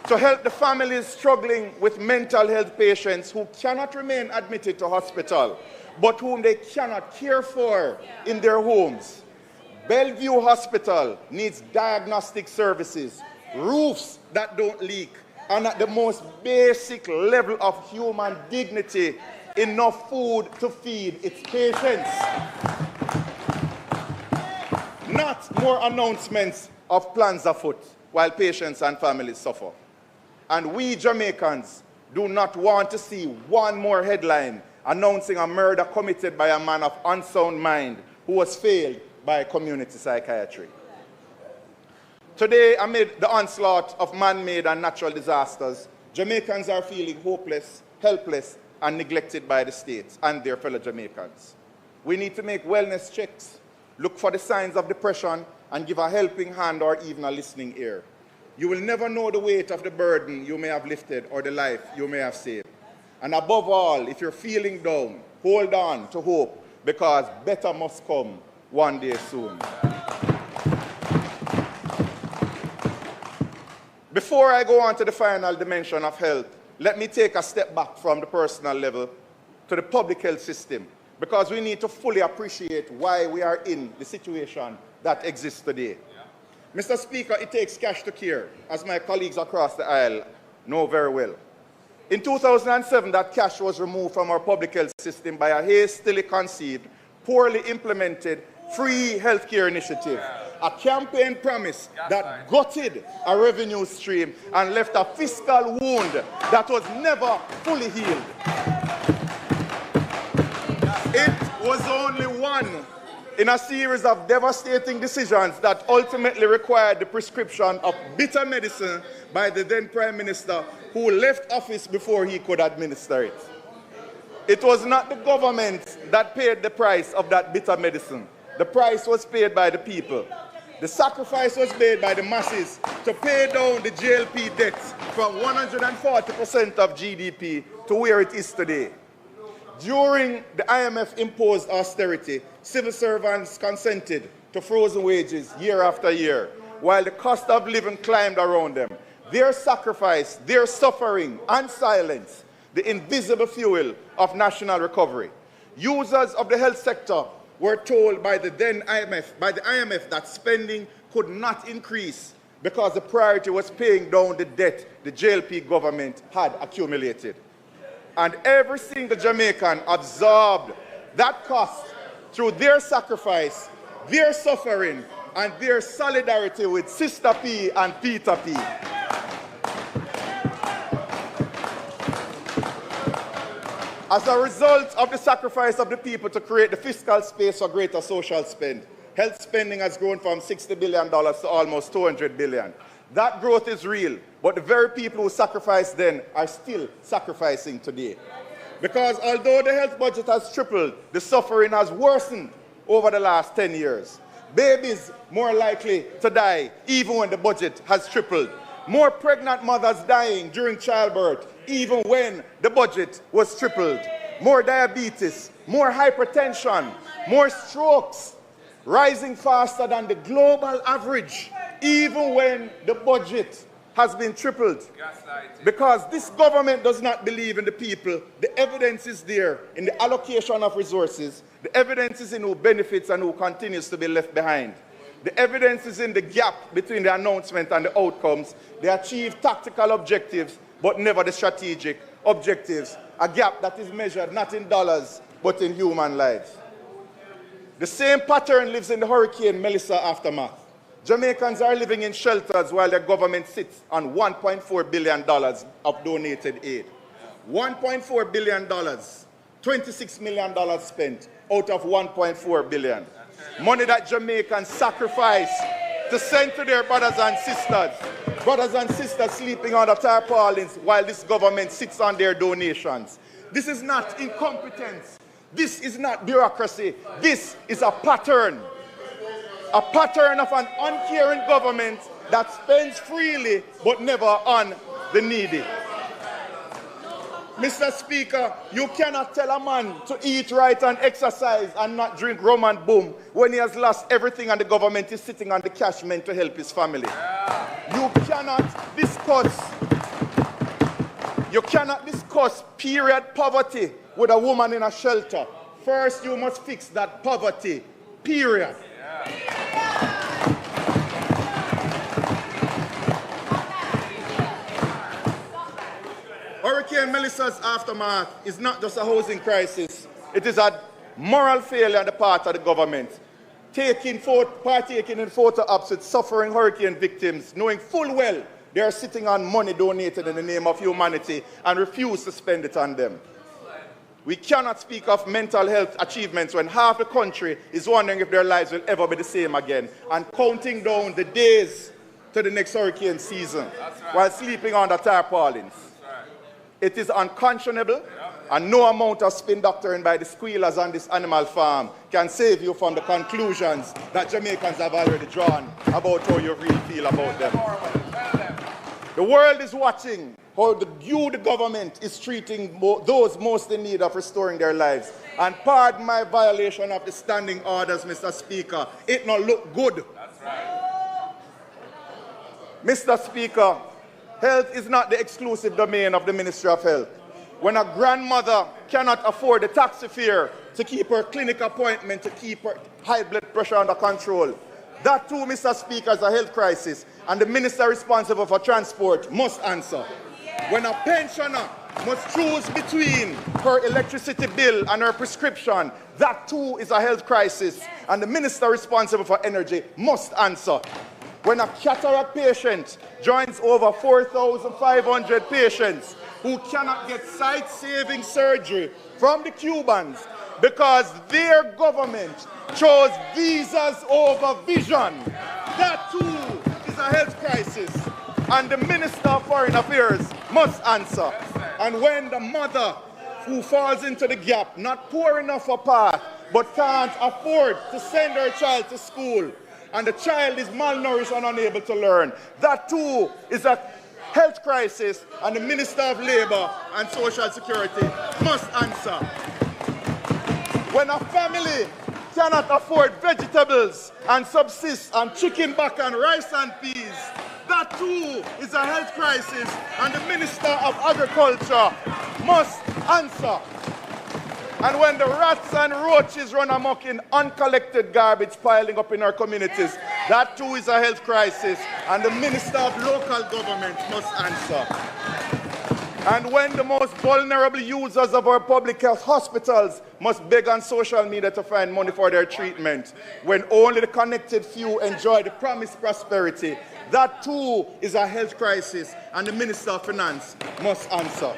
[SPEAKER 7] To help the families struggling with mental health patients who cannot remain admitted to hospital, but whom they cannot care for in their homes. Bellevue Hospital needs diagnostic services, roofs that don't leak, and at the most basic level of human dignity, enough food to feed its patients. Not more announcements of plans afoot while patients and families suffer. And we Jamaicans do not want to see one more headline announcing a murder committed by a man of unsound mind who was failed by community psychiatry. Today, amid the onslaught of man-made and natural disasters, Jamaicans are feeling hopeless, helpless, and neglected by the state and their fellow Jamaicans. We need to make wellness checks, look for the signs of depression, and give a helping hand or even a listening ear. You will never know the weight of the burden you may have lifted or the life you may have saved. And above all, if you're feeling down, hold on to hope, because better must come one day soon. Before I go on to the final dimension of health, let me take a step back from the personal level to the public health system, because we need to fully appreciate why we are in the situation that exists today. Yeah. Mr. Speaker, it takes cash to care, as my colleagues across the aisle know very well. In 2007, that cash was removed from our public health system by a hastily conceived, poorly implemented, free healthcare initiative. A campaign promise that gutted a revenue stream and left a fiscal wound that was never fully healed. It was only one in a series of devastating decisions that ultimately required the prescription of bitter medicine by the then Prime Minister, who left office before he could administer it. It was not the government that paid the price of that bitter medicine. The price was paid by the people. The sacrifice was made by the masses to pay down the JLP debt from 140% of GDP to where it is today. During the IMF-imposed austerity, civil servants consented to frozen wages year after year, while the cost of living climbed around them. Their sacrifice, their suffering, and silence, the invisible fuel of national recovery. Users of the health sector were told by the IMF that spending could not increase because the priority was paying down the debt the JLP government had accumulated. And every single Jamaican absorbed that cost through their sacrifice, their suffering, and their solidarity with Sister P and Peter P. As a result of the sacrifice of the people to create the fiscal space for greater social spend, health spending has grown from $60 billion to almost $200 billion. That growth is real, but the very people who sacrificed then are still sacrificing today. Because although the health budget has tripled, the suffering has worsened over the last 10 years. Babies more likely to die even when the budget has tripled. More pregnant mothers dying during childbirth even when the budget was tripled. More diabetes, more hypertension, more strokes, rising faster than the global average, even when the budget has been tripled. Because this government does not believe in the people. The evidence is there in the allocation of resources. The evidence is in who benefits and who continues to be left behind. The evidence is in the gap between the announcement and the outcomes. They achieve tactical objectives, but never the strategic objectives. A gap that is measured not in dollars, but in human lives. The same pattern lives in the Hurricane Melissa aftermath. Jamaicans are living in shelters while their government sits on $1.4 billion of donated aid. $1.4 billion, $26 million spent out of $1.4 billion. Money that Jamaicans sacrifice to send to their brothers and sisters sleeping on the tarpaulins while this government sits on their donations. This is not incompetence. This is not bureaucracy. This is a pattern. A pattern of an uncaring government that spends freely but never on the needy. Mr. Speaker, you cannot tell a man to eat right and exercise and not drink rum and boom when he has lost everything and the government is sitting on the cash meant to help his family. You cannot discuss period poverty with a woman in a shelter. First, you must fix that poverty, period. Hurricane Melissa's aftermath is not just a housing crisis, it is a moral failure on the part of the government. Partaking in photo ops with suffering hurricane victims, knowing full well they are sitting on money donated in the name of humanity and refuse to spend it on them. We cannot speak of mental health achievements when half the country is wondering if their lives will ever be the same again and counting down the days to the next hurricane season while sleeping on the tarpaulins. It is unconscionable, and no amount of spin doctoring by the squealers on this animal farm can save you from the conclusions that Jamaicans have already drawn about how you really feel about them. The world is watching how the government is treating those most in need of restoring their lives. And pardon my violation of the standing orders, Mr. Speaker. It not look good. That's right. Mr. Speaker, health is not the exclusive domain of the Ministry of Health. When a grandmother cannot afford the taxi fare to keep her clinic appointment, to keep her high blood pressure under control, that too, Mr. Speaker, is a health crisis, and the minister responsible for transport must answer. When a pensioner must choose between her electricity bill and her prescription, that too is a health crisis, and the minister responsible for energy must answer. When a cataract patient joins over 4,500 patients who cannot get sight-saving surgery from the Cubans because their government chose visas over vision, that too is a health crisis, and the Minister of Foreign Affairs must answer. And when the mother who falls into the gap, not poor enough for path, but can't afford to send her child to school, and the child is malnourished and unable to learn, that too is a health crisis, and the Minister of Labour and Social Security must answer. When a family cannot afford vegetables and subsist on chicken back and rice and peas, that too is a health crisis, and the Minister of Agriculture must answer. And when the rats and roaches run amok in uncollected garbage piling up in our communities, that too is a health crisis, and the Minister of Local Government must answer. And when the most vulnerable users of our public health hospitals must beg on social media to find money for their treatment, when only the connected few enjoy the promised prosperity, that too is a health crisis, and the Minister of Finance must answer.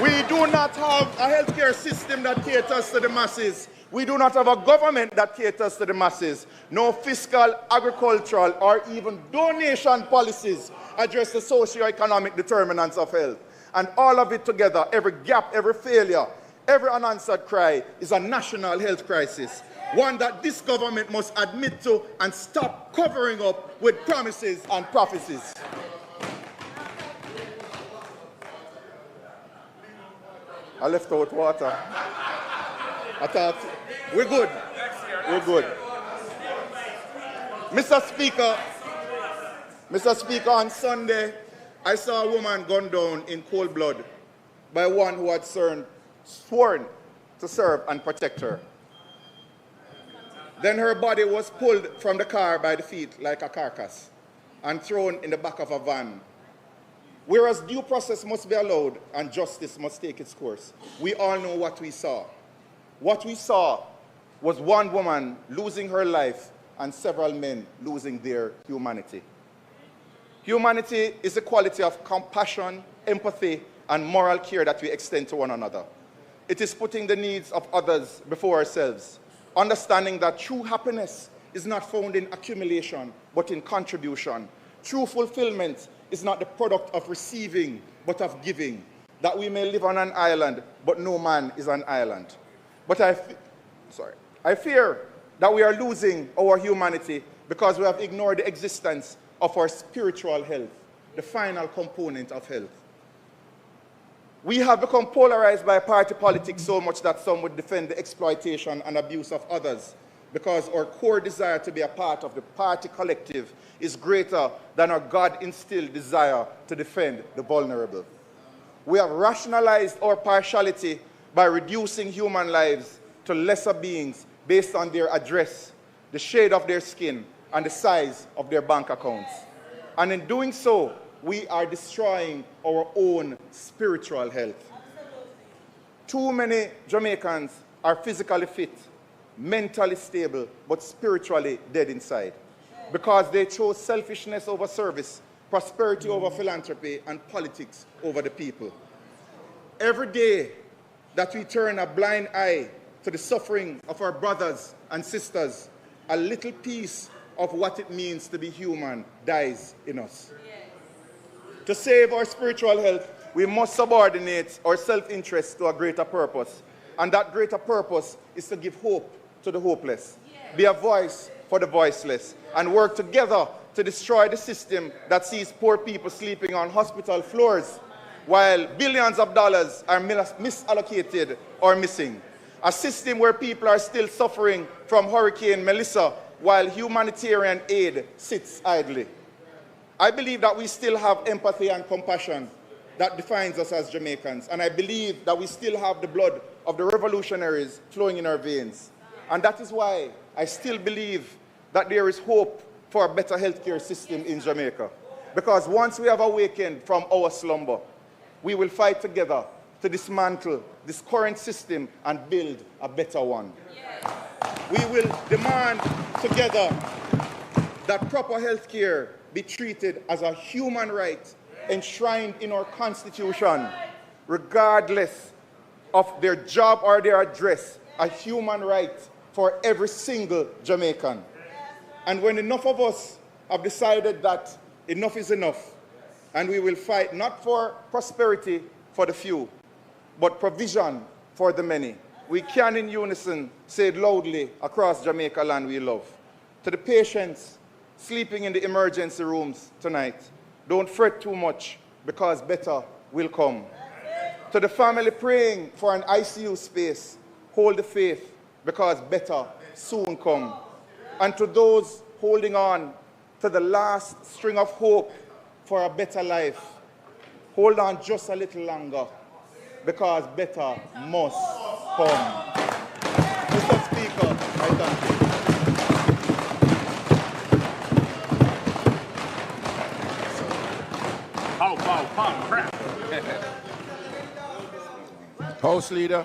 [SPEAKER 7] We do not have a healthcare system that caters to the masses. We do not have a government that caters to the masses. No fiscal, agricultural, or even donation policies address the socio-economic determinants of health. And all of it together, every gap, every failure, every unanswered cry is a national health crisis. One that this government must admit to and stop covering up with promises and prophecies. I left out water. I thought, we're good. We're good. Mr. Speaker, on Sunday, I saw a woman gunned down in cold blood by one who had sworn to serve and protect her. Then her body was pulled from the car by the feet like a carcass and thrown in the back of a van. Whereas due process must be allowed and justice must take its course, we all know what we saw. What we saw was one woman losing her life and several men losing their humanity. Humanity is the quality of compassion, empathy, and moral care that we extend to one another. It is putting the needs of others before ourselves, understanding that true happiness is not found in accumulation, but in contribution. True fulfillment is not the product of receiving, but of giving. That we may live on an island, but no man is an island. But I fear that we are losing our humanity because we have ignored the existence of our spiritual health, the final component of health. We have become polarized by party politics so much that some would defend the exploitation and abuse of others because our core desire to be a part of the party collective is greater than our God-instilled desire to defend the vulnerable. We have rationalized our partiality by reducing human lives to lesser beings based on their address, the shade of their skin, and the size of their bank accounts. And in doing so, we are destroying our own spiritual health. Too many Jamaicans are physically fit, mentally stable, but spiritually dead inside because they chose selfishness over service, prosperity over philanthropy, and politics over the people. Every day that we turn a blind eye to the suffering of our brothers and sisters, a little piece of what it means to be human dies in us. Yes. To save our spiritual health, we must subordinate our self-interest to a greater purpose. And that greater purpose is to give hope to the hopeless, be a voice for the voiceless, and work together to destroy the system that sees poor people sleeping on hospital floors while billions of dollars are misallocated or missing. A system where people are still suffering from Hurricane Melissa while humanitarian aid sits idly. I believe that we still have empathy and compassion that defines us as Jamaicans, and I believe that we still have the blood of the revolutionaries flowing in our veins. And that is why I still believe that there is hope for a better healthcare system in Jamaica. Because once we have awakened from our slumber, we will fight together to dismantle this current system and build a better one. Yes. We will demand together that proper healthcare be treated as a human right enshrined in our Constitution, regardless of their job or their address, a human right for every single Jamaican. And when enough of us have decided that enough is enough, and we will fight not for prosperity for the few, but provision for the many, we can in unison say it loudly across Jamaica land we love. To the patients sleeping in the emergency rooms tonight, don't fret too much, because better will come. To the family praying for an ICU space, hold the faith, because better soon come. And to those holding on to the last string of hope for a better life, hold on just a little longer, because better must come. Mr. Speaker, I thank you.
[SPEAKER 8] Crap.
[SPEAKER 1] House Leader.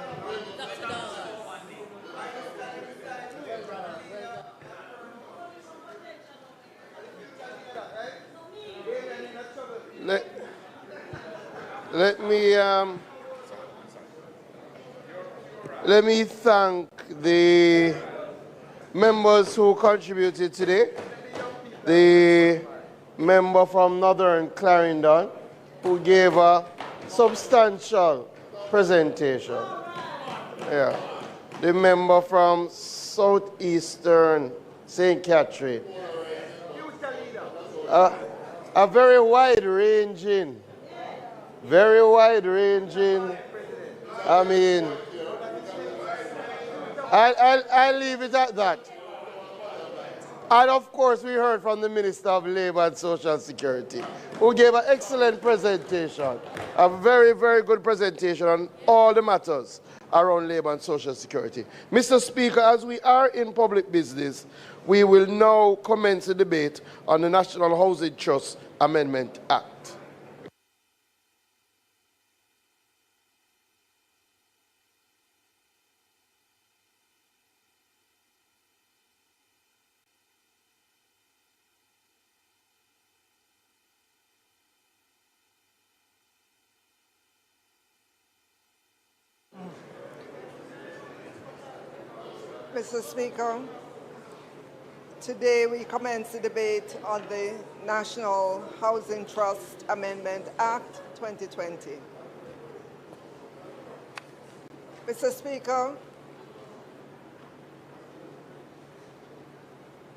[SPEAKER 3] Let me thank the members who contributed today. The member from Northern Clarendon, who gave a substantial presentation. Yeah. The member from Southeastern St. Catherine. A very wide-ranging, I mean, I'll leave it at that. And of course, we heard from the Minister of Labour and Social Security, who gave an excellent presentation, a very, very good presentation on all the matters around Labour and Social Security. Mr. Speaker, as we are in public business, we will now commence the debate on the National Housing Trust Amendment Act.
[SPEAKER 9] Mr. Speaker, today we commence the debate on the National Housing Trust Amendment Act 2020. Mr. Speaker,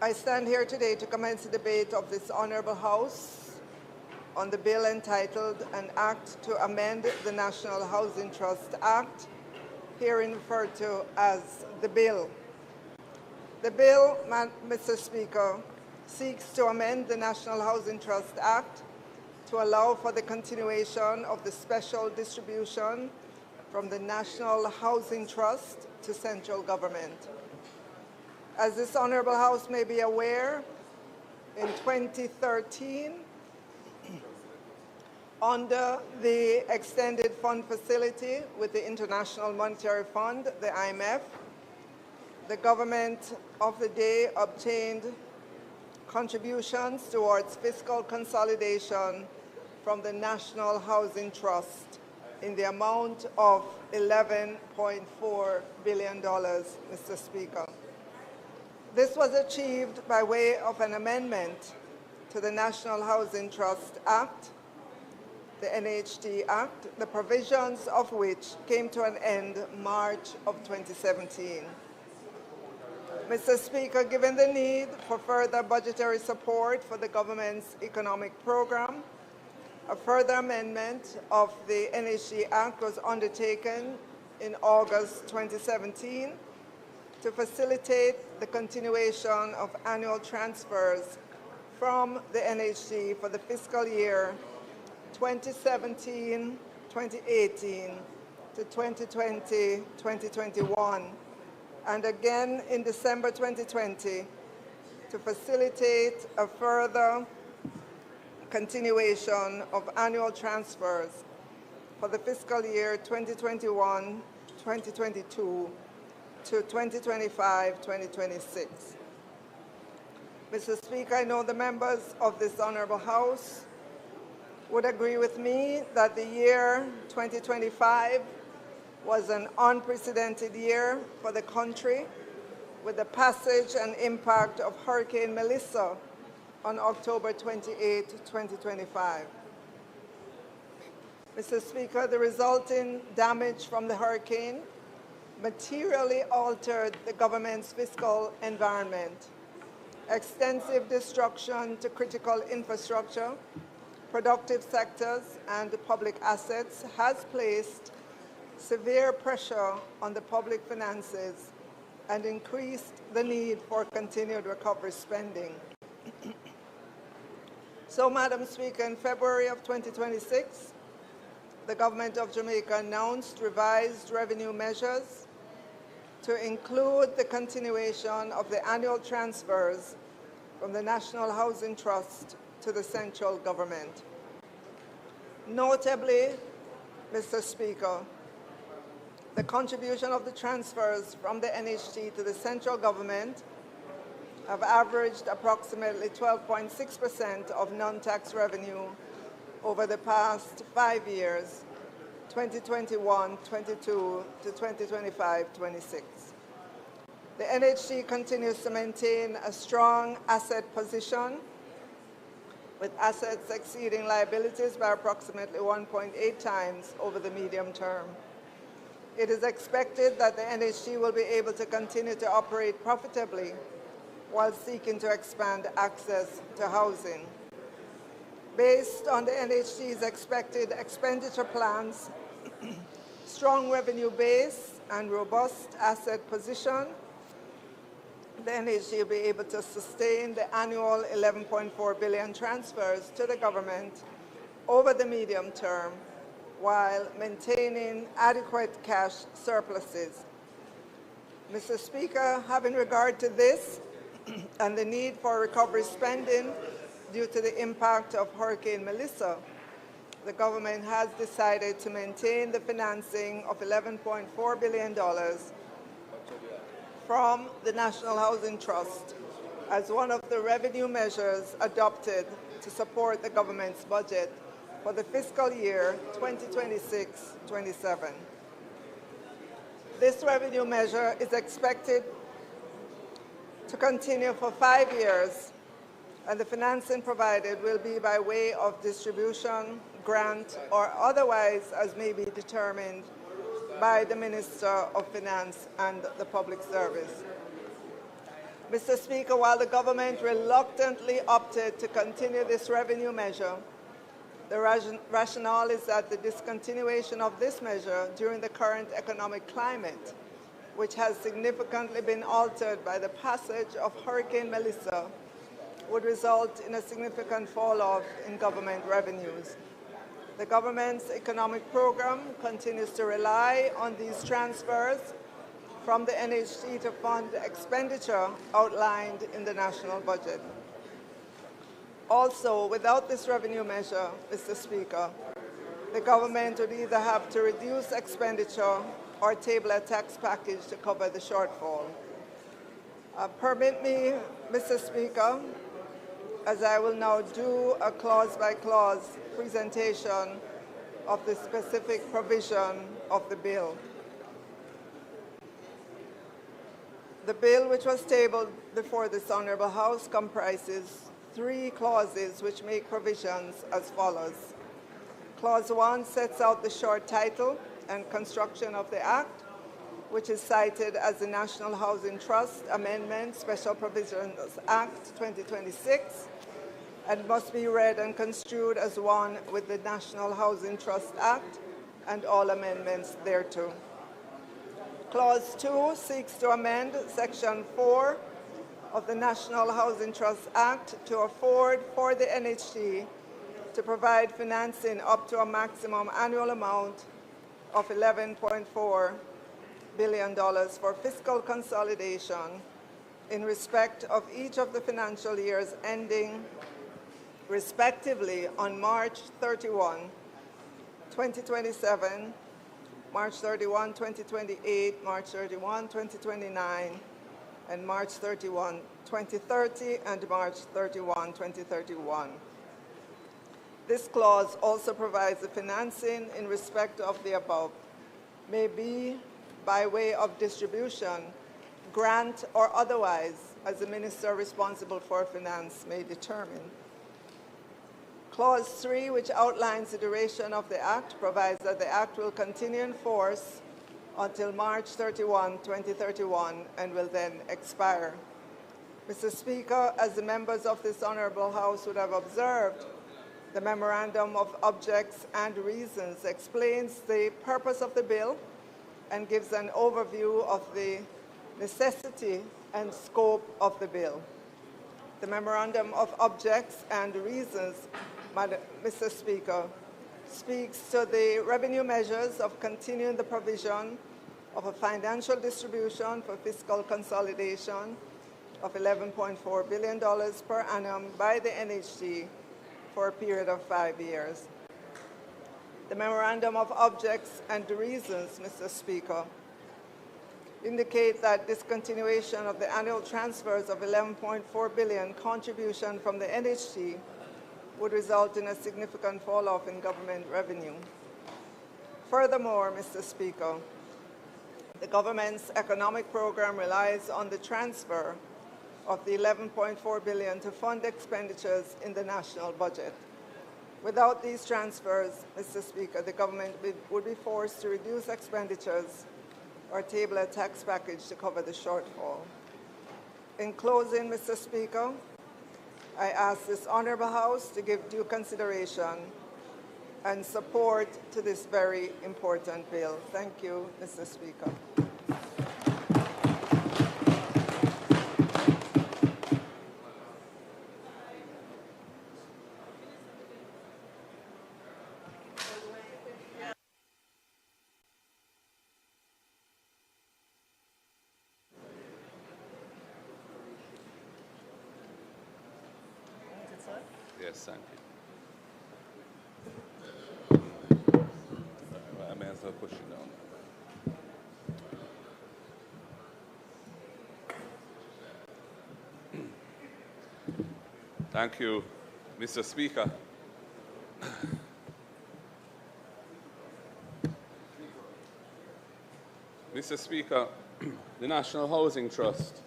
[SPEAKER 9] I stand here today to commence the debate of this Honourable House on the bill entitled An Act to Amend the National Housing Trust Act, herein referred to as the bill. The bill, Mr. Speaker, seeks to amend the National Housing Trust Act to allow for the continuation of the special distribution from the National Housing Trust to central government. As this Honourable House may be aware, in 2013, under the Extended Fund Facility with the International Monetary Fund, the IMF, the government of the day obtained contributions towards fiscal consolidation from the National Housing Trust in the amount of $11.4 billion, Mr. Speaker. This was achieved by way of an amendment to the National Housing Trust Act, the NHT Act, the provisions of which came to an end March of 2017. Mr. Speaker, given the need for further budgetary support for the government's economic program, a further amendment of the NHG Act was undertaken in August 2017 to facilitate the continuation of annual transfers from the NHG for the fiscal year 2017-2018 to 2020-2021, and again in December 2020 to facilitate a further continuation of annual transfers for the fiscal year 2021-2022 to 2025-2026. Mr. Speaker, I know the members of this Honourable House would agree with me that the year 2025 was an unprecedented year for the country, with the passage and impact of Hurricane Melissa on October 28, 2025. Mr. Speaker, the resulting damage from the hurricane materially altered the government's fiscal environment. Extensive destruction to critical infrastructure, productive sectors, and public assets has placed severe pressure on the public finances and increased the need for continued recovery spending. So, Madam Speaker, in February of 2026, the Government of Jamaica announced revised revenue measures to include the continuation of the annual transfers from the National Housing Trust to the central government. Notably, Mr. Speaker, the contribution of the transfers from the NHT to the central government have averaged approximately 12.6% of non-tax revenue over the past 5 years, 2021-22 to 2025-26. The NHT continues to maintain a strong asset position, with assets exceeding liabilities by approximately 1.8 times over the medium term. It is expected that the NHT will be able to continue to operate profitably while seeking to expand access to housing. Based on the NHT's expected expenditure plans, strong revenue base, and robust asset position, the NHT will be able to sustain the annual $11.4 billion transfers to the government over the medium term while maintaining adequate cash surpluses. Mr. Speaker, having regard to this and the need for recovery spending due to the impact of Hurricane Melissa, the government has decided to maintain the financing of $11.4 billion from the National Housing Trust as one of the revenue measures adopted to support the government's budget for the fiscal year 2026-27. This revenue measure is expected to continue for 5 years, and the financing provided will be by way of distribution, grant, or otherwise as may be determined by the Minister of Finance and the Public Service. Mr. Speaker, while the government reluctantly opted to continue this revenue measure, the rationale is that the discontinuation of this measure during the current economic climate, which has significantly been altered by the passage of Hurricane Melissa, would result in a significant fall-off in government revenues. The government's economic program continues to rely on these transfers from the NHT to fund expenditure outlined in the national budget. Also, without this revenue measure, Mr. Speaker, the government would either have to reduce expenditure or table a tax package to cover the shortfall. Permit me, Mr. Speaker, as I will now do a clause-by-clause presentation of the specific provision of the bill. The bill, which was tabled before this Honourable House, comprises 3 clauses which make provisions as follows. Clause 1 sets out the short title and construction of the Act. which is cited as the National Housing Trust Amendment Special Provisions Act 2026, and must be read and construed as one with the National Housing Trust Act and all amendments thereto. Clause 2 seeks to amend Section 4 of the National Housing Trust Act to afford for the NHT to provide financing up to a maximum annual amount of $11.4 billion for fiscal consolidation in respect of each of the financial years ending respectively on March 31, 2027, March 31, 2028, March 31, 2029, and March 31, 2030, and March 31, 2031. This clause also provides the financing in respect of the above may be by way of distribution, grant, or otherwise, as the minister responsible for finance may determine. Clause 3, which outlines the duration of the Act, provides that the Act will continue in force until March 31, 2031, and will then expire. Mr. Speaker, as the members of this Honourable House would have observed, the Memorandum of Objects and Reasons explains the purpose of the bill and gives an overview of the necessity and scope of the bill. The Memorandum of Objects and Reasons, Mr. Speaker, speaks to the revenue measures of continuing the provision of a financial distribution for fiscal consolidation of $11.4 billion per annum by the NHT for a period of 5 years. The Memorandum of Objects and Reasons, Mr. Speaker, indicate that discontinuation of the annual transfers of $11.4 billion contribution from the NHT would result in a significant fall-off in government revenue. Furthermore, Mr. Speaker, the government's economic program relies on the transfer of the $11.4 billion to fund expenditures in the national budget. Without these transfers, Mr. Speaker, the government would be forced to reduce expenditures or table a tax package to cover the shortfall. In closing, Mr. Speaker, I ask this Honourable House to give due consideration and support to this very important bill. Thank you, Mr. Speaker.
[SPEAKER 10] Yes, thank you. I may as well push it down. Thank you, Mr. Speaker. Mr. Speaker, the National Housing Trust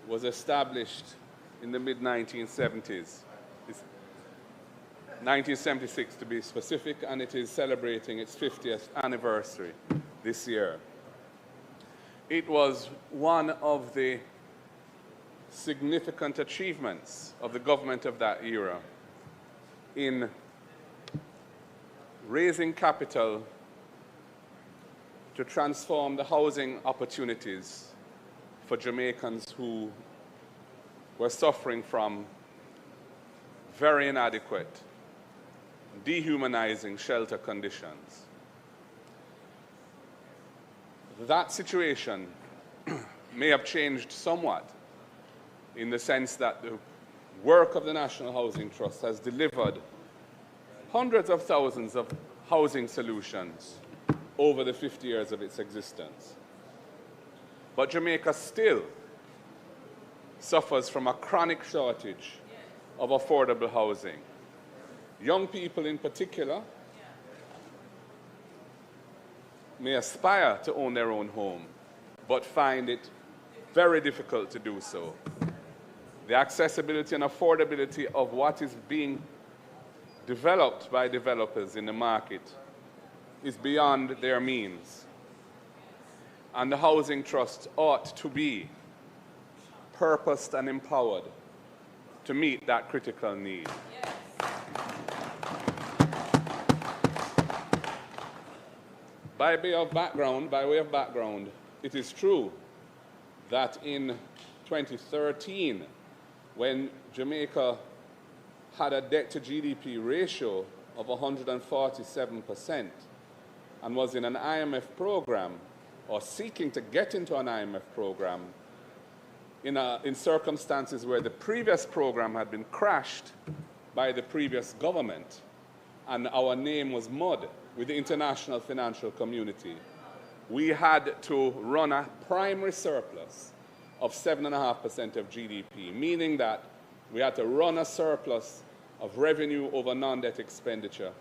[SPEAKER 10] was established in the mid-1970s. 1976 to be specific, and it is celebrating its 50th anniversary this year. It was one of the significant achievements of the government of that era in raising capital to transform the housing opportunities for Jamaicans who were suffering from very inadequate, dehumanizing shelter conditions. That situation may have changed somewhat in the sense that the work of the National Housing Trust has delivered hundreds of thousands of housing solutions over the 50 years of its existence. But Jamaica still suffers from a chronic shortage of affordable housing. Young people in particular may aspire to own their own home, but find it very difficult to do so. The accessibility and affordability of what is being developed by developers in the market is beyond their means. And the housing trust ought to be purposed and empowered to meet that critical need. Yes. By way of background, it is true that in 2013, when Jamaica had a debt to GDP ratio of 147% and was in an IMF program, or seeking to get into an IMF program, in circumstances where the previous program had been crashed by the previous government, and our name was mud with the international financial community, we had to run a primary surplus of 7.5% of GDP, meaning that we had to run a surplus of revenue over non-debt expenditure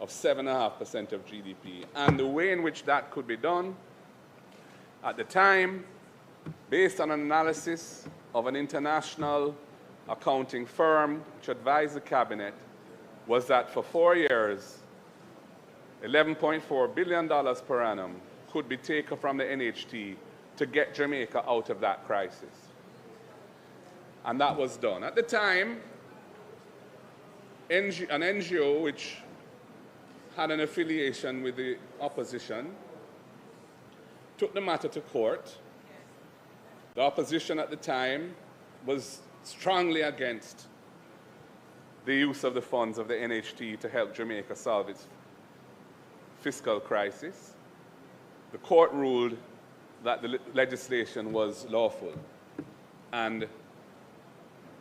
[SPEAKER 10] of 7.5% of GDP. And the way in which that could be done, at the time, based on an analysis of an international accounting firm which advised the cabinet, was that for 4 years, $11.4 billion per annum could be taken from the NHT to get Jamaica out of that crisis. And that was done. At the time, an NGO which had an affiliation with the opposition took the matter to court. The opposition at the time was strongly against the use of the funds of the NHT to help Jamaica solve its fiscal crisis. The court ruled that the legislation was lawful, and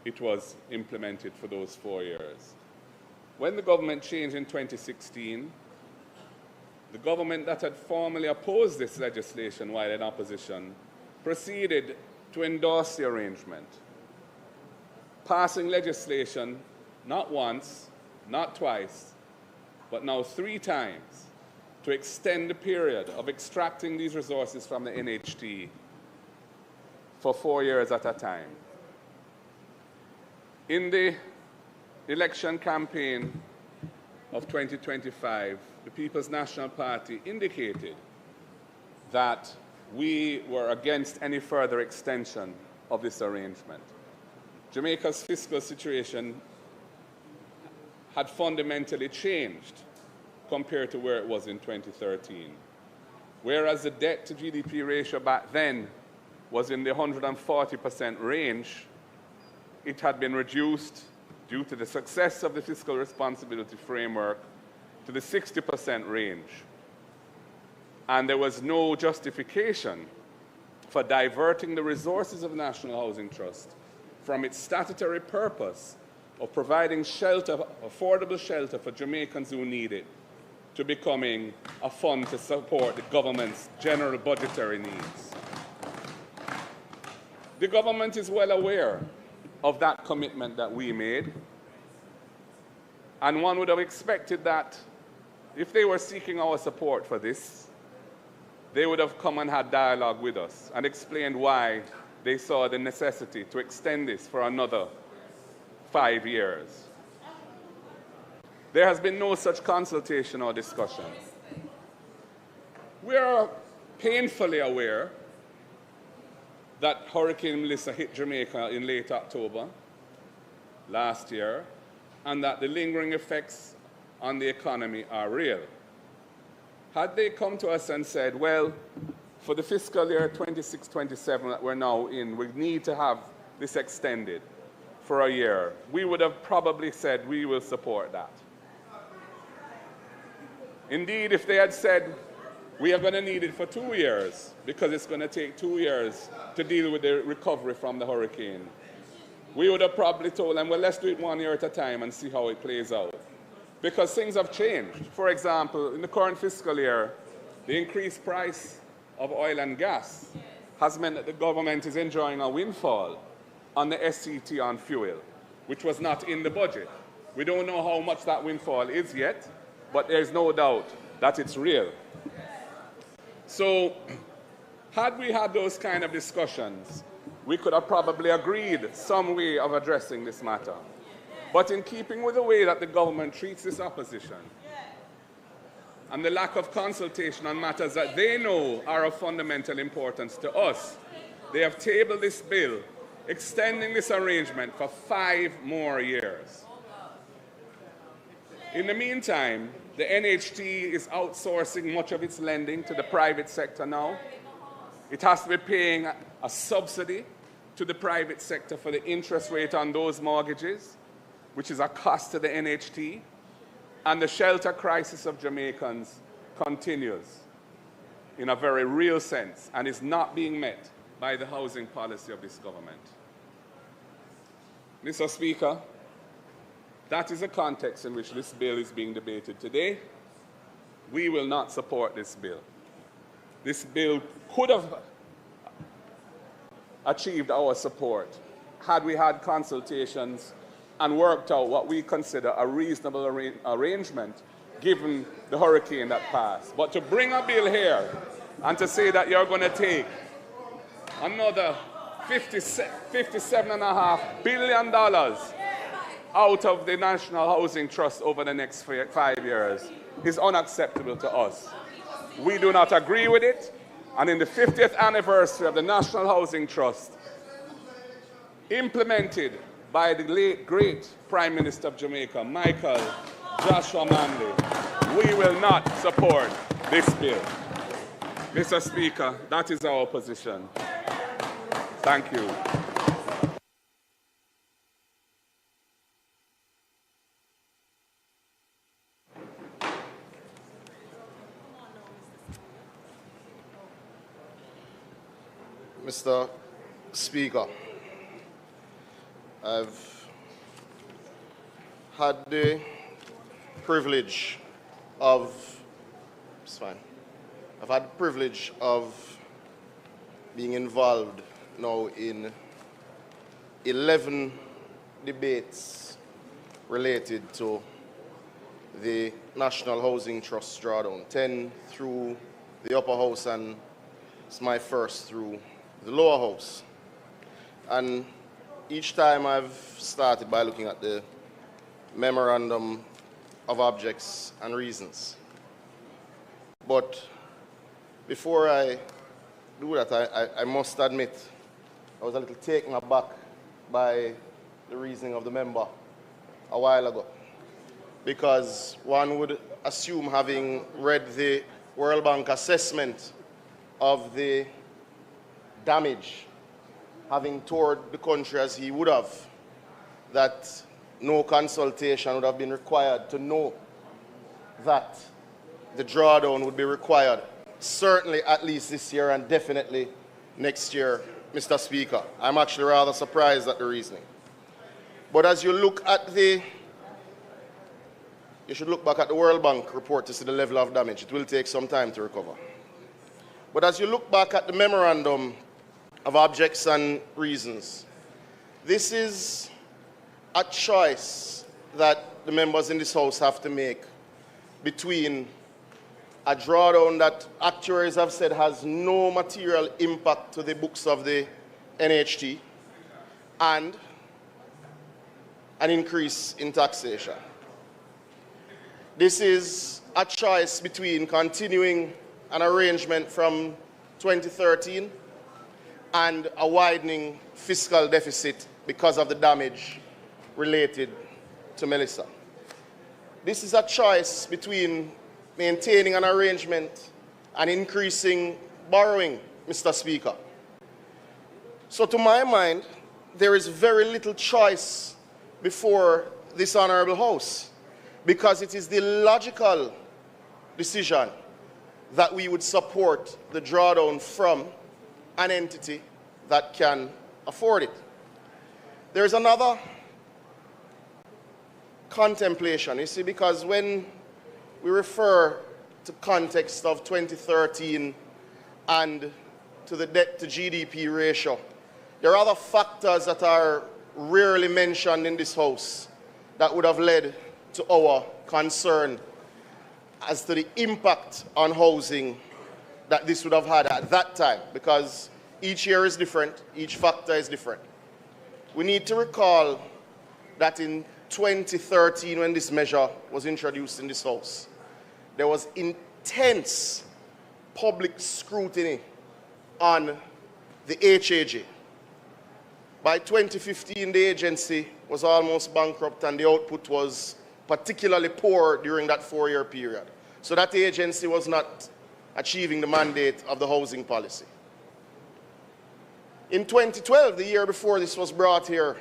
[SPEAKER 10] it was implemented for those 4 years. When the government changed in 2016, the government that had formally opposed this legislation while in opposition proceeded to endorse the arrangement, passing legislation not once, not twice, but now 3 times to extend the period of extracting these resources from the NHT for 4 years at a time. In the election campaign of 2025, the People's National Party indicated that we were against any further extension of this arrangement. Jamaica's fiscal situation had fundamentally changed compared to where it was in 2013. Whereas the debt to GDP ratio back then was in the 140% range, it had been reduced due to the success of the fiscal responsibility framework to the 60% range. And there was no justification for diverting the resources of the National Housing Trust from its statutory purpose of providing shelter, affordable shelter for Jamaicans who need it, to becoming a fund to support the government's general budgetary needs. The government is well aware of that commitment that we made, and one would have expected that if they were seeking our support for this, they would have come and had dialogue with us and explained why they saw the necessity to extend this for another 5 years. There has been no such consultation or discussion. We are painfully aware that Hurricane Melissa hit Jamaica in late October last year, and that the lingering effects on the economy are real. Had they come to us and said, well, for the fiscal year 26-27 that we're now in, we need to have this extended for a year, we would have probably said we will support that. Indeed, if they had said, we are going to need it for 2 years because it's going to take 2 years to deal with the recovery from the hurricane, we would have probably told them, well, let's do it 1 year at a time and see how it plays out. Because things have changed. For example, in the current fiscal year, the increased price of oil and gas has meant that the government is enjoying a windfall on the SCT on fuel, which was not in the budget. We don't know how much that windfall is yet, but there's no doubt that it's real. So, had we had those kind of discussions, we could have probably agreed some way of addressing this matter. But in keeping with the way that the government treats this opposition, and the lack of consultation on matters that they know are of fundamental importance to us, they have tabled this bill, extending this arrangement for 5 more years. In the meantime, the NHT is outsourcing much of its lending to the private sector now. It has to be paying a subsidy to the private sector for the interest rate on those mortgages, which is a cost to the NHT. And the shelter crisis of Jamaicans continues in a very real sense and is not being met by the housing policy of this government. Mr. Speaker, that is the context in which this bill is being debated today. We will not support this bill. This bill could have achieved our support had we had consultations and worked out what we consider a reasonable arrangement given the hurricane that passed. But to bring a bill here and to say that you're going to take another $57.5 billion out of the National Housing Trust over the next 5 years is unacceptable to us. We do not agree with it, and in the 50th anniversary of the National Housing Trust, implemented by the late great Prime Minister of Jamaica, Michael Joshua Manley, we will not support this bill. Mr. Speaker, that is our position. Thank you.
[SPEAKER 3] Mr. Speaker, I've had the privilege of, I've had the privilege of being involved now in 11 debates related to the National Housing Trust drawdown, 10 through the upper house, and it's my first through the lower house. And each time I've started by looking at the memorandum of objects and reasons. But before I do that, I must admit I was a little taken aback by the reasoning of the member a while ago, because one would assume, having read the World Bank assessment of the damage having toured the country as he would have, that no consultation would have been required to know that the drawdown would be required, certainly at least this year and definitely next year, Mr. Speaker. I'm actually rather surprised at the reasoning. But as you look at you should look back at the World Bank report to see the level of damage. It will take some time to recover. But as you look back at the memorandum of objects and reasons, this is a choice that the members in this House have to make between a drawdown that actuaries have said has no material impact to the books of the NHT and an increase in taxation. This is a choice between continuing an arrangement from 2013 and a widening fiscal deficit because of the damage related to Melissa. This is a choice between maintaining an arrangement and increasing borrowing, Mr. Speaker. So to my mind, there is very little choice before this Honourable House, because it is the logical decision that we would support the drawdown from an entity that can afford it. There is another contemplation, you see, because when we refer to context of 2013 and to the debt to GDP ratio, there are other factors that are rarely mentioned in this House that would have led to our concern as to the impact on housing that this would have had at that time, because each year is different, each factor is different. We need to recall that in 2013, when this measure was introduced in this House, there was intense public scrutiny on the HAJ. By 2015, the agency was almost bankrupt and the output was particularly poor during that 4-year period. So that agency was not achieving the mandate of the housing policy. In 2012, the year before this was brought here,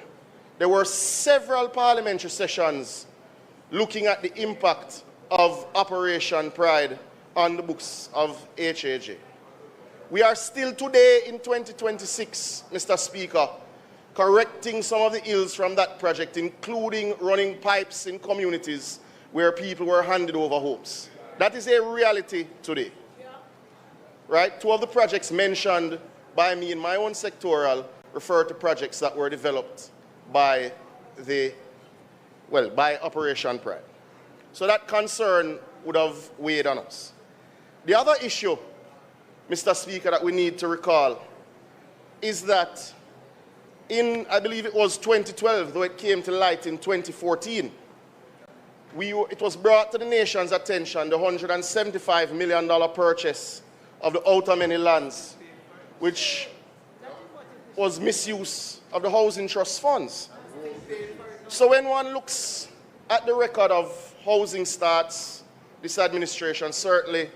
[SPEAKER 3] there were several parliamentary sessions looking at the impact of Operation Pride on the books of HAJ. We are still today in 2026, Mr. Speaker, correcting some of the ills from that project, including running pipes in communities where people were handed over homes. That is a reality today. Right? 2 of the projects mentioned by me in my own sectoral refer to projects that were developed by Operation Pride. So that concern would have weighed on us. The other issue, Mr. Speaker, that we need to recall is that in, I believe it was 2012, though it came to light in 2014, it was brought to the nation's attention the $175 million purchase of the Outer Many lands, which was misuse of the Housing Trust funds. So when one looks at the record of housing starts, this administration certainly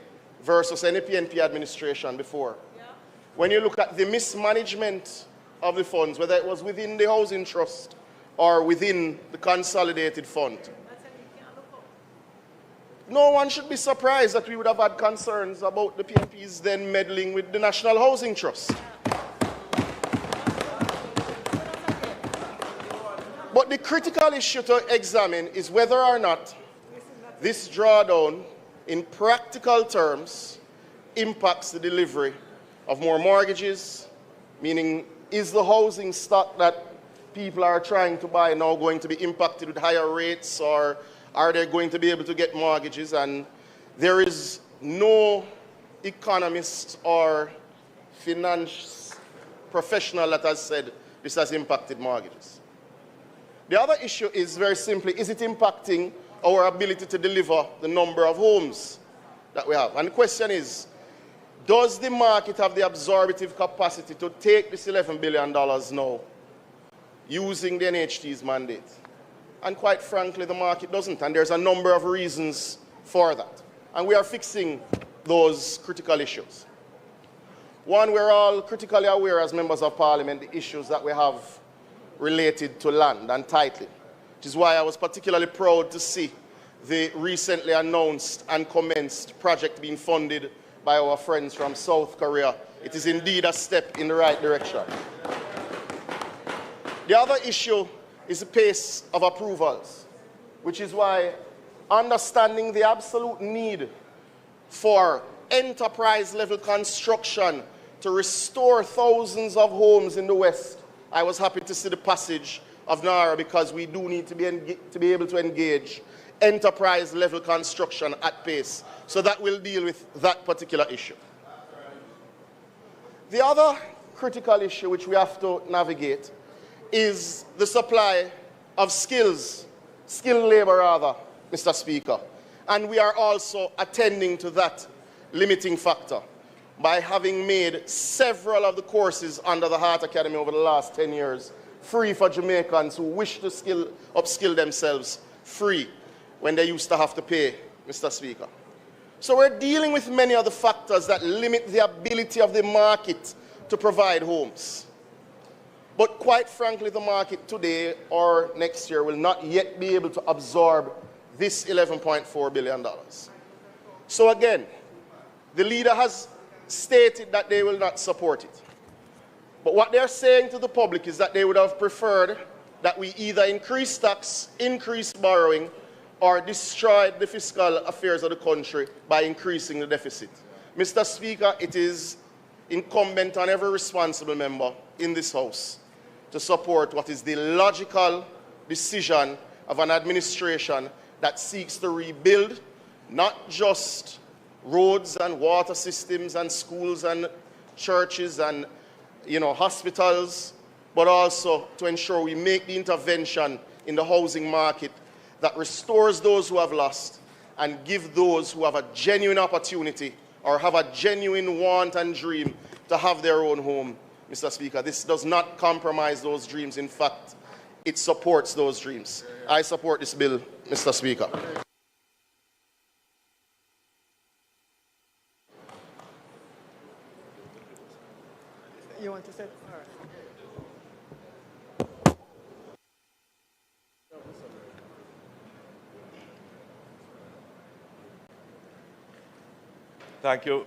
[SPEAKER 3] versus any PNP administration before, when you look at the mismanagement of the funds, whether it was within the Housing Trust or within the consolidated fund, no one should be surprised that we would have had concerns about the PNPs then meddling with the National Housing Trust. But the critical issue to examine is whether or not this drawdown, in practical terms, impacts the delivery of more mortgages, meaning is the housing stock that people are trying to buy now going to be impacted with higher rates, or are they going to be able to get mortgages? And there is no economist or finance professional that has said this has impacted mortgages. The other issue is very simply, is it impacting our ability to deliver the number of homes that we have? And the question is, does the market have the absorptive capacity to take this $11 billion now using the NHT's mandate? And quite frankly, the market doesn't, and there's a number of reasons for that. And we are fixing those critical issues. One, we're all critically aware as members of parliament the issues that we have related to land and titling, which is why I was particularly proud to see the recently announced and commenced project being funded by our friends from South Korea. It is indeed a step in the right direction. The other issue is the pace of approvals, which is why understanding the absolute need for enterprise-level construction to restore thousands of homes in the West, I was happy to see the passage of NARA, because we do need to be able to engage enterprise-level construction at pace. So that will deal with that particular issue. The other critical issue which we have to navigate is the supply of skilled labor rather, Mr. Speaker. And we are also attending to that limiting factor by having made several of the courses under the Heart Academy over the last 10 years free for Jamaicans who wish to upskill themselves, free, when they used to have to pay, Mr. Speaker. So we're dealing with many of the factors that limit the ability of the market to provide homes. But quite frankly, the market today or next year will not yet be able to absorb this $11.4 billion. So again, the leader has stated that they will not support it. But what they're saying to the public is that they would have preferred that we either increase tax, increase borrowing, or destroy the fiscal affairs of the country by increasing the deficit. Mr. Speaker, it is incumbent on every responsible member in this House to support what is the logical decision of an administration that seeks to rebuild not just roads and water systems and schools and churches and hospitals, but also to ensure we make the intervention in the housing market that restores those who have lost and give those who have a genuine opportunity or have a genuine want and dream to have their own home, Mr. Speaker. This does not compromise those dreams. In fact, it supports those dreams. I support this bill, Mr. Speaker.
[SPEAKER 9] You want to say? All right.
[SPEAKER 11] Thank you.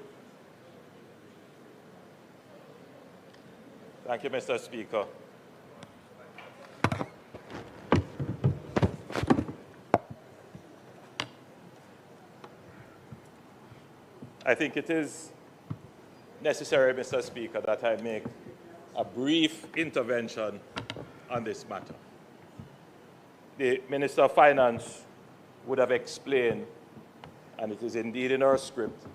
[SPEAKER 11] Thank you, Mr. Speaker. I think it is necessary, Mr. Speaker, that I make a brief intervention on this matter. The Minister of Finance would have explained, and it is indeed in her script,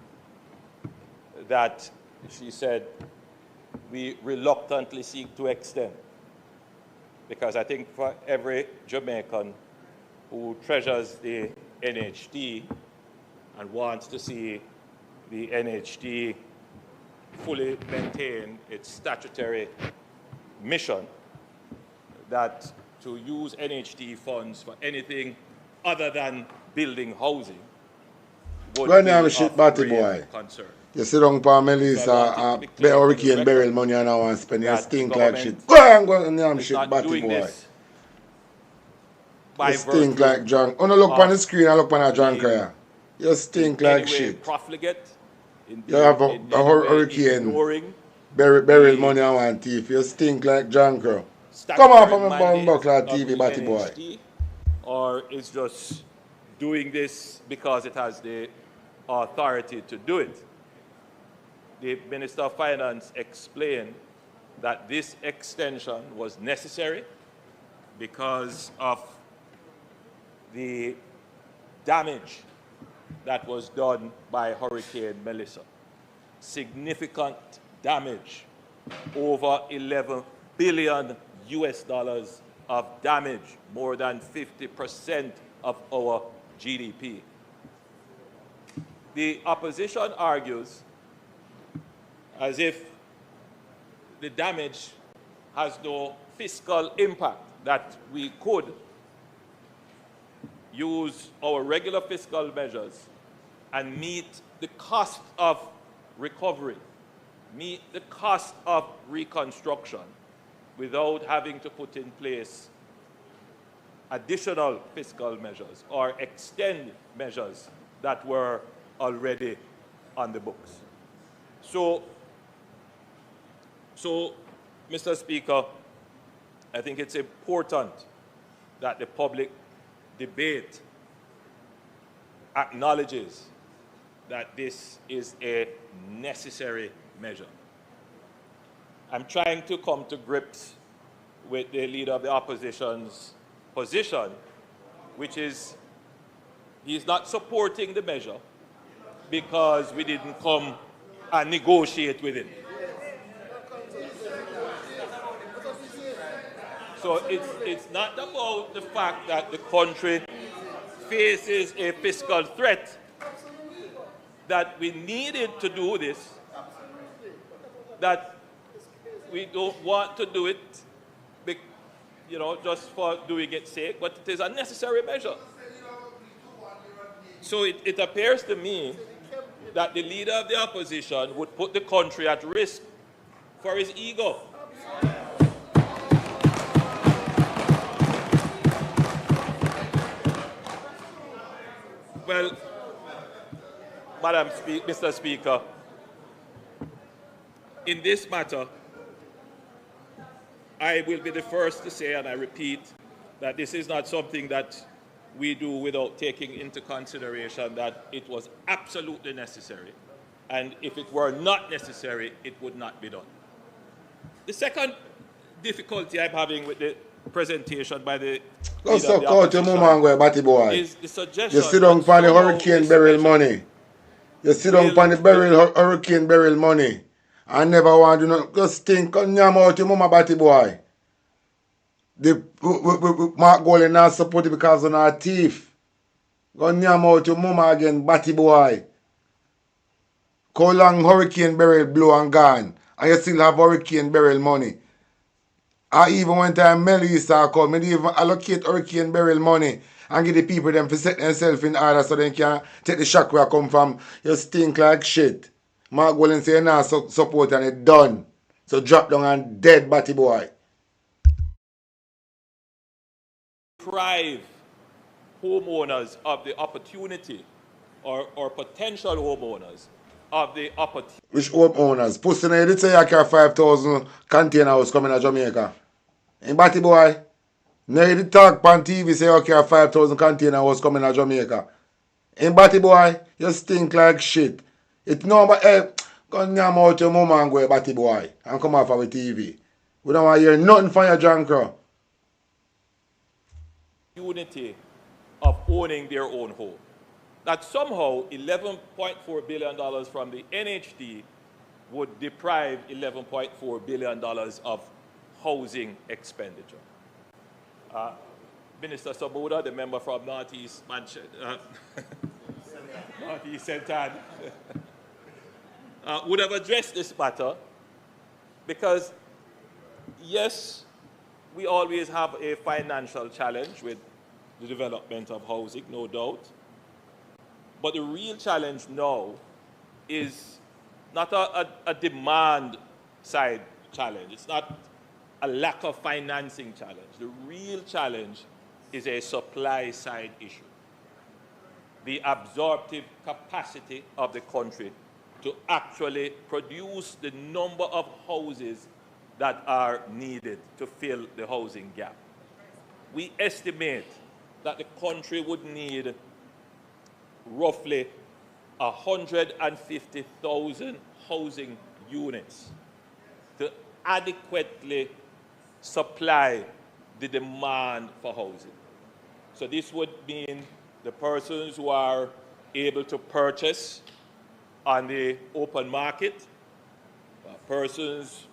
[SPEAKER 11] that she said we reluctantly seek to extend. Because I think for every Jamaican who treasures the NHT and wants to see the NHT fully maintain its statutory mission, that to use NHT funds for anything other than building housing would be of grave concern.
[SPEAKER 5] You sit down for Melissa, hurricane burial money and I want to spend your stink like shit. Go and damn shit, batty boy. You stink like drunk. Oh no, look on the screen and look on a drunk here. You stink like shit. You have a hurricane burial money and one thief. You stink like drunk. Come on from a bum buckler TV, batty boy.
[SPEAKER 11] Or is just doing this because it has the authority to do it. The Minister of Finance explained that this extension was necessary because of the damage that was done by Hurricane Melissa. Significant damage, over $11 billion of damage, more than 50% of our GDP. The opposition argues as if the damage has no fiscal impact, that we could use our regular fiscal measures and meet the cost of recovery, meet the cost of reconstruction without having to put in place additional fiscal measures or extend measures that were already on the books. So, Mr. Speaker, I think it's important that the public debate acknowledges that this is a necessary measure. I'm trying to come to grips with the leader of the opposition's position, which is he's not supporting the measure because we didn't come and negotiate with him. So it's not about the fact that the country faces a fiscal threat, that we needed to do this, that we don't want to do it, just for doing its sake, but it is a necessary measure. So it appears to me that the leader of the opposition would put the country at risk for his ego. Well, Mr. Speaker, in this matter, I will be the first to say, and I repeat, that this is not something that we do without taking into consideration that it was absolutely necessary. And if it were not necessary, it would not be done. The second difficulty I'm having with the presentation by the leader of the opposition is the suggestion.
[SPEAKER 5] You sit down for the hurricane burial money. You sit down for the hurricane burial money. I never want to know. Just think on your mouth, your mama batty boy. The Mark Golding not support it because of our thief. Go nyam out your mama again, batty boy. How long Hurricane Beryl blow and gone, and you still have Hurricane Beryl money. I even when time Melissa come, me even allocate Hurricane Beryl money and give the people them to set themselves in order so they can take the shock where I come from. You stink like shit. Mark Golden say now support and it done. So drop down and dead batty boy.
[SPEAKER 11] Deprive homeowners of the opportunity or potential homeowners of the opportunity.
[SPEAKER 5] Which homeowners? Pussy, you did say you carry 5,000 container house coming to Jamaica. Ain't batty boy? Now you did talk on TV say you carry 5,000 container house coming to Jamaica. Ain't batty boy? You stink like shit. It no but hey, go nyam out your mama and go batty boy and come off of TV. We don't want to hear nothing from your junker.
[SPEAKER 11] Unity of owning their own home. That somehow $11.4 billion from the NHD would deprive $11.4 billion of housing expenditure. Minister Sabuda, the member from Northeast Manchester, Northeast Centre, would have addressed this matter because, yes, we always have a financial challenge with the development of housing, no doubt. But the real challenge now is not a demand side challenge. It's not a lack of financing challenge. The real challenge is a supply side issue. The absorptive capacity of the country to actually produce the number of houses that are needed to fill the housing gap. We estimate that the country would need roughly 150,000 housing units to adequately supply the demand for housing. So this would mean the persons who are able to purchase on the open market, persons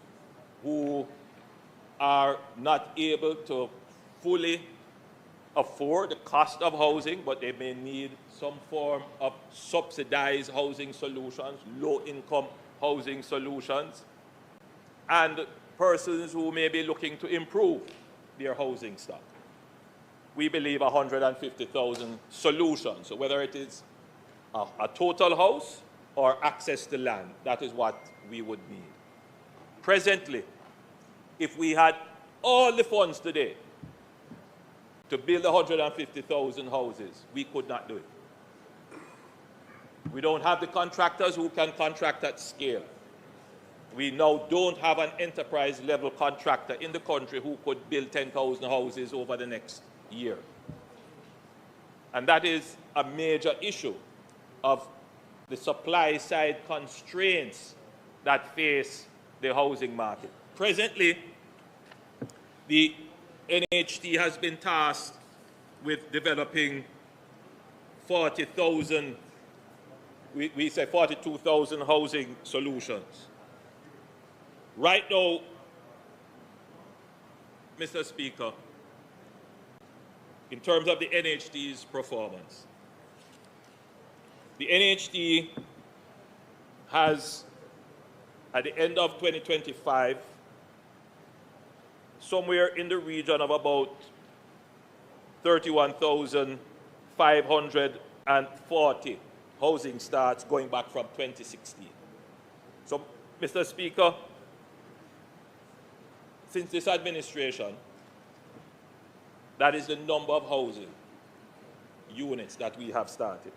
[SPEAKER 11] who are not able to fully afford the cost of housing, but they may need some form of subsidized housing solutions, low-income housing solutions, and persons who may be looking to improve their housing stock. We believe 150,000 solutions, so whether it is a total house or access to land, that is what we would need. Presently, if we had all the funds today to build 150,000 houses, we could not do it. We don't have the contractors who can contract at scale. We now don't have an enterprise-level contractor in the country who could build 10,000 houses over the next year. And that is a major issue of the supply-side constraints that face the housing market. Presently, the NHD has been tasked with developing 40,000, we say 42,000 housing solutions. Right now, Mr. Speaker, in terms of the NHD's performance, the NHD has, at the end of 2025, somewhere in the region of about 31,540 housing starts going back from 2016. So, Mr. Speaker, since this administration, that is the number of housing units that we have started.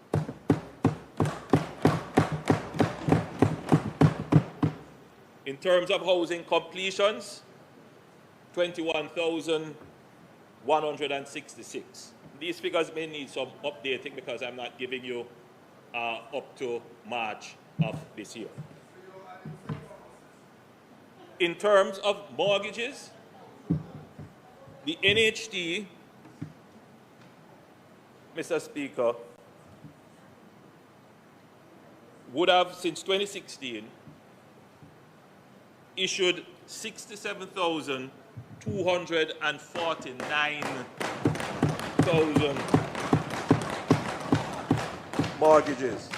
[SPEAKER 11] In terms of housing completions, 21,166. These figures may need some updating because I'm not giving you up to March of this year. In terms of mortgages, the NHD, Mr. Speaker, would have, since 2016, issued 67,249,000 mortgages.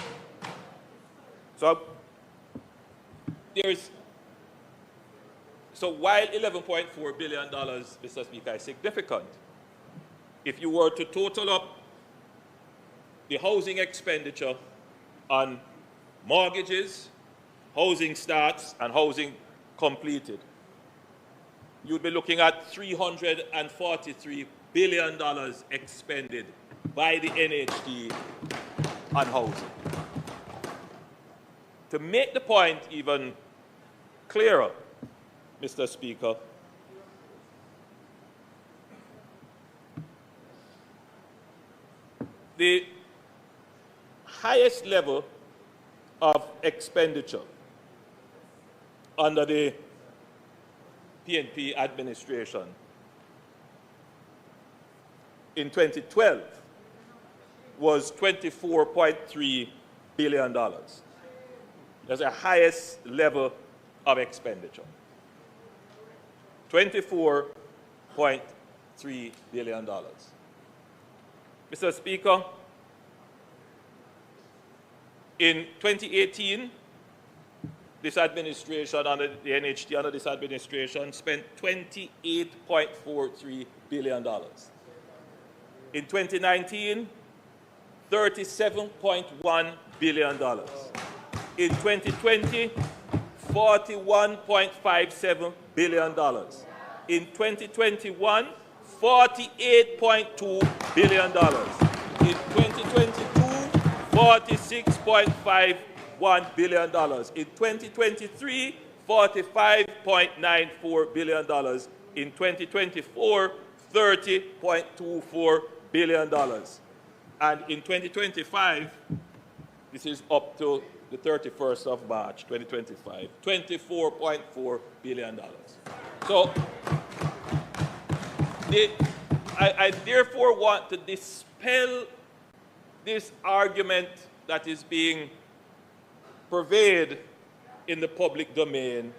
[SPEAKER 11] So while $11.4 billion, Mr. Speaker, is significant, if you were to total up the housing expenditure on mortgages, housing starts, and housing completed, you'd be looking at $343 billion expended by the NHD on housing. To make the point even clearer, Mr. Speaker, the highest level of expenditure under the PNP administration in 2012 was $24.3 billion. That's the highest level of expenditure. $24.3 billion. Mr. Speaker, in 2018, this administration, under the NHD, under this administration, spent $28.43 billion. In 2019, $37.1 billion. In 2020, $41.57 billion. In 2021, $48.2 billion. In 2022, $46.51 billion. In 2023, $45.94 billion. In 2024, $30.24 billion. And in 2025, this is up to the 31st of March, 2025, $24.4 billion. So, I therefore want to dispel this argument that is being purveyed in the public domain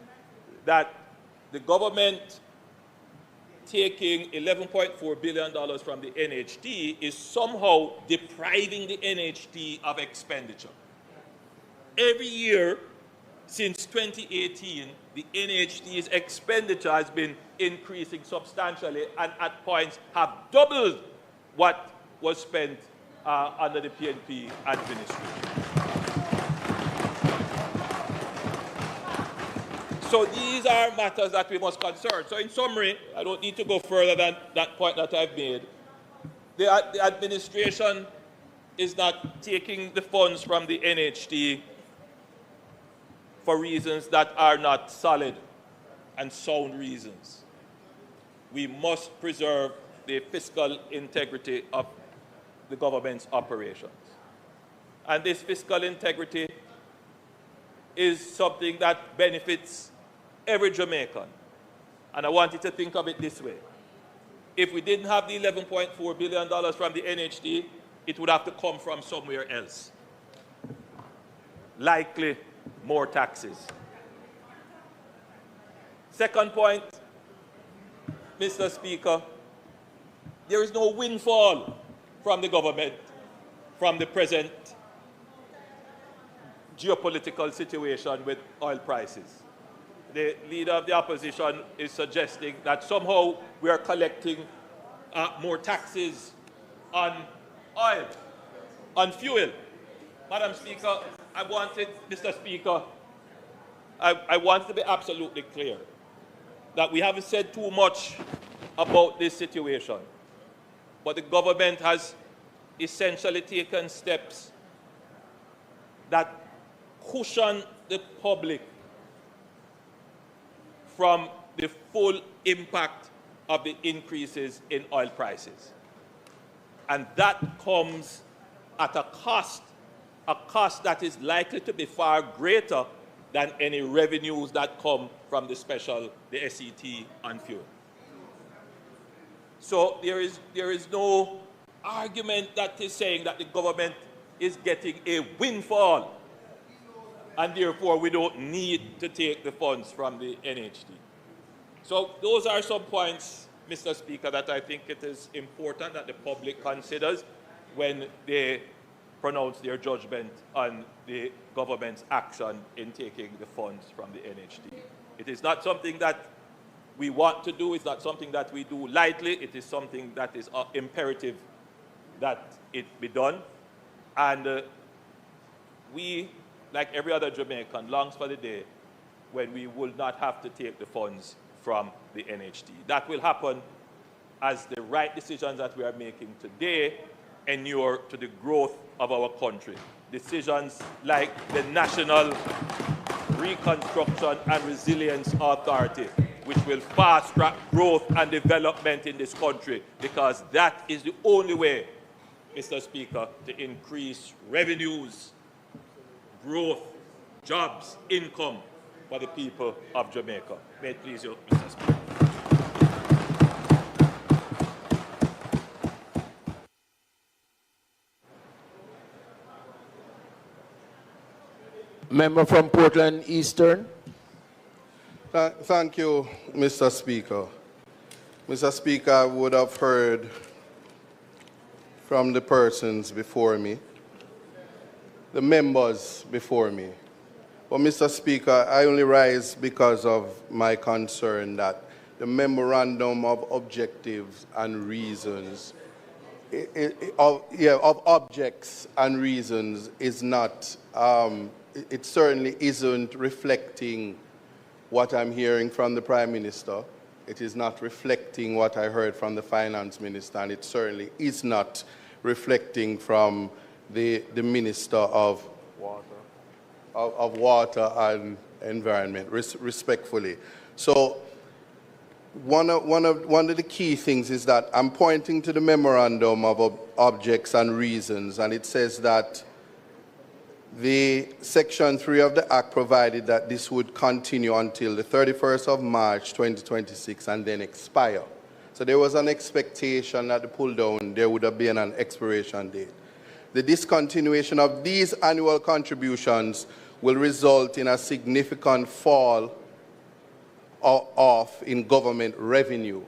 [SPEAKER 11] that the government taking $11.4 billion from the NHD is somehow depriving the NHD of expenditure. Every year since 2018, the NHD's expenditure has been increasing substantially and at points have doubled what was spent under the PNP administration. So these are matters that we must concern. So in summary, I don't need to go further than that point that I've made. The administration is not taking the funds from the NHD for reasons that are not solid and sound reasons. We must preserve the fiscal integrity of the government's operations. And this fiscal integrity is something that benefits every Jamaican. And I want you to think of it this way. If we didn't have the $11.4 billion from the NHD, it would have to come from somewhere else. Likely more taxes. Second point, Mr. Speaker, there is no windfall from the government from the present geopolitical situation with oil prices. The leader of the opposition is suggesting that somehow we are collecting more taxes on oil, on fuel. Madam Speaker, Mr. Speaker, I want to be absolutely clear that we haven't said too much about this situation, but the government has essentially taken steps that cushion the public from the full impact of the increases in oil prices. And that comes at a cost that is likely to be far greater than any revenues that come from the SET on fuel. So there is no argument that is saying that the government is getting a windfall and therefore we don't need to take the funds from the NHD. So those are some points, Mr. Speaker, that I think it is important that the public considers when they pronounce their judgment on the government's action in taking the funds from the NHT. It is not something that we want to do. It's not something that we do lightly. It is something that is imperative that it be done. And we, like every other Jamaican, longs for the day when we will not have to take the funds from the NHT. That will happen as the right decisions that we are making today inure to the growth of our country. Decisions like the National Reconstruction and Resilience Authority, which will fast-track growth and development in this country, because that is the only way, Mr. Speaker, to increase revenues, growth, jobs, income for the people of Jamaica. May it please you, Mr. Speaker.
[SPEAKER 1] Member from Portland Eastern.
[SPEAKER 3] Thank you, Mr. Speaker. Mr. Speaker, I would have heard from the persons before me, the members before me. But, Mr. Speaker, I only rise because of my concern that the memorandum of objectives and reasons, of objects and reasons is not, it certainly isn't reflecting what I'm hearing from the Prime Minister. It is not reflecting what I heard from the Finance Minister, and it certainly is not reflecting from the Minister of Water and Environment, respectfully. So one of the key things is that I'm pointing to the memorandum of objects and reasons, and it says that the Section 3 of the Act provided that this would continue until the 31st of March 2026 and then expire. So there was an expectation that the pull down, there would have been an expiration date. The discontinuation of these annual contributions will result in a significant fall off in government revenue.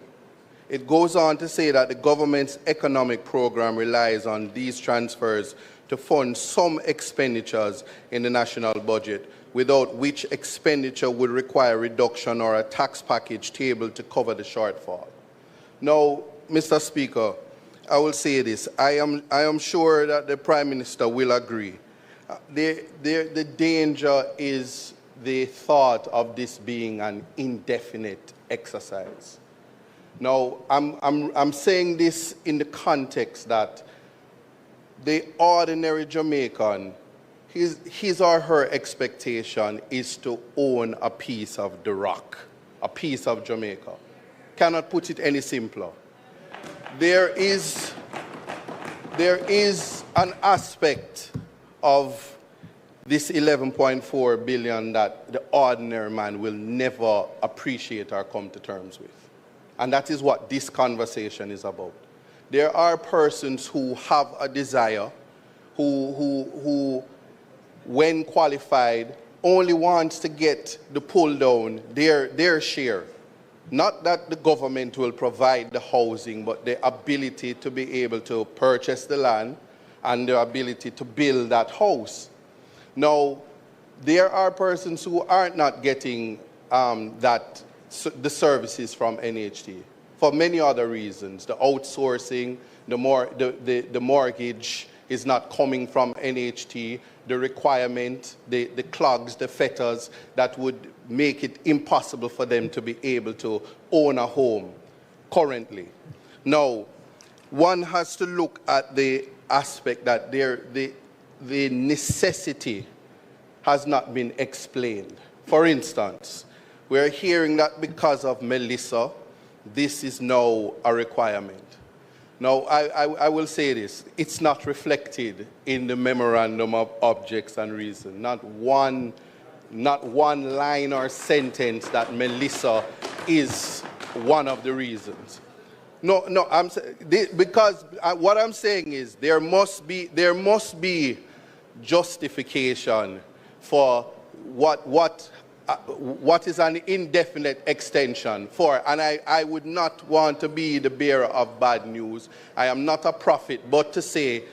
[SPEAKER 3] It goes on to say that the government's economic program relies on these transfers to fund some expenditures in the national budget, without which expenditure would require reduction or a tax package tabled to cover the shortfall. Now, Mr. Speaker, I will say this. I am sure that the Prime Minister will agree. The danger is the thought of this being an indefinite exercise. Now, I'm saying this in the context that the ordinary Jamaican, his or her expectation is to own a piece of the rock, a piece of Jamaica. Cannot put it any simpler. There is an aspect of this 11.4 billion that the ordinary man will never appreciate or come to terms with. And that is what this conversation is about. There are persons who have a desire, who when qualified, only wants to get the pull down, their share. Not that the government will provide the housing, but the ability to be able to purchase the land and the ability to build that house. Now, there are persons who are not getting the services from NHT for many other reasons. The outsourcing, the mortgage is not coming from NHT, the requirement, the clogs, the fetters that would make it impossible for them to be able to own a home currently. Now, one has to look at the aspect that the necessity has not been explained. For instance, we're hearing that because of Melissa, this is now a requirement. Now, I will say this. It's not reflected in the memorandum of objects and reasons. Not one line or sentence that Melissa is one of the reasons. No, because what I'm saying is there must be justification for what is an indefinite extension for. And I would not want to be the bearer of bad news. I am not a prophet, but to say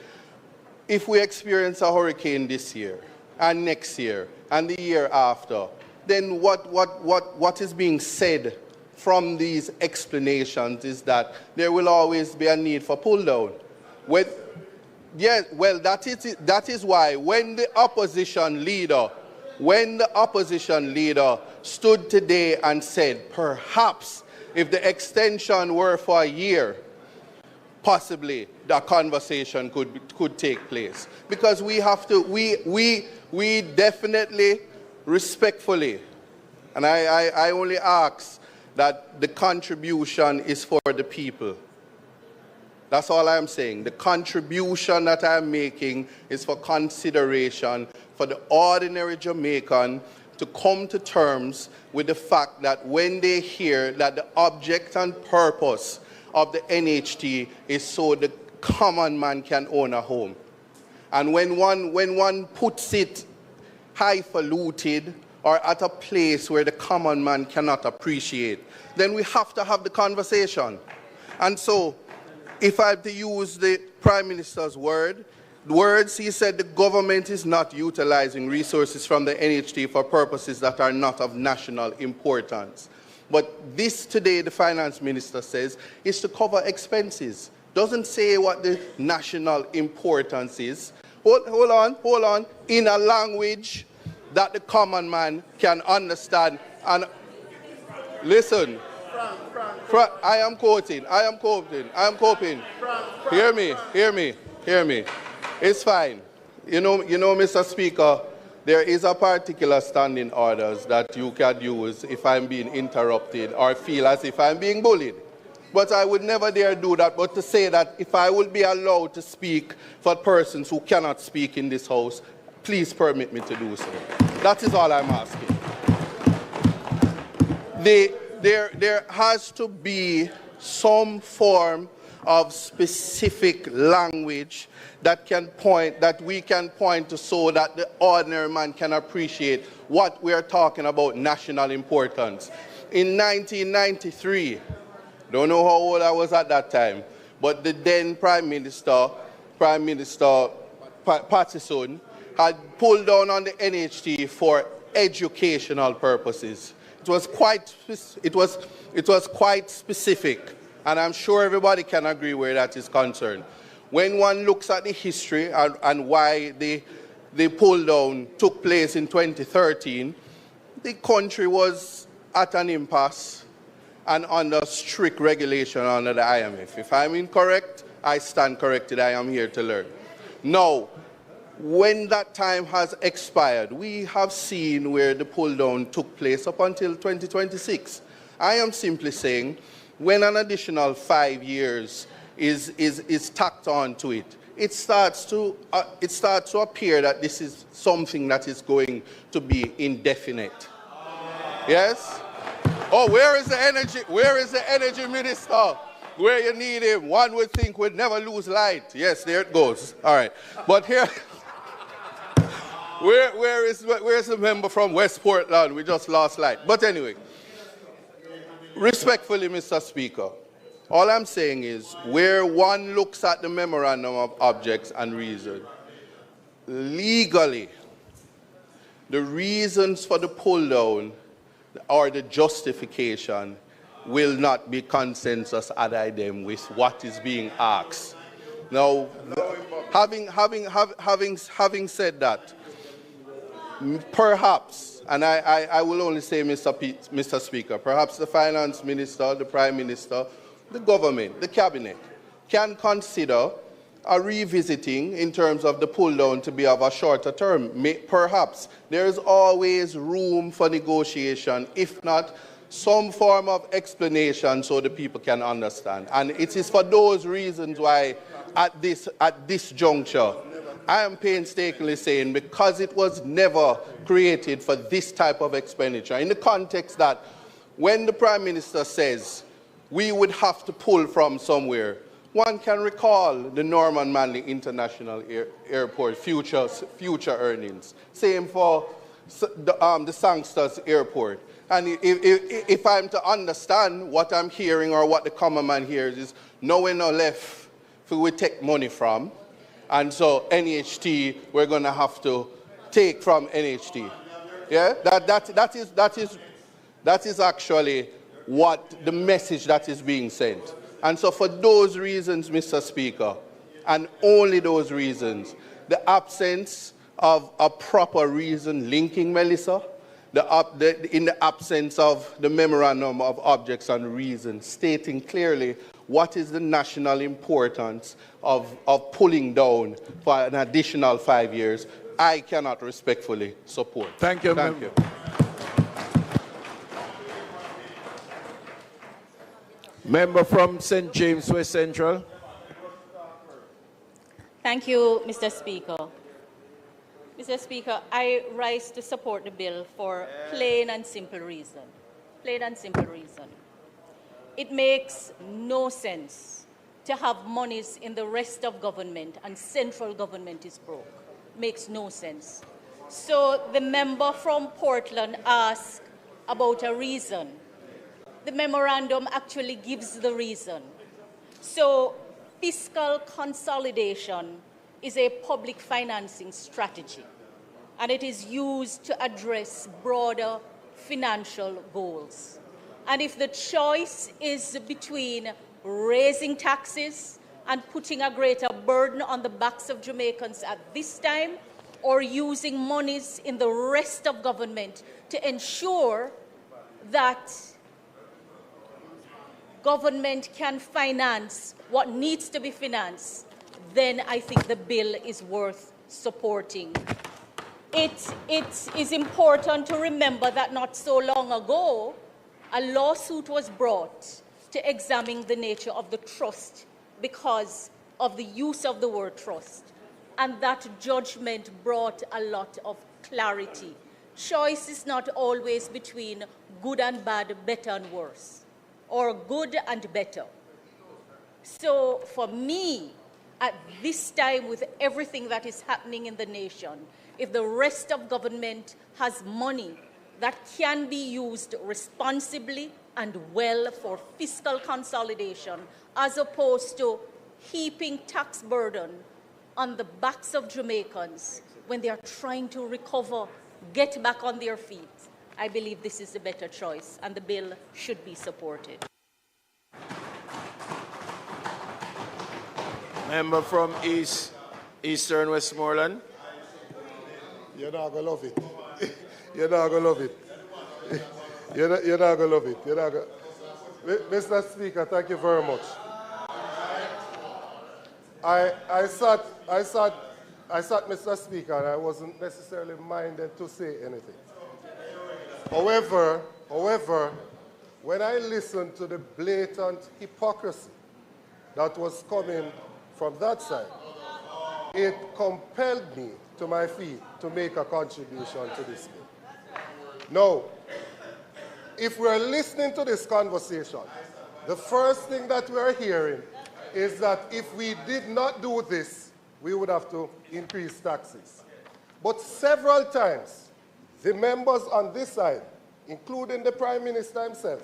[SPEAKER 3] if we experience a hurricane this year, and next year, and the year after, then what is being said from these explanations is that there will always be a need for pull down. Yes, well, that is why when the opposition leader stood today and said, perhaps if the extension were for a year, possibly the conversation could take place. Because we have to, we definitely, respectfully, and I only ask that the contribution is for the people. That's all I'm saying. The contribution that I'm making is for consideration for the ordinary Jamaican to come to terms with the fact that when they hear that the object and purpose of the NHT is so the common man can own a home. And when one puts it highfalutin or at a place where the common man cannot appreciate, then we have to have the conversation. And so, if I have to use the Prime Minister's words, he said the government is not utilizing resources from the NHT for purposes that are not of national importance. But this today, the Finance Minister says, is to cover expenses. Doesn't say what the national importance is. Hold on. In a language that the common man can understand. And listen. I am quoting. Hear me. It's fine. You know, Mr. Speaker, there is a particular standing orders that you can use if I'm being interrupted or feel as if I'm being bullied. But I would never dare do that, but to say that if I would be allowed to speak for persons who cannot speak in this House, please permit me to do so. That is all I'm asking. There has to be some form of specific language that we can point to so that the ordinary man can appreciate what we are talking about national importance. In 1993, don't know how old I was at that time, but the then Prime Minister Patterson had pulled down on the NHT for educational purposes. It was quite specific, and I'm sure everybody can agree where that is concerned. When one looks at the history and why the pull down took place in 2013, the country was at an impasse and under strict regulation under the IMF. If I'm incorrect, I stand corrected. I am here to learn. Now, when that time has expired, we have seen where the pull down took place up until 2026. I am simply saying, when an additional 5 years is tacked on to it, it starts to appear that this is something that is going to be indefinite. Yes? Oh, where is the energy? Where is the energy minister? Where you need him? One would think we'd never lose light. Yes, there it goes. All right. But here, where's the member from West Portland? We just lost light. But anyway, respectfully, Mr. Speaker, all I'm saying is where one looks at the memorandum of objects and reason, legally, the reasons for the pull down or the justification will not be consensus ad idem with what is being asked. Now, having said that, perhaps, and I will only say, Mr. Speaker, perhaps the Finance Minister, the Prime Minister, the government, the Cabinet, can consider a revisiting in terms of the pull down to be of a shorter term. Perhaps there is always room for negotiation, if not some form of explanation so the people can understand. And it is for those reasons why at this juncture, I am painstakingly saying, because it was never created for this type of expenditure, in the context that when the Prime Minister says we would have to pull from somewhere, one can recall the Norman Manley International Airport future earnings. Same for the Sangsters Airport. And if I'm to understand what I'm hearing or what the common man hears is, no one no left who we take money from, And so NHT, we're going to have to take from NHT. Yeah, that is actually what the message that is being sent. And so for those reasons, Mr. Speaker, and only those reasons, the absence of a proper reason linking Melissa, in the absence of the memorandum of objects and reasons stating clearly what is the national importance of pulling down for an additional 5 years, I cannot respectfully support.
[SPEAKER 1] Thank you.
[SPEAKER 3] Thank you.
[SPEAKER 1] Member from St. James West Central.
[SPEAKER 12] Thank you, Mr. Speaker. Mr. Speaker, I rise to support the bill for plain and simple reason. Plain and simple reason. It makes no sense to have monies in the rest of government and central government is broke. Makes no sense. So the member from Portland asked about a reason. The memorandum actually gives the reason. So fiscal consolidation is a public financing strategy, and it is used to address broader financial goals. And if the choice is between raising taxes and putting a greater burden on the backs of Jamaicans at this time, or using monies in the rest of government to ensure that government can finance what needs to be financed, then I think the bill is worth supporting. It is important to remember that not so long ago, a lawsuit was brought to examine the nature of the trust because of the use of the word trust. And that judgment brought a lot of clarity. Choice is not always between good and bad, better and worse, or good and better. So for me, at this time, with everything that is happening in the nation, if the rest of government has money that can be used responsibly and well for fiscal consolidation, as opposed to heaping tax burden on the backs of Jamaicans when they are trying to recover, get back on their feet, I believe this is the better choice, and the bill should be supported.
[SPEAKER 1] Member from Eastern Westmoreland.
[SPEAKER 13] You're not going to love it. You're not going to love it. You're not going to love it. You're not gonna... Mr. Speaker, thank you very much. I sat, Mr. Speaker, and I wasn't necessarily minded to say anything. However, when I listened to the blatant hypocrisy that was coming from that side, it compelled me to my feet to make a contribution to this bill. Now, if we're listening to this conversation, the first thing that we're hearing is that if we did not do this, we would have to increase taxes. But several times, the members on this side, including the Prime Minister himself,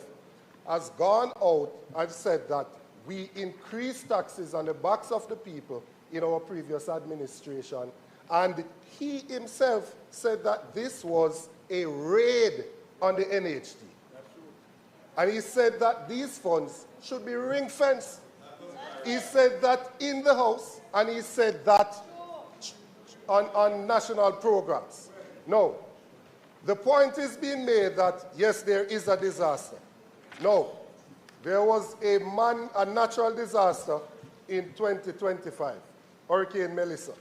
[SPEAKER 13] has gone out and said that we increased taxes on the backs of the people in our previous administration, and he himself said that this was a raid on the NHT. And he said that these funds should be ring-fenced. He said that in the House, and he said that on national programs. No. The point is being made that, yes, there is a disaster. No. There was a natural disaster in 2025, Hurricane Melissa.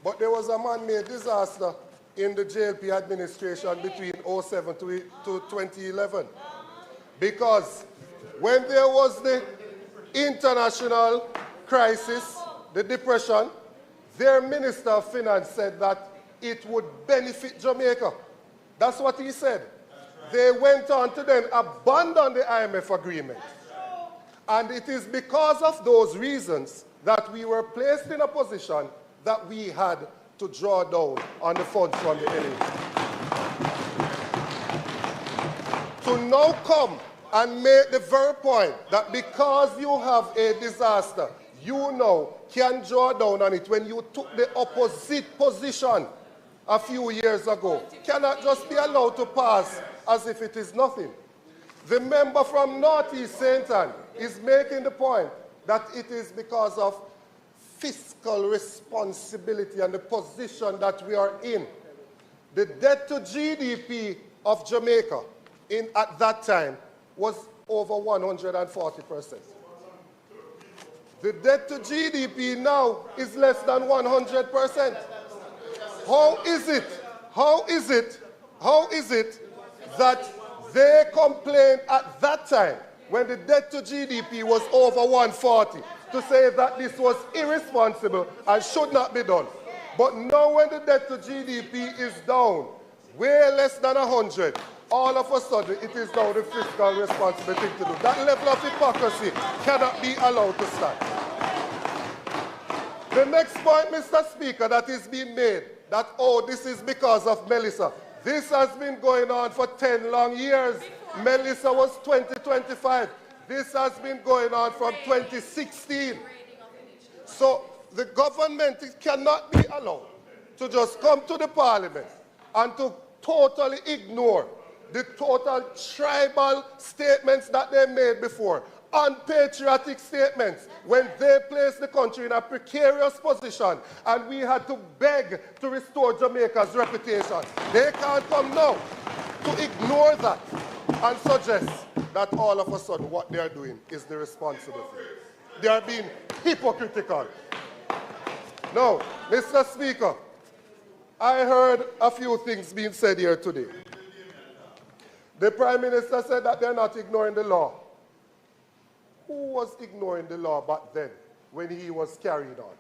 [SPEAKER 13] But there was a man-made disaster in the JLP administration between 2007 to 2011. Because when there was the international crisis, the depression, their Minister of Finance said that it would benefit Jamaica. That's what he said. They went on to then abandon the IMF agreement. And it is because of those reasons that we were placed in a position that we had to draw down on the funds from the NHT. To now come and make the very point that because you have a disaster, you now can draw down on it when you took the opposite position a few years ago. Cannot just be allowed to pass as if it is nothing. The member from Northeast St. Ann is making the point that it is because of fiscal responsibility and the position that we are in. The debt to GDP of Jamaica at that time was over 140%. The debt to GDP now is less than 100%. How is it that they complained at that time when the debt to GDP was over 140 to say that this was irresponsible and should not be done? But now when the debt to GDP is down, way less than 100, all of a sudden it is now the fiscal responsibility to do. That level of hypocrisy cannot be allowed to stand. The next point, Mr. Speaker, that is being made, that, oh, this is because of Melissa. This has been going on for 10 long years. Melissa was 2025. This has been going on from 2016. So the government cannot be allowed to just come to the parliament and to totally ignore the total tribal statements that they made before, unpatriotic statements when they placed the country in a precarious position and we had to beg to restore Jamaica's reputation. They can't come now to ignore that and suggest that all of a sudden what they are doing is the responsible thing. They are being hypocritical. Now, Mr. Speaker, I heard a few things being said here today. The Prime Minister said that they're not ignoring the law. Who was ignoring the law back then when he was carried on?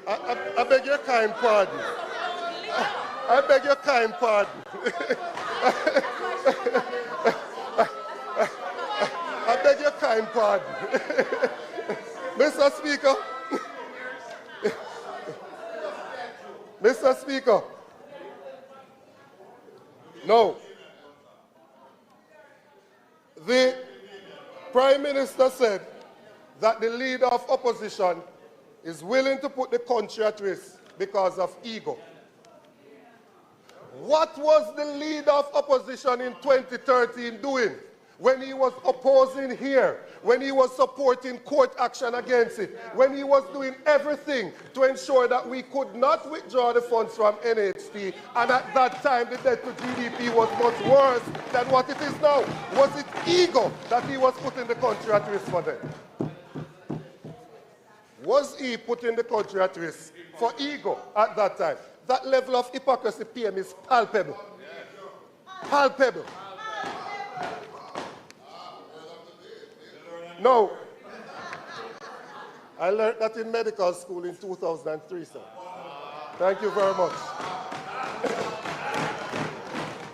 [SPEAKER 13] I beg your kind pardon. I beg your kind pardon. I beg your kind pardon. Mr. Speaker. Mr. Speaker. No. The Prime Minister said that the leader of opposition is willing to put the country at risk because of ego. What was the leader of opposition in 2013 doing when he was opposing here, when he was supporting court action against it, when he was doing everything to ensure that we could not withdraw the funds from NHT, and at that time the debt to GDP was much worse than what it is now? Was it ego that he was putting the country at risk for them? Was he putting the country at risk for ego at that time? That level of hypocrisy, PM, is palpable. Palpable. No. I learned that in medical school in 2003, sir. Thank you very much.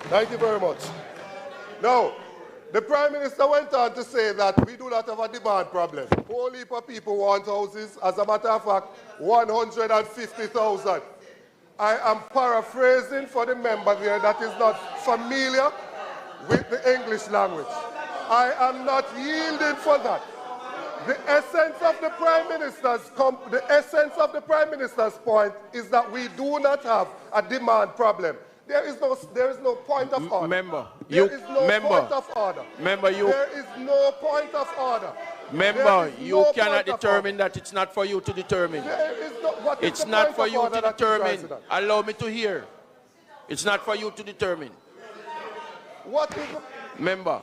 [SPEAKER 13] Thank you very much. Now, the Prime Minister went on to say that we do not have a demand problem. A whole heap of people want houses. As a matter of fact, 150,000. I am paraphrasing for the member there that is not familiar with the English language. I am not yielding for that. The essence of the Prime Minister's point is that we do not have a demand problem. There is no point of order.
[SPEAKER 1] Member,
[SPEAKER 13] there is no point of order. There is no point of order.
[SPEAKER 1] Member, you cannot determine that. It's not for you to determine. It's not for you to determine. Allow me to hear. It's not for you to determine.
[SPEAKER 13] What is the...
[SPEAKER 1] Member,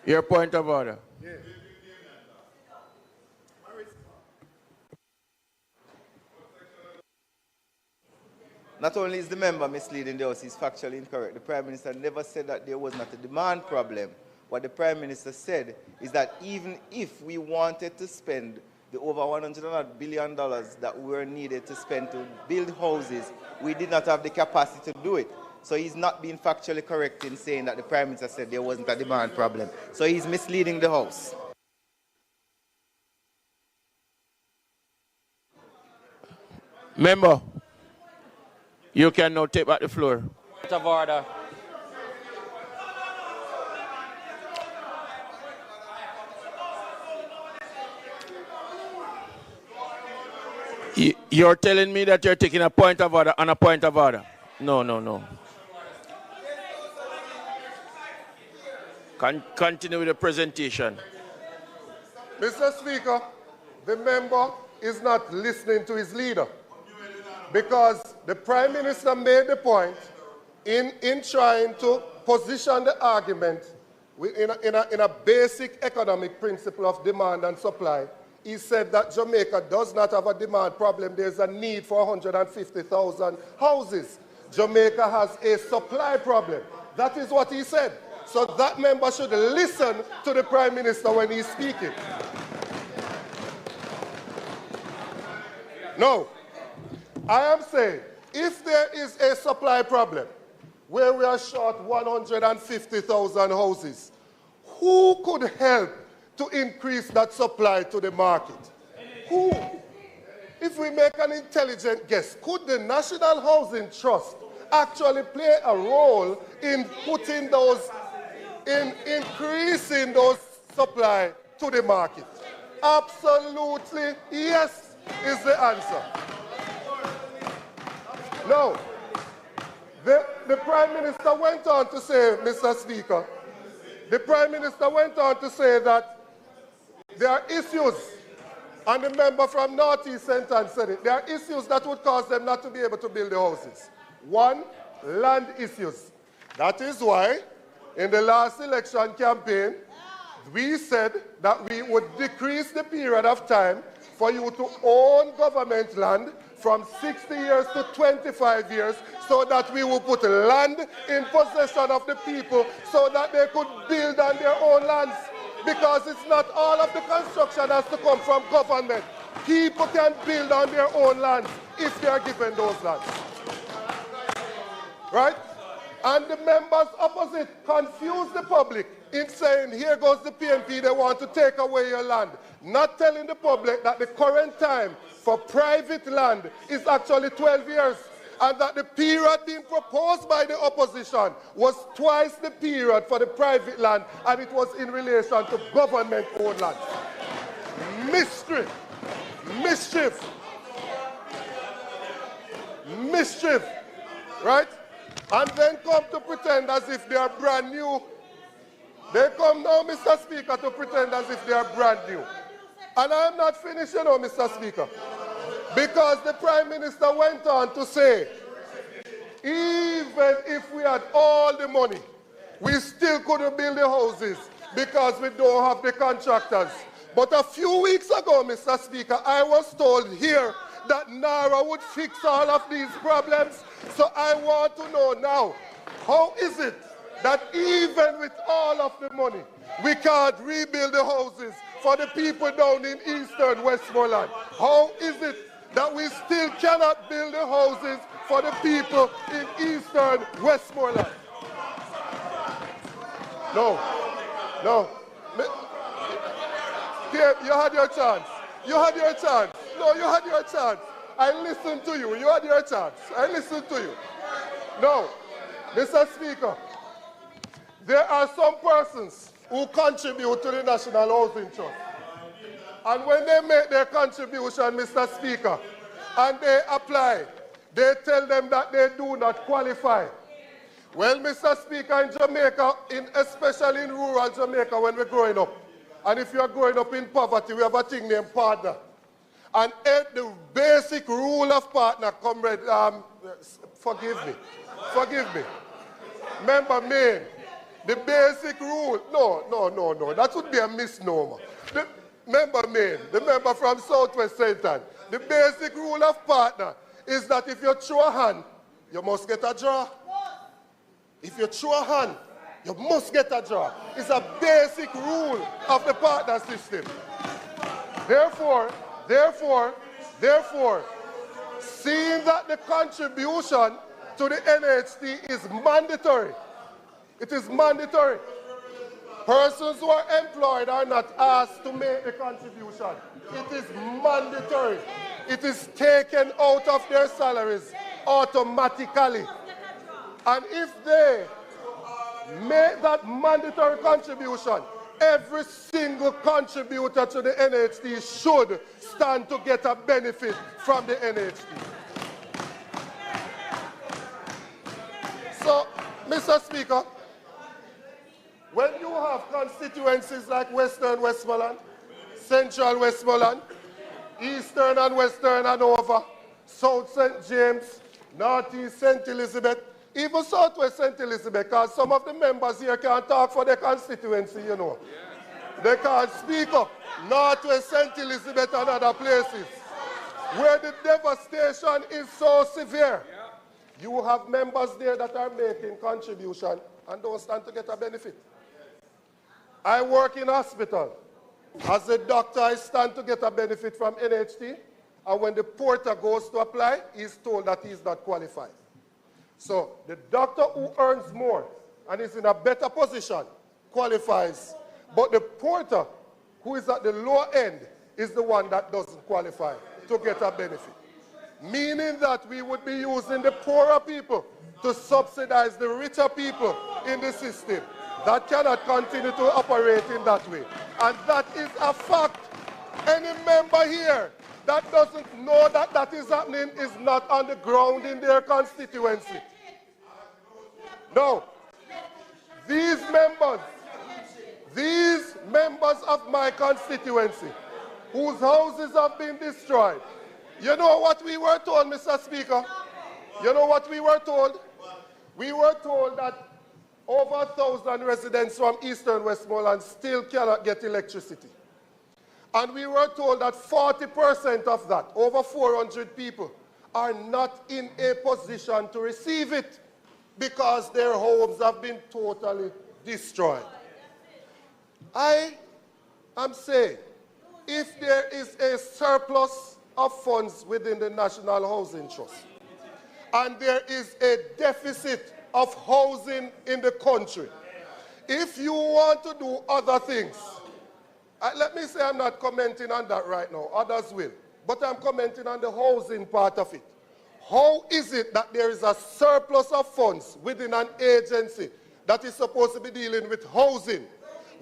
[SPEAKER 1] your point of order.
[SPEAKER 13] Yeah.
[SPEAKER 14] Not only is the member misleading the House, he's factually incorrect. The Prime Minister never said that there was not a demand problem. What the Prime Minister said is that even if we wanted to spend the over $100 billion that were needed to spend to build houses, we did not have the capacity to do it. So he's not being factually correct in saying that the Prime Minister said there wasn't a demand problem. So he's misleading the House.
[SPEAKER 1] Member, you can now take back the floor.
[SPEAKER 15] Point of order.
[SPEAKER 1] You're telling me that you're taking a point of order on a point of order? No. Continue with the presentation.
[SPEAKER 13] Mr. Speaker, the member is not listening to his leader because the Prime Minister made the point in trying to position the argument in a basic economic principle of demand and supply. He said that Jamaica does not have a demand problem. There's a need for 150,000 houses. Jamaica has a supply problem. That is what he said. So that member should listen to the Prime Minister when he's speaking. No, I am saying if there is a supply problem where we are short 150,000 houses, who could help to increase that supply to the market? Who? If we make an intelligent guess, could the National Housing Trust actually play a role in putting those, in increasing those supply to the market? Absolutely yes is the answer. No. The Prime Minister went on to say, Mr. Speaker, the Prime Minister went on to say that there are issues, and the member from North East Centre said it, there are issues that would cause them not to be able to build the houses. One, land issues. That is why, in the last election campaign, we said that we would decrease the period of time for you to own government land from 60 years to 25 years so that we will put land in possession of the people so that they could build on their own lands. Because it's not all of the construction has to come from government. People can build on their own lands if they are given those lands. Right? And the members opposite confuse the public in saying, here goes the PNP, they want to take away your land. Not telling the public that the current time for private land is actually 12 years. And that the period being proposed by the opposition was twice the period for the private land, and it was in relation to government-owned land. Mischief. Right? And then come to pretend as if they are brand new. They come now, Mr. Speaker, to pretend as if they are brand new. And I am not finished, you know, Mr. Speaker. Because the Prime Minister went on to say, even if we had all the money, we still couldn't build the houses because we don't have the contractors. But a few weeks ago, Mr. Speaker, I was told here that NARA would fix all of these problems. So I want to know now, how is it that even with all of the money, we can't rebuild the houses for the people down in eastern Westmoreland? How is it that we still cannot build the houses for the people in eastern Westmoreland? No. You had your chance. No, you had your chance. I listened to you. You had your chance. I listened to you. No. Mr. Speaker, there are some persons who contribute to the National Housing Trust. And when they make their contribution, Mr. Speaker, and they apply, they tell them that they do not qualify. Well, Mr. Speaker, in Jamaica, especially in rural Jamaica when we're growing up, and if you're growing up in poverty, we have a thing named partner. And the basic rule of partner, comrade, forgive me. Member Main, the basic rule, no, that would be a misnomer. Member Main, the member from Southwest Centre, the basic rule of partner is that if you throw a hand, you must get a draw. If you throw a hand, you must get a draw. It's a basic rule of the partner system. Therefore, seeing that the contribution to the NHT is mandatory, it is mandatory. Persons who are employed are not asked to make the contribution. It is mandatory. It is taken out of their salaries automatically. And if they make that mandatory contribution, every single contributor to the NHT should stand to get a benefit from the NHT. So, Mr. Speaker, when you have constituencies like Western Westmoreland, Central Westmoreland, Eastern and Western Hanover, South St. James, Northeast St. Elizabeth, even Southwest St. Elizabeth, because some of the members here can't talk for their constituency, you know. They can't speak up. Northwest St. Elizabeth and other places where the devastation is so severe. You have members there that are making contribution and don't stand to get a benefit. I work in hospital. As a doctor, I stand to get a benefit from NHT, and when the porter goes to apply, he's told that he's not qualified. So the doctor who earns more and is in a better position qualifies, but the porter who is at the lower end is the one that doesn't qualify to get a benefit. Meaning that we would be using the poorer people to subsidize the richer people in the system. That cannot continue to operate in that way. And that is a fact. Any member here that doesn't know that that is happening is not on the ground in their constituency. No. These members of my constituency, whose houses have been destroyed, you know what we were told, Mr. Speaker? You know what we were told? We were told that over 1,000 residents from Eastern Westmoreland still cannot get electricity. And we were told that 40% of that, over 400 people, are not in a position to receive it because their homes have been totally destroyed. I am saying, if there is a surplus of funds within the National Housing Trust, and there is a deficit of housing in the country, if you want to do other things, let me say I'm not commenting on that right now, others will, but I'm commenting on the housing part of it. How is it that there is a surplus of funds within an agency that is supposed to be dealing with housing?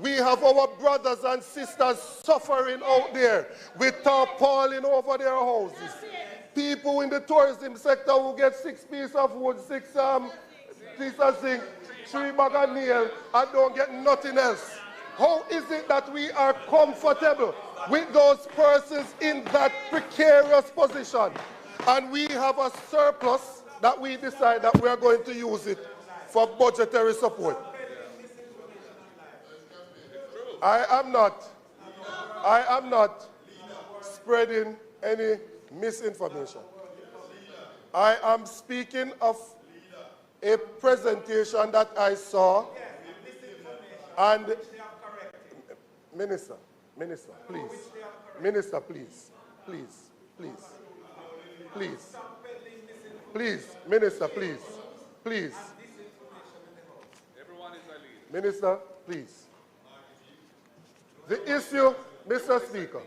[SPEAKER 13] We have our brothers and sisters suffering out there with tarpaulin over their houses. People in the tourism sector who get 6 pieces of wood, 6 pieces of zinc, 3 bag of nail, and don't get nothing else. How is it that we are comfortable with those persons in that precarious position, and we have a surplus that we decide that we are going to use it for budgetary support? I am not spreading any misinformation. I am speaking of a presentation that I saw, and Minister, please, Minister, please, Minister, please. Minister, please. The issue, Mr. Speaker,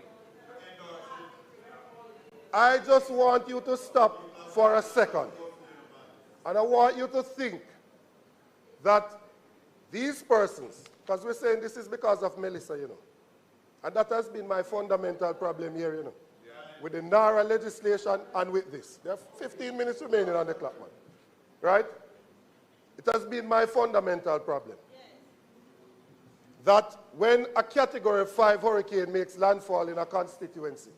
[SPEAKER 13] I just want you to stop for a second, and I want you to think that these persons, because we're saying this is because of Melissa, you know, and that has been my fundamental problem here, you know, with the NARA legislation and with this. There are 15 minutes remaining on the clock, man, right? It has been my fundamental problem that when a Category 5 hurricane makes landfall in a constituency,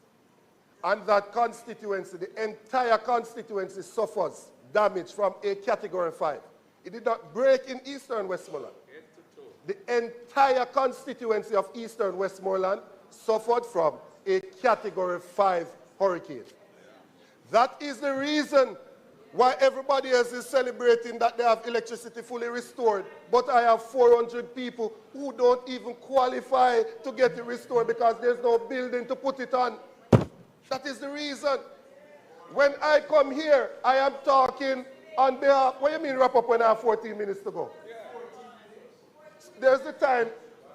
[SPEAKER 13] and that constituency, the entire constituency suffers damage from a Category 5. It did not break in Eastern Westmoreland. The entire constituency of Eastern Westmoreland suffered from a Category 5 hurricane. That is the reason why everybody else is celebrating that they have electricity fully restored, but I have 400 people who don't even qualify to get it restored because there's no building to put it on. That is the reason. When I come here, I am talking on behalf. What do you mean wrap up when I have 14 minutes to go? There's the time.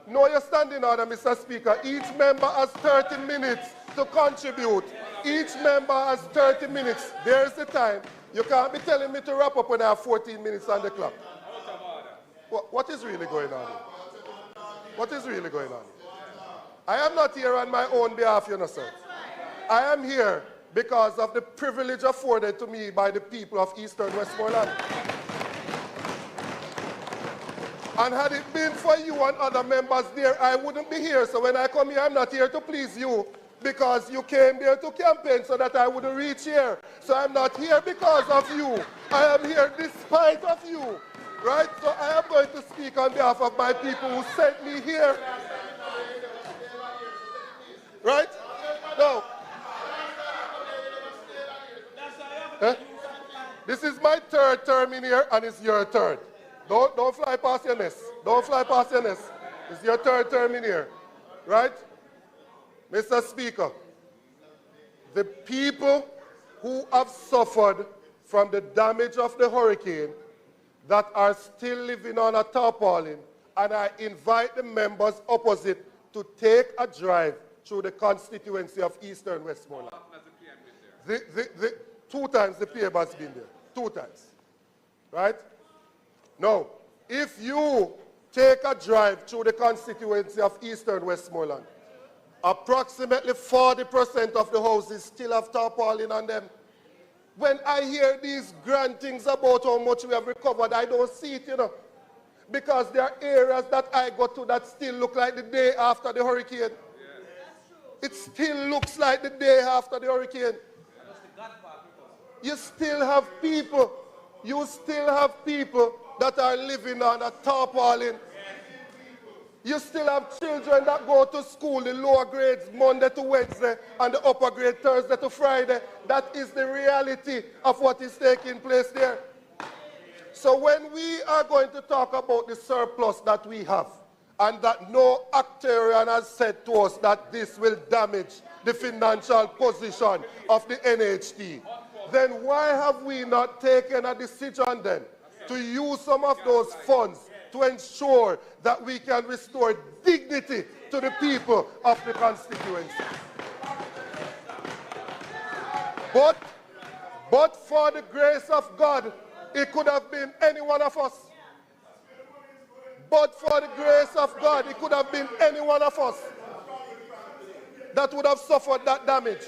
[SPEAKER 13] No, you're standing order, Mr. Speaker. Each member has 30 minutes to contribute. Each member has 30 minutes. There's the time. You can't be telling me to wrap up when I have 14 minutes on the clock. What is really going on here? What is really going on? I am not here on my own behalf, you know, sir. I am here because of the privilege afforded to me by the people of Eastern Westmoreland. And had it been for you and other members there, I wouldn't be here. So when I come here, I'm not here to please you because you came there to campaign so that I wouldn't reach here. So I'm not here because of you. I am here despite of you. Right? So I am going to speak on behalf of my people who sent me here. Right? No. Huh? This is my third term in here, and it's your third. Don't fly past your nest. Don't fly past your nest. It's your third term in here. Right? Mr. Speaker, the people who have suffered from the damage of the hurricane that are still living on a tarpaulin, and I invite the members opposite to take a drive through the constituency of Eastern Westmoreland. 2 times the PM has been there. 2 times. Right? Now, if you take a drive through the constituency of Eastern Westmoreland, approximately 40% of the houses still have tarpaulin on them. When I hear these grand things about how much we have recovered, I don't see it, you know. Because there are areas that I go to that still look like the day after the hurricane. It still looks like the day after the hurricane. You still have people that are living on a tarpaulin. You still have children that go to school, the lower grades Monday to Wednesday and the upper grade Thursday to Friday. That is the reality of what is taking place there. So when we are going to talk about the surplus that we have, and that no actuarian has said to us that this will damage the financial position of the NHT, then why have we not taken a decision then to use some of those funds to ensure that we can restore dignity to the people of the constituency? But for the grace of God, it could have been any one of us. But for the grace of God, it could have been any one of us that would have suffered that damage.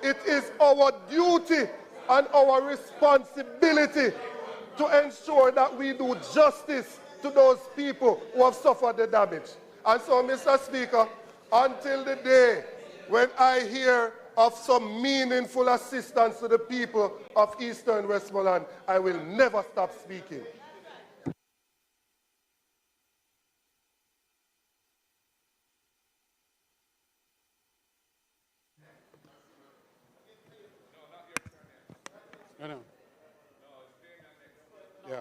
[SPEAKER 13] It is our duty and our responsibility to ensure that we do justice to those people who have suffered the damage. And so, Mr. Speaker, until the day when I hear of some meaningful assistance to the people of Eastern Westmoreland, I will never stop speaking.
[SPEAKER 15] I know. Yeah.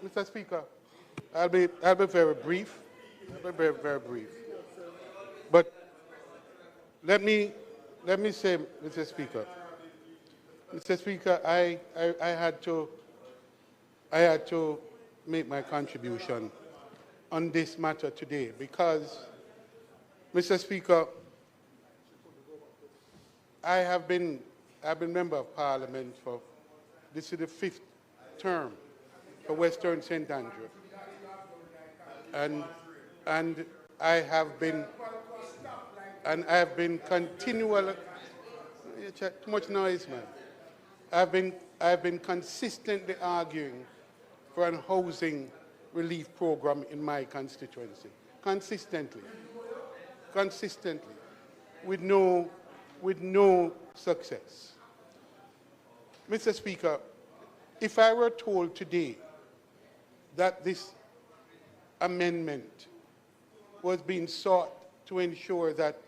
[SPEAKER 15] Mr. Speaker, I'll be very brief. I'll be very, very brief. But let me say, Mr. Speaker, I had to make my contribution on this matter today because, Mr. Speaker, I've been member of Parliament for, this is the 5th term for Western St. Andrew. And I have been continually, too much noise, man. I've been consistently arguing for an housing relief program in my constituency. Consistently, with no success. Mr. Speaker, if I were told today that this amendment was being sought to ensure that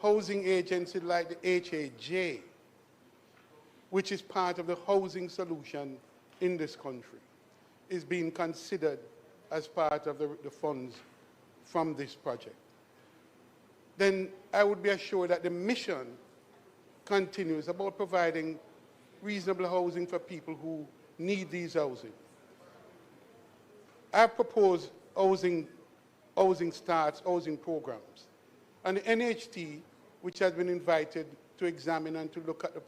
[SPEAKER 15] housing agencies like the HAJ, which is part of the housing solution in this country, is being considered as part of the funds from this project, then I would be assured that the mission continues about providing reasonable housing for people who need these housing. I propose housing starts, housing programs, and the NHT which has been invited to examine and to look at the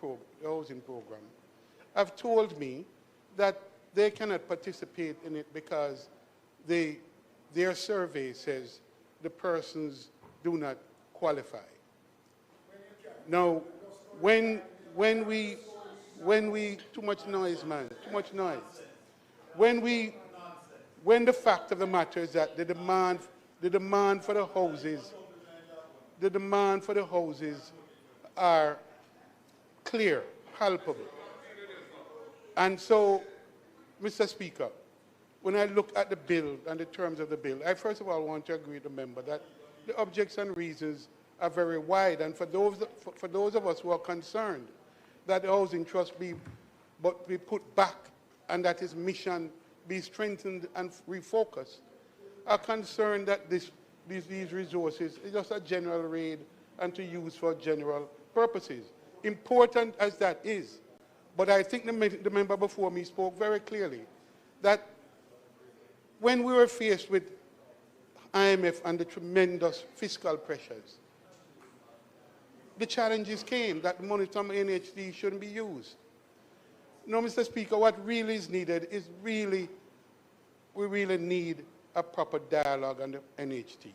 [SPEAKER 15] housing program, have told me that they cannot participate in it because their survey says the persons do not qualify. Now, when we, too much noise, man, too much noise. When the fact of the matter is that the demand for the houses are clear, palpable. And so, Mr. Speaker, when I look at the bill and the terms of the bill, I first of all want to agree with the member that the objects and reasons are very wide. And for those of us who are concerned that the housing trust be put back and that its mission be strengthened and refocused, are concerned that these resources is just a general raid and to use for general purposes. Important as that is, but I think the member before me spoke very clearly that when we were faced with IMF and the tremendous fiscal pressures, the challenges came that the money from NHD shouldn't be used. No, Mr. Speaker, what really is needed is we really need a proper dialogue on the NHD.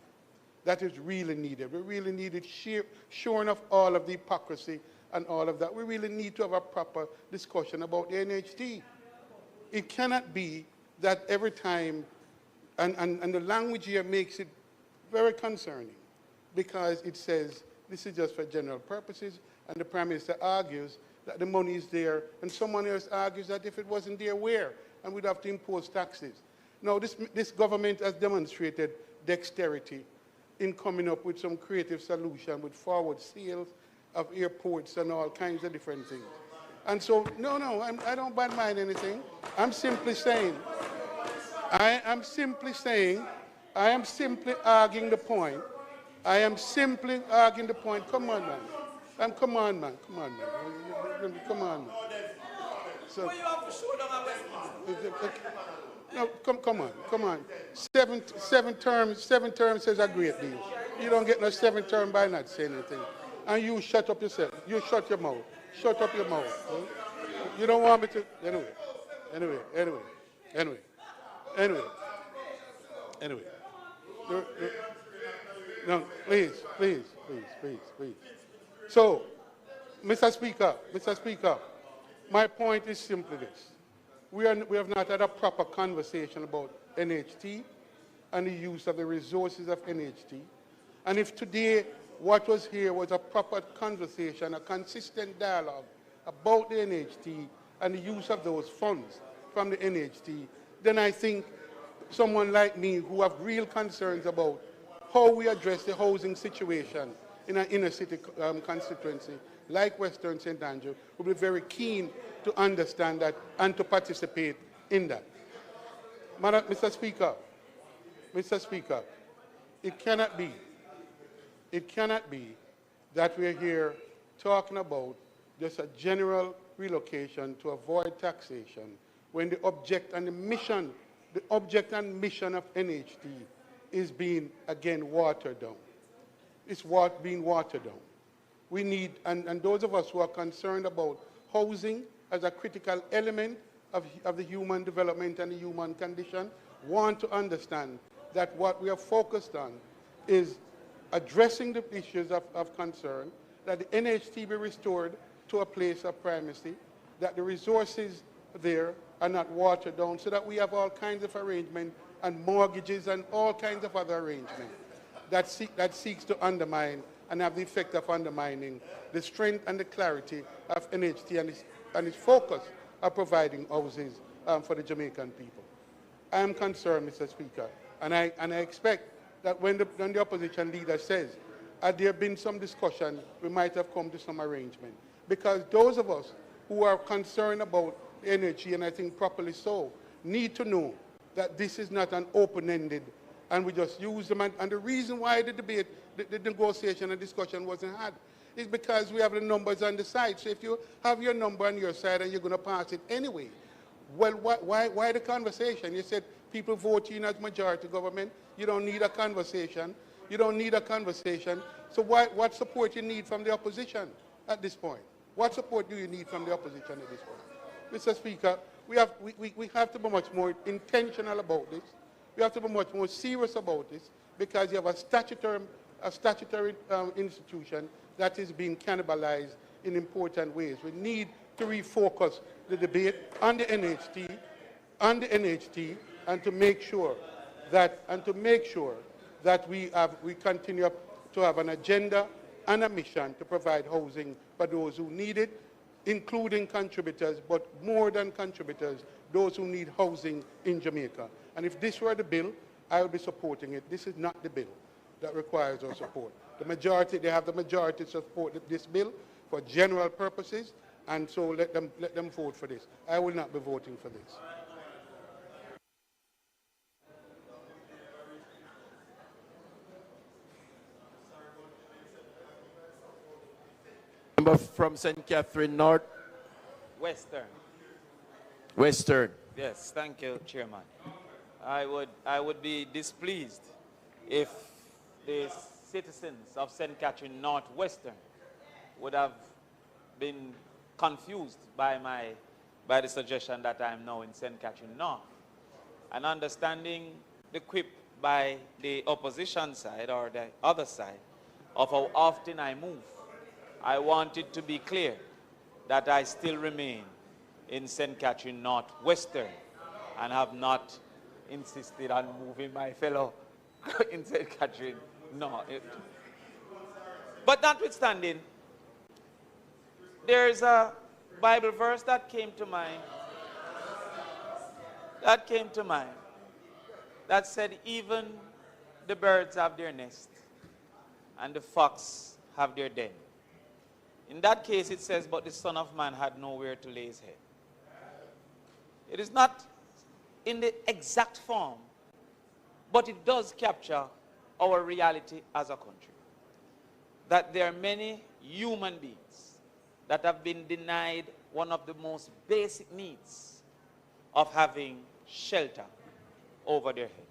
[SPEAKER 15] That is really needed. We really need it shorn of all of the hypocrisy and all of that. We really need to have a proper discussion about the NHD. It cannot be that every time, and the language here makes it very concerning because it says this is just for general purposes, and the Prime Minister argues that the money is there, and someone else argues that if it wasn't there, where? And we'd have to impose taxes. Now, this government has demonstrated dexterity in coming up with some creative solution with forward sales of airports and all kinds of different things. And so, no, I don't mind anything. I'm simply saying, I am simply arguing the point. I am simply arguing the point. Come on, man. Come on, man. So, no, come on. Seven terms says a great deal. You don't get no 7th term by not saying anything. And you shut up yourself. You shut your mouth. Shut up your mouth. Huh? You don't want me to. Anyway. No, please. So, Mr. Speaker, my point is simply this. We have not had a proper conversation about NHT and the use of the resources of NHT. And if today what was here was a proper conversation, a consistent dialogue about the NHT and the use of those funds from the NHT, then I think someone like me who have real concerns about how we address the housing situation in an inner city constituency like Western St. Andrew will be very keen to understand that and to participate in that. Mr. Speaker, it cannot be that we're here talking about just a general relocation to avoid taxation when the object and mission of NHT is being, again, watered down. It's being watered down. We need, and those of us who are concerned about housing as a critical element of the human development and the human condition, want to understand that what we are focused on is addressing the issues of concern, that the NHT be restored to a place of primacy, that the resources there are not watered down, so that we have all kinds of arrangements and mortgages and all kinds of other arrangements that seeks to undermine and have the effect of undermining the strength and the clarity of NHT and its focus of providing houses for the Jamaican people. I am concerned, Mr. Speaker, and I expect that when the opposition leader says, had there been some discussion, we might have come to some arrangement. Because those of us who are concerned about energy, and I think properly so, need to know that this is not an open-ended, and we just use them. And the reason why the debate, the negotiation and discussion wasn't had is because we have the numbers on the side. So if you have your number on your side and you're going to pass it anyway, well, why the conversation? You said people vote in as majority government. You don't need a conversation. You don't need a conversation. So what support you need from the opposition at this point? What support do you need from the opposition at this point? Mr. Speaker, we have to be much more intentional about this. We have to be much more serious about this because you have a statutory institution that is being cannibalized in important ways. We need to refocus the debate on the NHT, and to make sure that we continue to have an agenda and a mission to provide housing for those who need it, including contributors, but more than contributors, those who need housing in Jamaica. And if this were the bill, I would be supporting it. This is not the bill that requires our support. They have the majority to support this bill for general purposes, and so let them vote for this. I will not be voting for this.
[SPEAKER 1] Member from St. Catherine North. Western.
[SPEAKER 16] Yes, thank you, Chairman. I would be displeased if the citizens of St. Catherine North Western would have been confused by the suggestion that I am now in St. Catherine North. And understanding the quip by the opposition side or the other side of how often I move, I want it to be clear that I still remain in St. Catherine North Western and have not insisted on moving my fellow in St. Catherine North. But notwithstanding, there's a Bible verse that came to mind. That said, even the birds have their nest and the fox have their den. In that case, it says, but the Son of Man had nowhere to lay his head. It is not in the exact form, but it does capture our reality as a country. That there are many human beings that have been denied one of the most basic needs of having shelter over their head.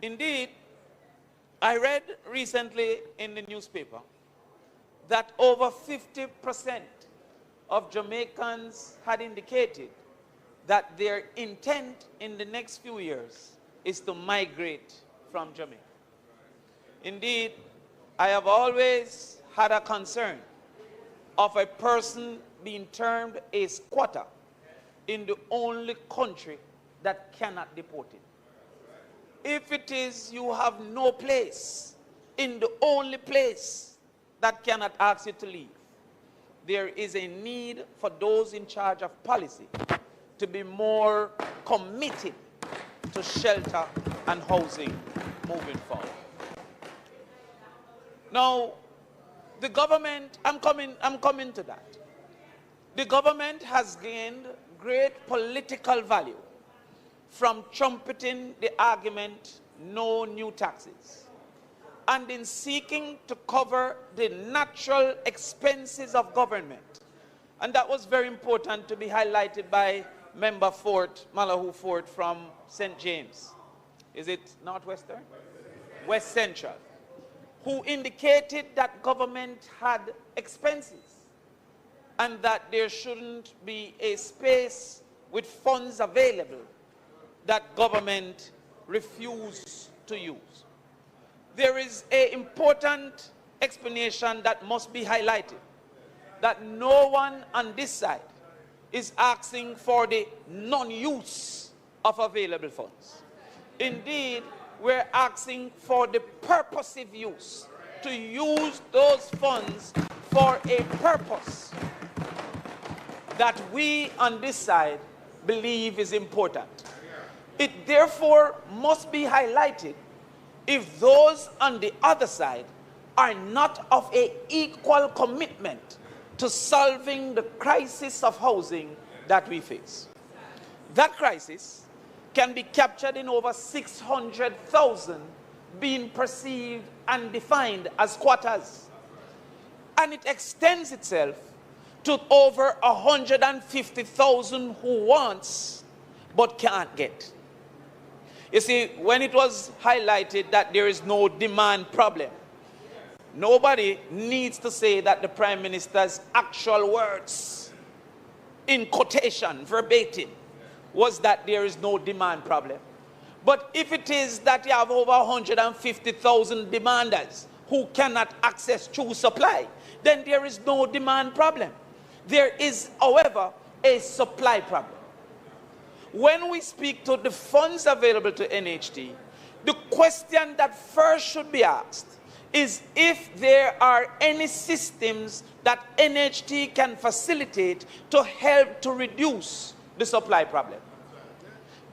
[SPEAKER 16] Indeed, I read recently in the newspaper that over 50% of Jamaicans had indicated that their intent in the next few years is to migrate from Jamaica. Indeed, I have always had a concern of a person being termed a squatter in the only country that cannot deport him. If it is you have no place in the only place that cannot ask you to leave, there is a need for those in charge of policy to be more committed to shelter and housing moving forward. Now, the government, I'm coming to that. The government has gained great political value from trumpeting the argument, no new taxes, and in seeking to cover the natural expenses of government. And that was very important to be highlighted by Member Fort, Malahoo Fort from St. James. Is it Northwestern? West Central. Who indicated that government had expenses and that there shouldn't be a space with funds available that government refused to use. There is an important explanation that must be highlighted, that no one on this side is asking for the non-use of available funds. Indeed, we're asking for the purposive use, to use those funds for a purpose that we on this side believe is important. It therefore must be highlighted if those on the other side are not of an equal commitment to solving the crisis of housing that we face. That crisis can be captured in over 600,000 being perceived and defined as squatters. And it extends itself to over 150,000 who wants but can't get. You see, when it was highlighted that there is no demand problem, nobody needs to say that the Prime Minister's actual words, in quotation, verbatim, was that there is no demand problem. But if it is that you have over 150,000 demanders who cannot access true supply, then there is no demand problem. There is, however, a supply problem. When we speak to the funds available to NHT, the question that first should be asked is if there are any systems that NHT can facilitate to help to reduce the supply problem.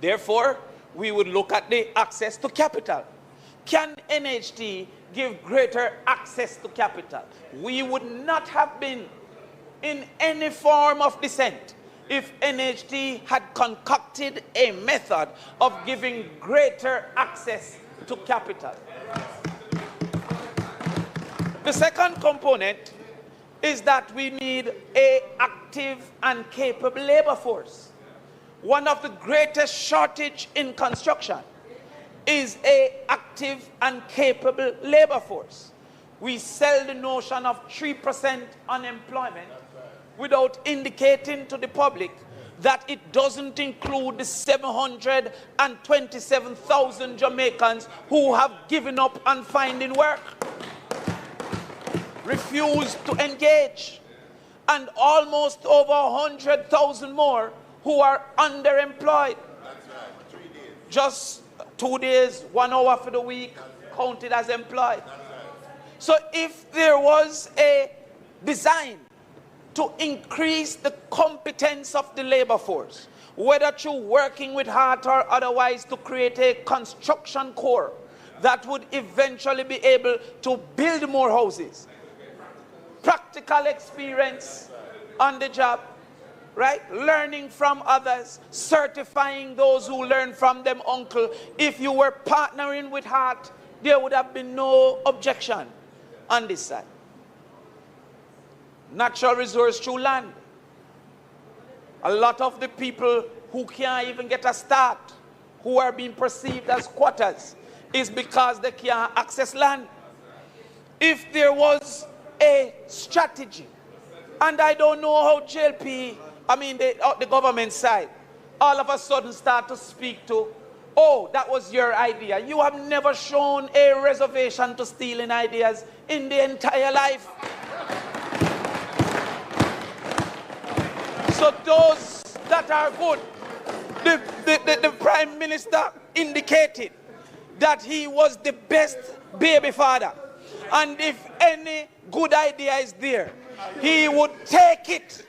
[SPEAKER 16] Therefore, we would look at the access to capital. Can NHT give greater access to capital? We would not have been in any form of dissent if NHT had concocted a method of giving greater access to capital. The second component is that we need an active and capable labor force. One of the greatest shortage in construction is an active and capable labor force. We sell the notion of 3% unemployment without indicating to the public that it doesn't include the 727,000 Jamaicans who have given up on finding work, refused to engage, and almost over 100,000 more who are underemployed.
[SPEAKER 7] That's right. 3 days.
[SPEAKER 16] Just 2 days, 1 hour for the week, counted as employed.
[SPEAKER 7] That's right.
[SPEAKER 16] So if there was a design to increase the competence of the labor force, whether through working with heart or otherwise to create a construction corps that would eventually be able to build more houses, practical experience on the job, right? Learning from others, certifying those who learn from them, uncle. If you were partnering with heart, there would have been no objection on this side. Natural resource through land. A lot of the people who can't even get a start, who are being perceived as squatters, is because they can't access land. If there was a strategy, and I don't know how JLP, the government side, all of a sudden start to speak to, oh, that was your idea. You have never shown a reservation to stealing ideas in the entire life. So those that are good, the Prime Minister indicated that he was the best baby father. And if any good idea is there, he would take it.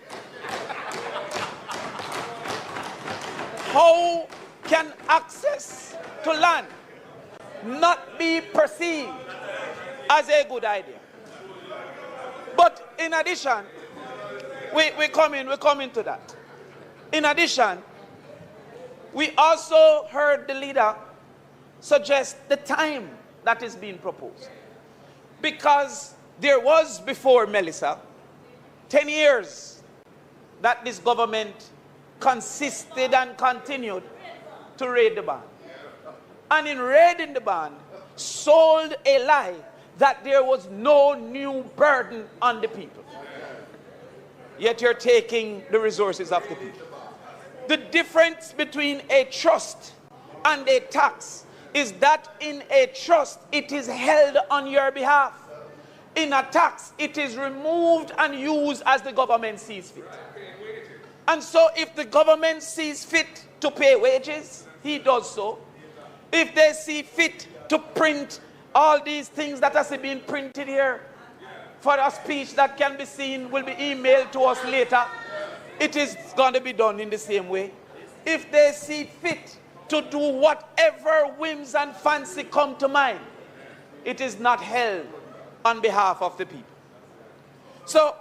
[SPEAKER 16] How can access to land not be perceived as a good idea? But in addition, we come into that. In addition, we also heard the leader suggest the time that is being proposed. Because there was before Melissa 10 years that this government consisted and continued to raid the band. And in raiding the band, sold a lie that there was no new burden on the people. Yet you're taking the resources of the people. The difference between a trust and a tax is that in a trust, it is held on your behalf. In a tax, it is removed and used as the government sees fit. And so if the government sees fit to pay wages, he does so. If they see fit to print all these things that are being printed here for a speech that can be seen, will be emailed to us later, it is going to be done in the same way. If they see fit to do whatever whims and fancy come to mind, it is not held on behalf of the people. So,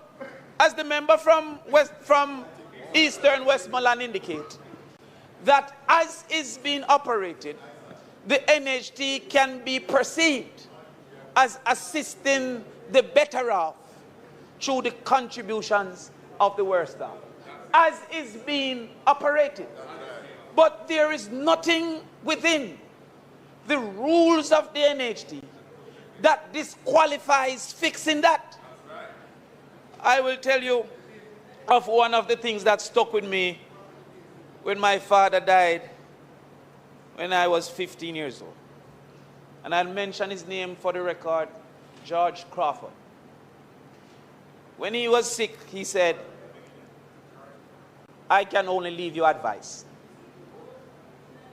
[SPEAKER 16] as the member from Eastern Westmoreland indicate, that as is being operated, the NHT can be perceived as assisting the better off through the contributions of the worst off, as is being operated. But there is nothing within the rules of the NHT that disqualifies fixing that. I will tell you of one of the things that stuck with me when my father died when I was 15 years old. And I'll mention his name for the record, George Crawford. When he was sick, he said, I can only leave you advice.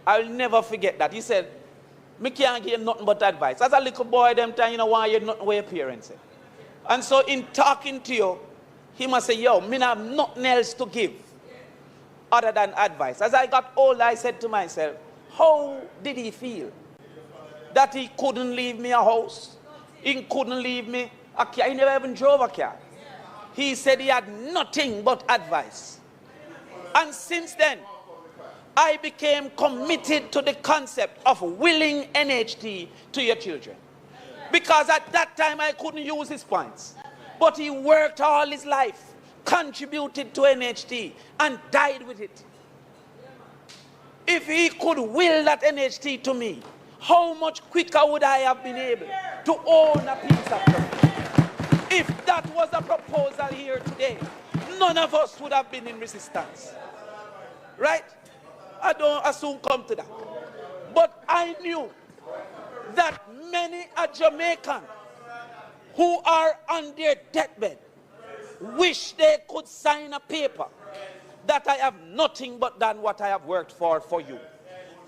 [SPEAKER 16] I'll never forget that. He said, me can't give you nothing but advice. As a little boy, them time, you know why you're not what your parents say. And so in talking to you, he must say, yo, me have nothing else to give other than advice. As I got older, I said to myself, how did he feel? That he couldn't leave me a house. He couldn't leave me a car. He never even drove a car. He said he had nothing but advice. And since then, I became committed to the concept of willing NHT to your children. Because at that time, I couldn't use his points. But he worked all his life, contributed to NHT, and died with it. If he could will that NHT to me, how much quicker would I have been able to own a piece of property? If that was a proposal here today, none of us would have been in resistance. Right? I don't assume come to that. But I knew that many a Jamaican who are on their deathbed wish they could sign a paper that I have nothing but done what I have worked for you.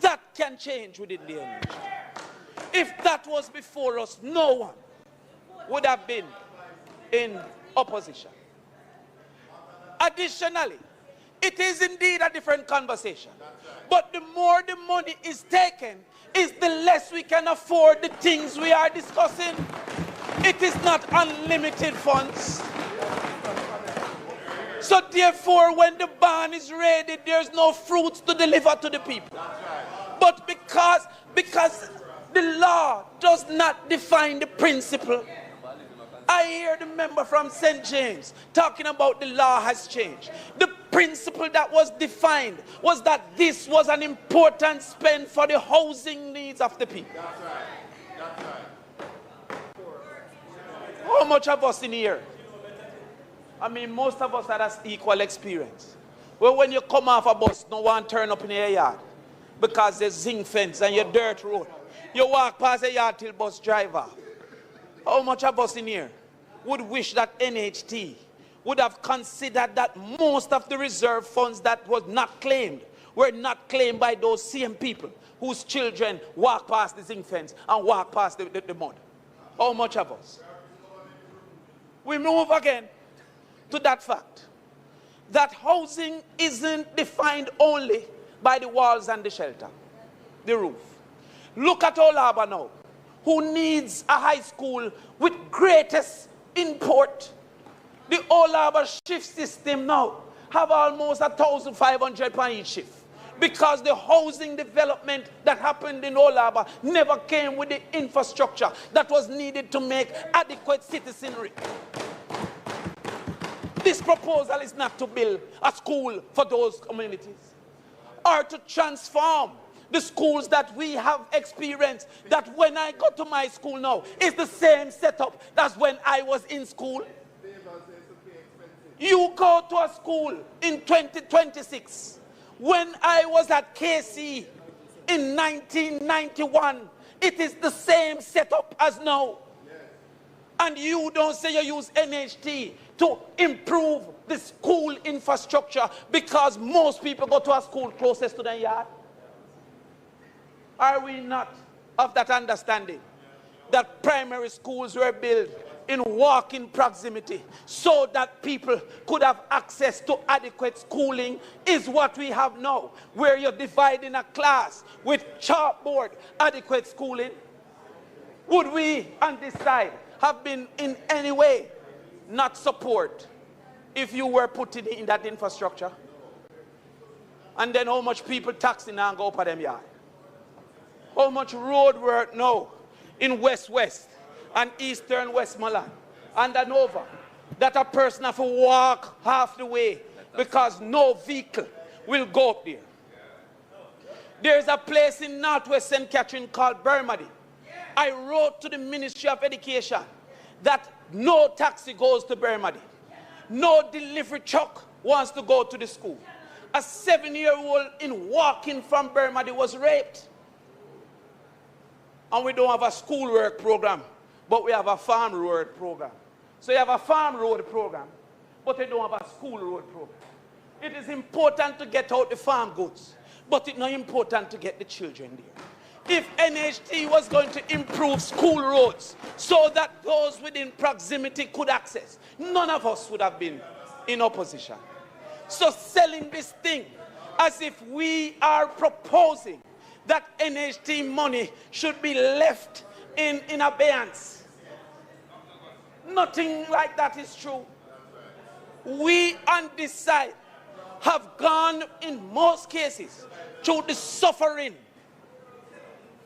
[SPEAKER 16] That can change within the NHT. If that was before us, no one would have been in opposition. Additionally, it is indeed a different conversation. But the more the money is taken, is the less we can afford the things we are discussing. It is not unlimited funds. So therefore, when the barn is ready, there's no fruits to deliver to the people. But because the law does not define the principle, I hear the member from St. James talking about the law has changed. The principle that was defined was that this was an important spend for the housing needs of the people. That's right. That's right. How much of us in here? I mean, most of us had equal experience. Well, when you come off a bus, no one turn up in your yard because there's zinc fence and your dirt road. You walk past the yard till bus driver. How much of us in here would wish that NHT would have considered that most of the reserve funds that was not claimed were not claimed by those same people whose children walk past the zinc fence and walk past the mud? How much of us? We move again to that fact that housing isn't defined only by the walls and the shelter, the roof. Look at Olaba now, who needs a high school with greatest import. The Olaba shift system now have almost 1,500 per each shift because the housing development that happened in Olaba never came with the infrastructure that was needed to make adequate citizenry. This proposal is not to build a school for those communities or to transform the schools that we have experienced, that when I go to my school now, it's the same setup as when I was in school. You go to a school in 2026. When I was at KC in 1991, it is the same setup as now. And you don't say you use NHT to improve the school infrastructure because most people go to a school closest to their yard. Are we not of that understanding that primary schools were built in walking proximity so that people could have access to adequate schooling is what we have now, where you're dividing a class with chalkboard adequate schooling? Would we on this side have been in any way not support if you were putting in that infrastructure? And then how much people taxing and go up at them yard? How much road work now in West and Eastern Westmoreland and Nova that a person have to walk half the way because no vehicle will go up there? There's a place in Northwest St. Catherine called Bermody. I wrote to the Ministry of Education that no taxi goes to Bermody. No delivery truck wants to go to the school. A 7-year-old in walking from Bermody was raped. And we don't have a schoolwork program, but we have a farm road program. So you have a farm road program, but you don't have a school road program. It is important to get out the farm goods, but it's not important to get the children there. If NHT was going to improve school roads so that those within proximity could access, none of us would have been in opposition. So selling this thing as if we are proposing that NHT money should be left in abeyance. Nothing like that is true. We on this side have gone in most cases through the suffering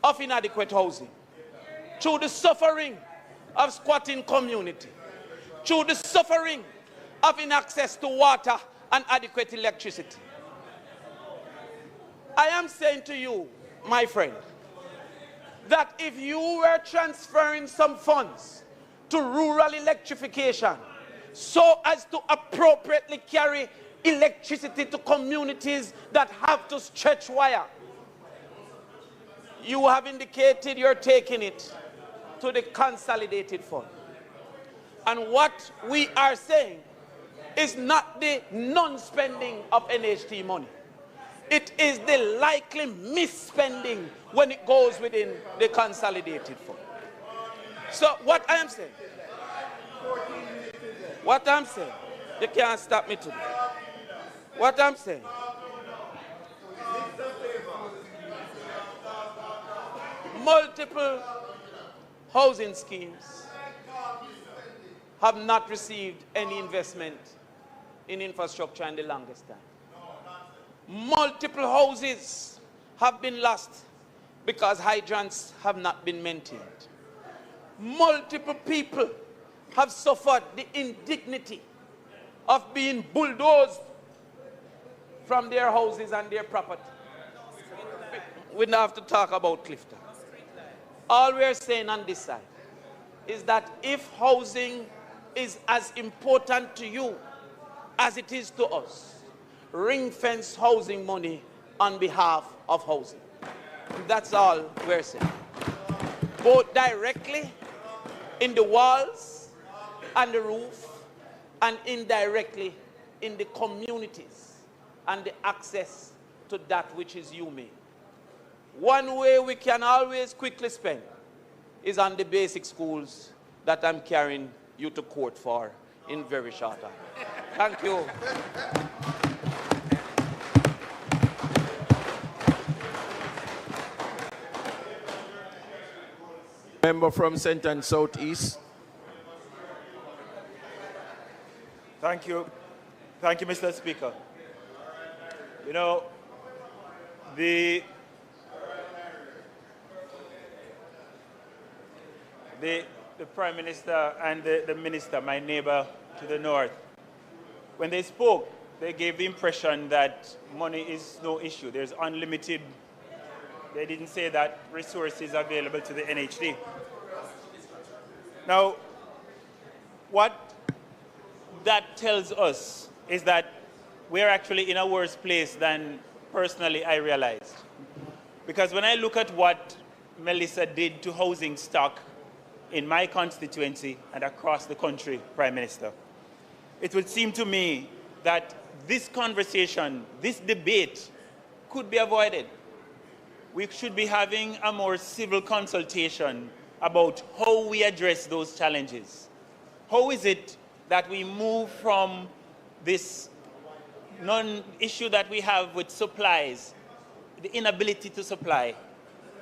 [SPEAKER 16] of inadequate housing, through the suffering of squatting community, through the suffering of inaccess to water and adequate electricity. I am saying to you, my friend, that if you were transferring some funds to rural electrification so as to appropriately carry electricity to communities that have to stretch wire, you have indicated you're taking it to the consolidated fund. And what we are saying is not the non-spending of NHT money. It is the likely misspending when it goes within the consolidated fund. So what I am saying, you can't stop me today. What I'm saying, multiple housing schemes have not received any investment in infrastructure in the longest time. Multiple houses have been lost because hydrants have not been maintained. Multiple people have suffered the indignity of being bulldozed from their houses and their property. We don't have to talk about Clifton. All we're saying on this side is that if housing is as important to you as it is to us, ring-fence housing money on behalf of housing. That's all we're saying. Both directly in the walls and the roof, and indirectly in the communities and the access to that which is humane. One way we can always quickly spend is on the basic schools that I'm carrying you to court for in very short time. Thank you.
[SPEAKER 1] Member from Centre and Southeast.
[SPEAKER 11] Thank you. Thank you, Mr. Speaker. You know, the Prime Minister and the Minister, my neighbor to the north, when they spoke, they gave the impression that money is no issue. There's unlimited. They didn't say that resources are available to the NHD. Now, what that tells us is that we're actually in a worse place than personally I realized. Because when I look at what Melissa did to housing stock in my constituency and across the country, Prime Minister, it would seem to me that this conversation, this debate could be avoided. We should be having a more civil consultation about how we address those challenges. How is it that we move from this non-issue that we have with supplies, the inability to supply,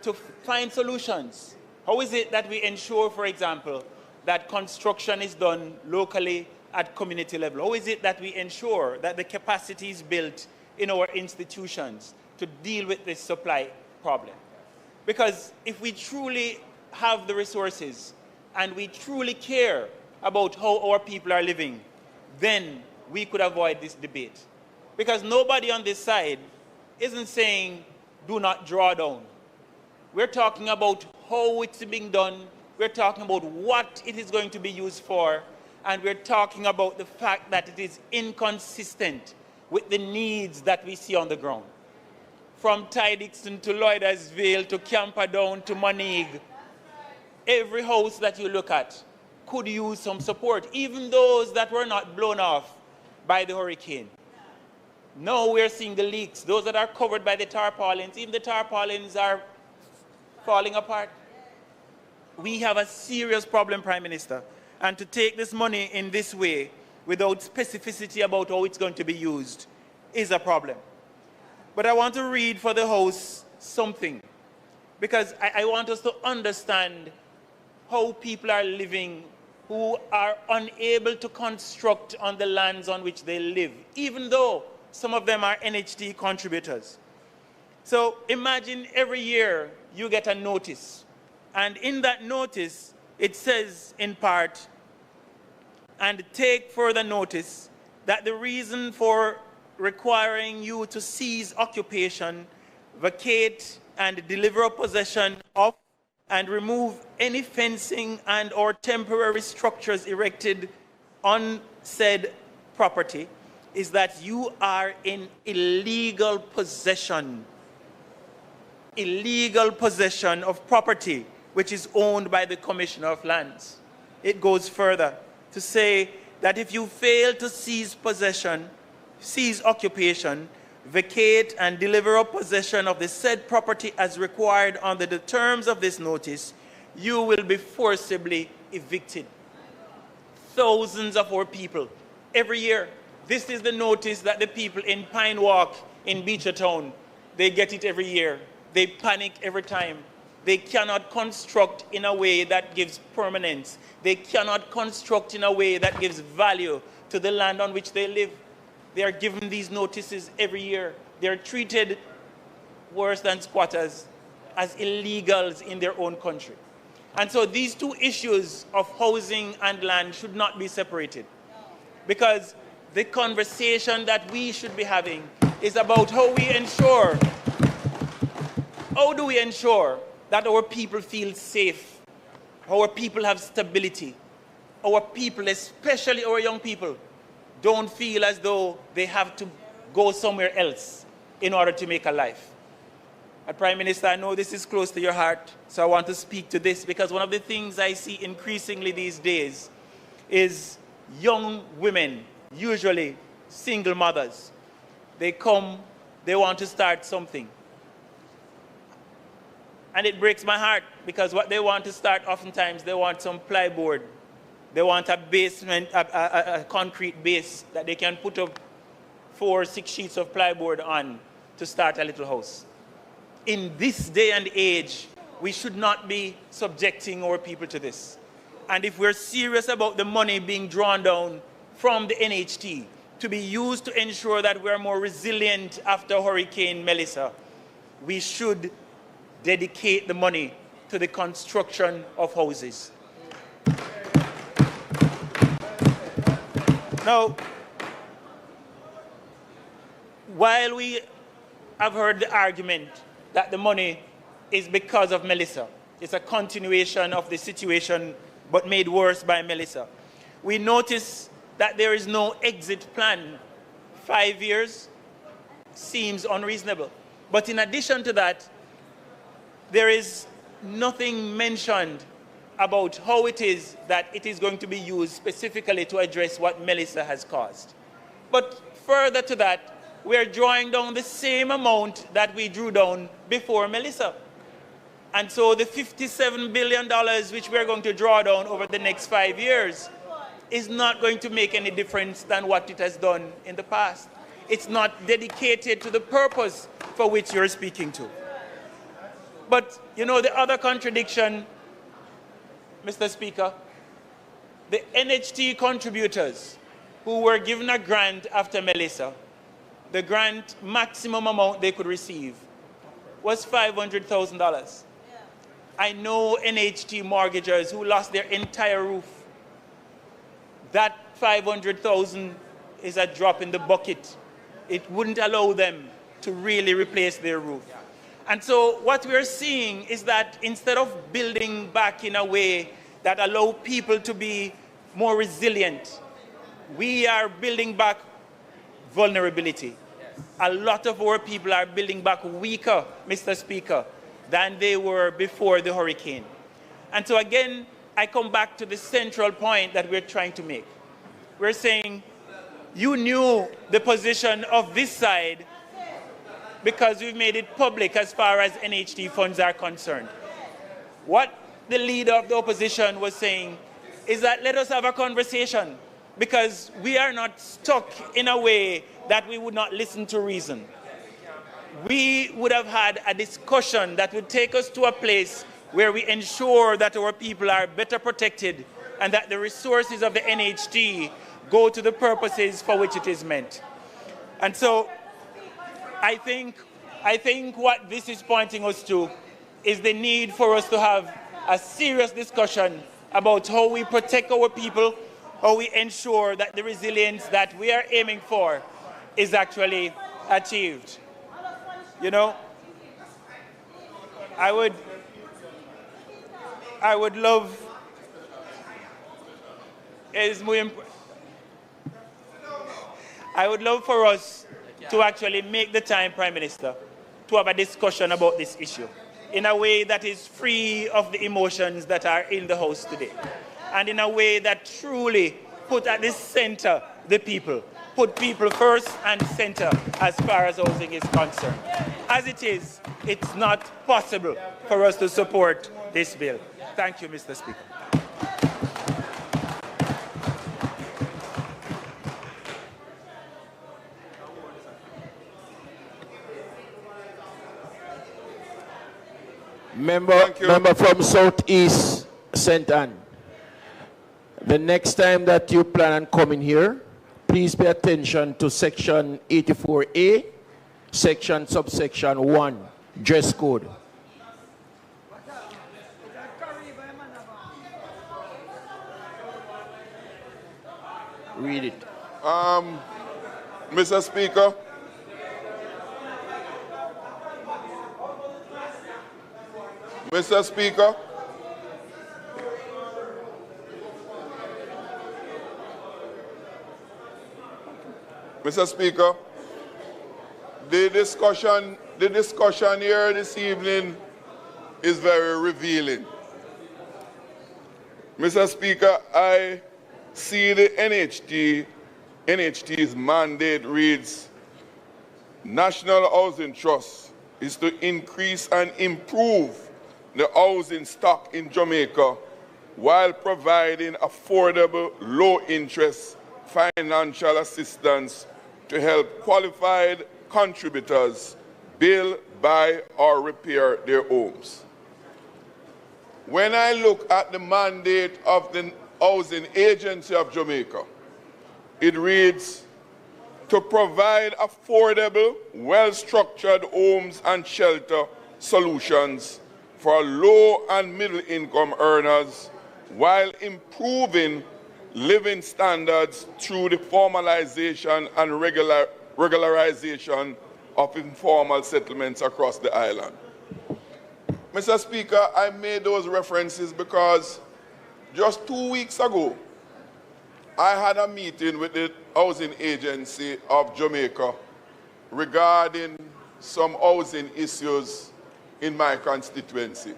[SPEAKER 11] to find solutions? How is it that we ensure, for example, that construction is done locally at community level? How is it that we ensure that the capacity is built in our institutions to deal with this supply problem? Because if we truly have the resources and we truly care about how our people are living, then we could avoid this debate. Because nobody on this side isn't saying do not draw down. We're talking about how it's being done. We're talking about what it is going to be used for. And we're talking about the fact that it is inconsistent with the needs that we see on the ground. From Tidixton to Lloydersville to Camperdown to Moneague, every house that you look at could use some support, even those that were not blown off by the hurricane. Now we're seeing the leaks. Those that are covered by the tarpaulins, even the tarpaulins are falling apart. We have a serious problem, Prime Minister. And to take this money in this way, without specificity about how it's going to be used, is a problem. But I want to read for the House something, because I want us to understand how people are living who are unable to construct on the lands on which they live, even though some of them are NHT contributors. So imagine every year you get a notice, and in that notice it says in part, and take further notice that the reason for requiring you to cease occupation, vacate and deliver up possession of and remove any fencing and or temporary structures erected on said property is that you are in illegal possession of property which is owned by the Commissioner of Lands. It goes further to say that if you fail to cease occupation, vacate and deliver up possession of the said property as required under the terms of this notice, you will be forcibly evicted. Thousands of our people every year. This is the notice that the people in Pine Walk in Beechertown, they get it every year. They panic every time. They cannot construct in a way that gives permanence. They cannot construct in a way that gives value to the land on which they live. They are given these notices every year. They are treated worse than squatters, as illegals in their own country. And so these two issues of housing and land should not be separated, because the conversation that we should be having is about how do we ensure that our people feel safe, our people have stability, our people, especially our young people, don't feel as though they have to go somewhere else in order to make a life. And Prime Minister, I know this is close to your heart, so I want to speak to this, because one of the things I see increasingly these days is young women, usually single mothers. They come, they want to start something. And it breaks my heart, because what they want to start, oftentimes they want some plyboard. They want a basement, a concrete base that they can put up 4 or 6 sheets of plyboard on to start a little house. In this day and age, we should not be subjecting our people to this. And if we're serious about the money being drawn down from the NHT to be used to ensure that we're more resilient after Hurricane Melissa, we should dedicate the money to the construction of houses. Now, while we have heard the argument that the money is because of Melissa, it's a continuation of the situation but made worse by Melissa, we notice that there is no exit plan. 5 years seems unreasonable. But in addition to that, there is nothing mentioned about how it is that it is going to be used specifically to address what Melissa has caused. But further to that, we are drawing down the same amount that we drew down before Melissa. And so the $57 billion which we are going to draw down over the next 5 years is not going to make any difference than what it has done in the past. It's not dedicated to the purpose for which you're speaking to. But, you know, the other contradiction, Mr. Speaker, the NHT contributors who were given a grant after Melissa, the grant maximum amount they could receive was $500,000. I know NHT mortgagers who lost their entire roof. That $500,000 is a drop in the bucket. It wouldn't allow them to really replace their roof.
[SPEAKER 16] And so what we're seeing is that instead of building back in a way that allow people to be more resilient, we are building back vulnerability. A lot of our people are building back weaker, Mr. Speaker, than they were before the hurricane. And so again, I come back to the central point that we're trying to make. We're saying, you knew the position of this side because we've made it public as far as NHT funds are concerned. What the leader of the opposition was saying is that let us have a conversation, because we are not stuck in a way that we would not listen to reason. We would have had a discussion that would take us to a place where we ensure that our people are better protected and that the resources of the NHT go to the purposes for which it is meant. And so I think what this is pointing us to is the need for us to have a serious discussion about how we protect our people, how we ensure that the resilience that we are aiming for is actually achieved. You know, I would love, I would love for us to actually make the time, Prime Minister, to have a discussion about this issue in a way that is free of the emotions that are in the House today, and in a way that truly put at the center the people, put people first and center as far as housing is concerned. As it is, it's not possible for us to support this bill. Thank you, Mr. Speaker.
[SPEAKER 1] Member from Southeast St. Anne. The next time that you plan on coming here, please pay attention to section 84A, subsection 1, dress code. Read it.
[SPEAKER 7] Mr. Speaker, Mr. Speaker, Mr. Speaker, the discussion here this evening is very revealing. Mr. Speaker, I see the NHT's mandate reads, National Housing Trust is to increase and improve the housing stock in Jamaica while providing affordable, low-interest financial assistance to help qualified contributors build, buy, or repair their homes. When I look at the mandate of the Housing Agency of Jamaica, it reads, to provide affordable, well-structured homes and shelter solutions for low and middle income earners while improving living standards through the formalization and regularization of informal settlements across the island. Mr. Speaker, I made those references because just 2 weeks ago, I had a meeting with the Housing Agency of Jamaica regarding some housing issues in my constituency.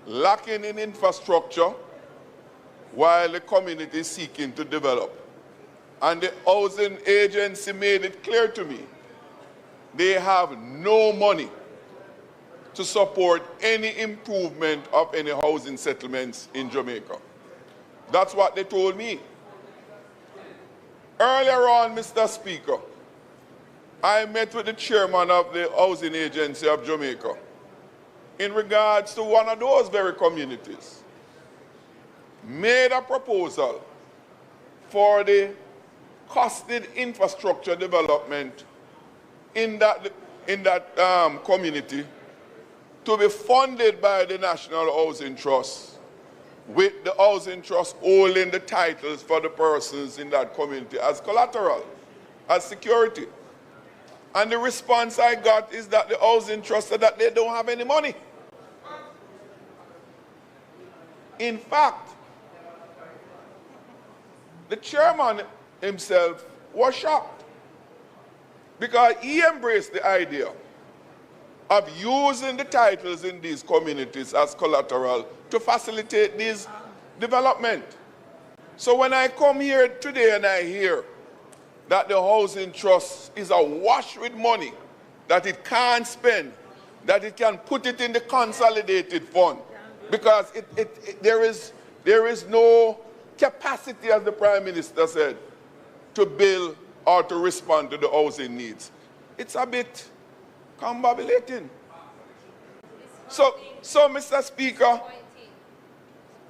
[SPEAKER 7] Lacking in infrastructure while the community is seeking to develop. And the Housing Agency made it clear to me they have no money to support any improvement of any housing settlements in Jamaica. That's what they told me. Earlier on, Mr. Speaker, I met with the chairman of the Housing Agency of Jamaica in regards to one of those very communities, made a proposal for the costed infrastructure development in that community to be funded by the National Housing Trust, with the Housing Trust holding the titles for the persons in that community as collateral, as security. And the response I got is that the housing trust said that they don't have any money. In fact, the chairman himself was shocked because he embraced the idea of using the titles in these communities as collateral to facilitate this development. So when I come here today and I hear that the housing trust is awash with money, that it can't spend, that it can put it in the consolidated fund, because there is no capacity, as the Prime Minister said, to build or to respond to the housing needs. It's a bit combobulating. So, Mr. Speaker,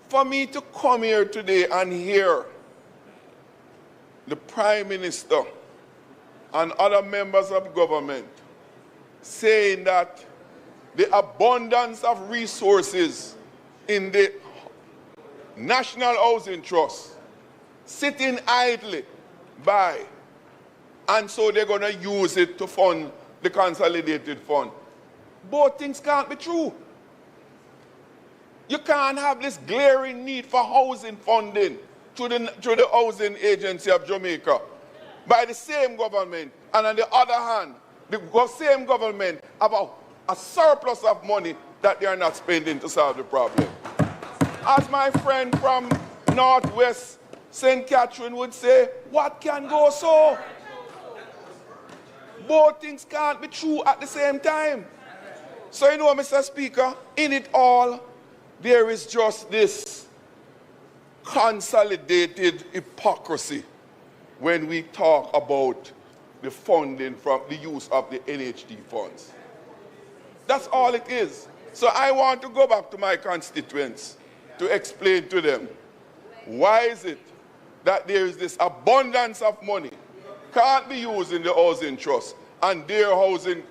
[SPEAKER 7] for me to come here today and hear the Prime Minister and other members of government saying that the abundance of resources in the National Housing Trust sitting idly by, and so they're going to use it to fund the consolidated fund. Both things can't be true. You can't have this glaring need for housing funding through the Housing Agency of Jamaica by the same government, and on the other hand, the same government have a surplus of money that they are not spending to solve the problem. As my friend from Northwest St. Catherine would say, what can go so? Both things can't be true at the same time. So you know, Mr. Speaker, in it all, there is just this consolidated hypocrisy when we talk about the funding from the use of the NHD funds. That's all it is. So I want to go back to my constituents to explain to them, why is it that there is this abundance of money can't be used in the housing trust and their housing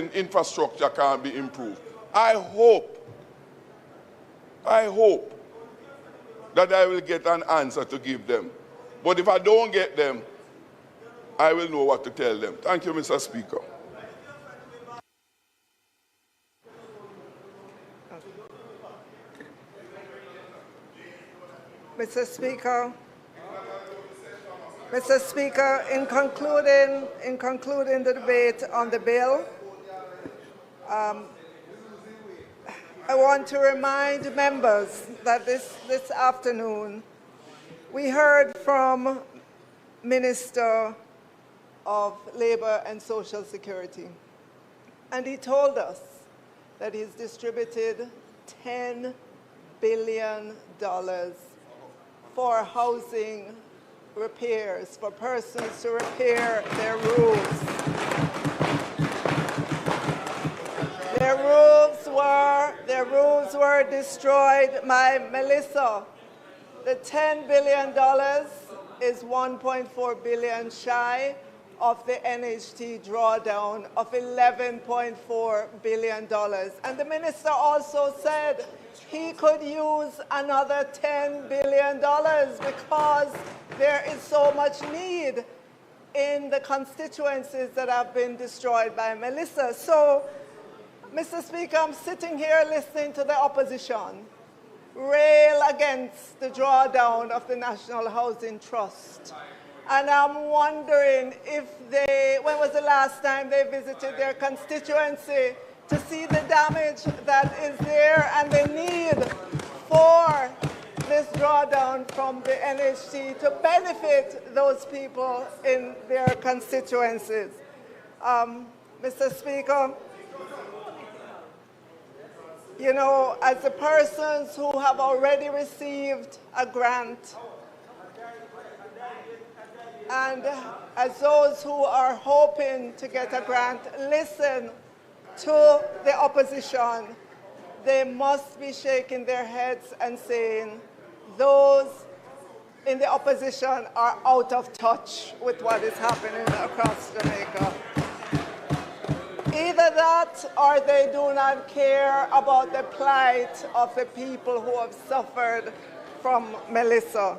[SPEAKER 7] infrastructure can't be improved? I hope that I will get an answer to give them. But if I don't get them, I will know what to tell them. Thank you, Mr. Speaker.
[SPEAKER 9] Mr. Speaker, in concluding the debate on the bill, I want to remind members that this afternoon we heard from Minister of Labour and Social Security, and he told us that he's distributed $10 billion for housing repairs, for persons to repair their roofs. Their roofs were destroyed by Melissa. The $10 billion is $1.4 billion shy of the NHT drawdown of $11.4 billion. And the minister also said he could use another $10 billion because there is so much need in the constituencies that have been destroyed by Melissa. So, Mr. Speaker, I'm sitting here listening to the opposition rail against the drawdown of the National Housing Trust. And I'm wondering if when was the last time they visited their constituency to see the damage that is there and the need for this drawdown from the NHT to benefit those people in their constituencies. Mr. Speaker, you know, as the persons who have already received a grant, and as those who are hoping to get a grant, listen to the opposition, they must be shaking their heads and saying, those in the opposition are out of touch with what is happening across Jamaica. Either that or they do not care about the plight of the people who have suffered from Melissa.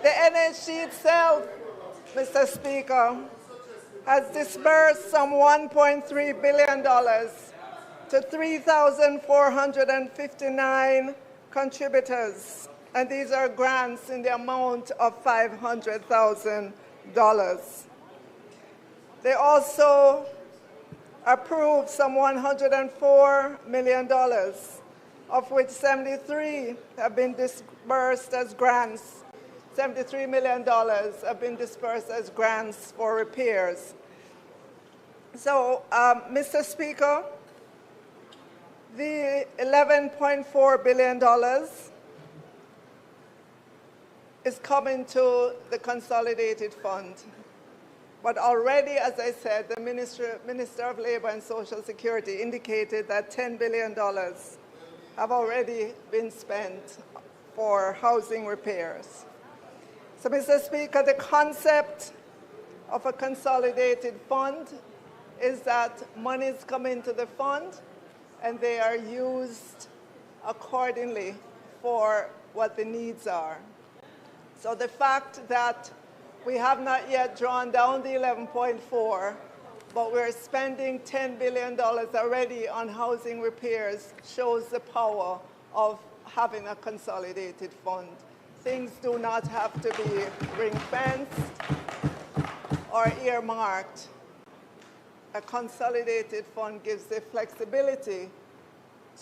[SPEAKER 9] The NHT itself, Mr. Speaker, has disbursed some $1.3 billion to 3,459 contributors, and these are grants in the amount of $500,000. They also approved some $104 million, of which 73 have been disbursed as grants. $73 million have been dispersed as grants for repairs. So, Mr. Speaker, the $11.4 billion is coming to the consolidated fund. But already, as I said, the Minister of Labor and Social Security indicated that $10 billion have already been spent for housing repairs. So, Mr. Speaker, the concept of a consolidated fund is that monies come into the fund and they are used accordingly for what the needs are. So the fact that we have not yet drawn down the 11.4, but we're spending $10 billion already on housing repairs shows the power of having a consolidated fund. Things do not have to be ring-fenced or earmarked. A consolidated fund gives the flexibility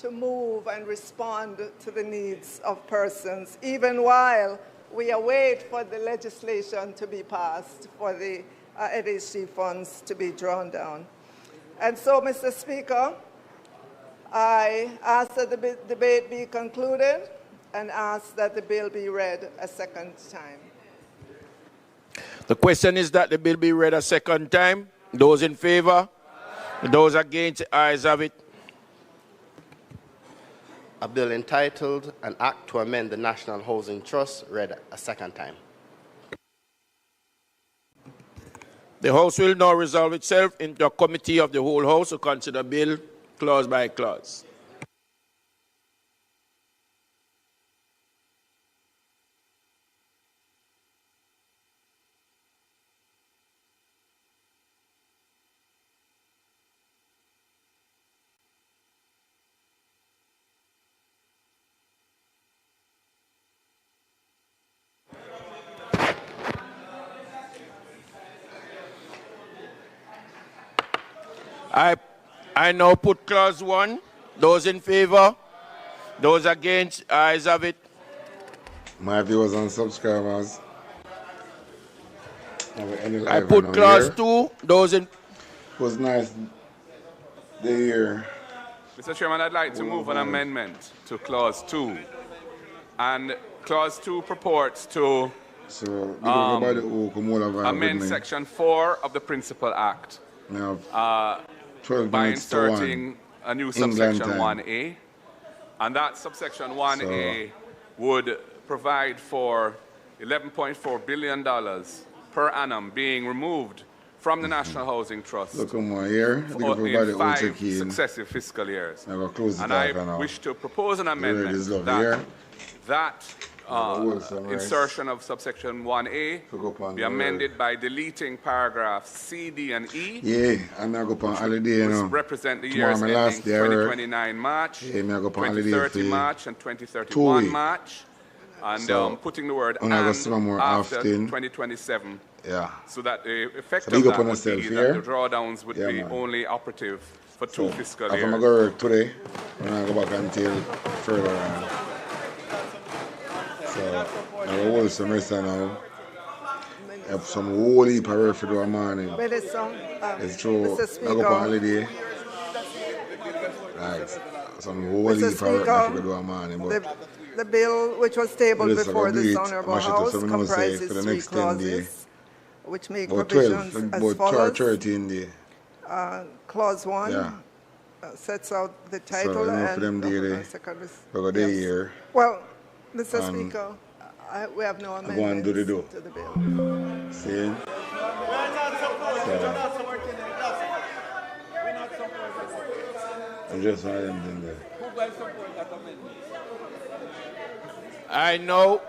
[SPEAKER 9] to move and respond to the needs of persons, even while we await for the legislation to be passed for the NHG funds to be drawn down. And so, Mr. Speaker, I ask that the debate be concluded and ask that the bill be read a second time.
[SPEAKER 1] The question is that the bill be read a second time. Those in favor? Those against? The ayes have it.
[SPEAKER 2] A bill entitled An Act to Amend the National Housing Trust read a second time.
[SPEAKER 1] The House will now resolve itself into a committee of the whole House to consider bill clause by clause. I now put clause 1. Those in favor? Those against? Ayes have it.
[SPEAKER 5] My viewers and subscribers.
[SPEAKER 1] I put clause 2. Those in...
[SPEAKER 5] It was nice to hear.
[SPEAKER 10] Mr. Chairman, I'd like to move an amendment to clause 2. And clause 2 purports to amend section 4 of the Principal Act. By inserting a new subsection 1A. And that subsection 1A would provide for $11.4 billion per annum being removed from the National Housing Trust in 5 successive fiscal years. And I wish to propose an amendment that insertion of subsection 1A be amended by deleting paragraphs C, D, and E.
[SPEAKER 5] Yeah, and I go on holiday, you know.
[SPEAKER 10] Represent the years ending 2029 March, 2030 March, and 2031 March. And putting the word and after 2027.
[SPEAKER 5] Yeah.
[SPEAKER 10] So that the effect of that would be that the drawdowns would be only operative for 2 fiscal years.
[SPEAKER 5] I'm going to go work today, and I go back until further on. So, I will hold some rest now. I have some whole heap of work to do in the morning. It's true. I go on holiday. Right. Some whole heap of work to do in the morning. But
[SPEAKER 9] the bill, which was tabled before this Honourable House, comprises 3 clauses, which make provisions as follows. Clause 1 sets out the title and well, Mr. Speaker, we have no amendments to the bill.
[SPEAKER 5] See? I'm just not in there.
[SPEAKER 1] I know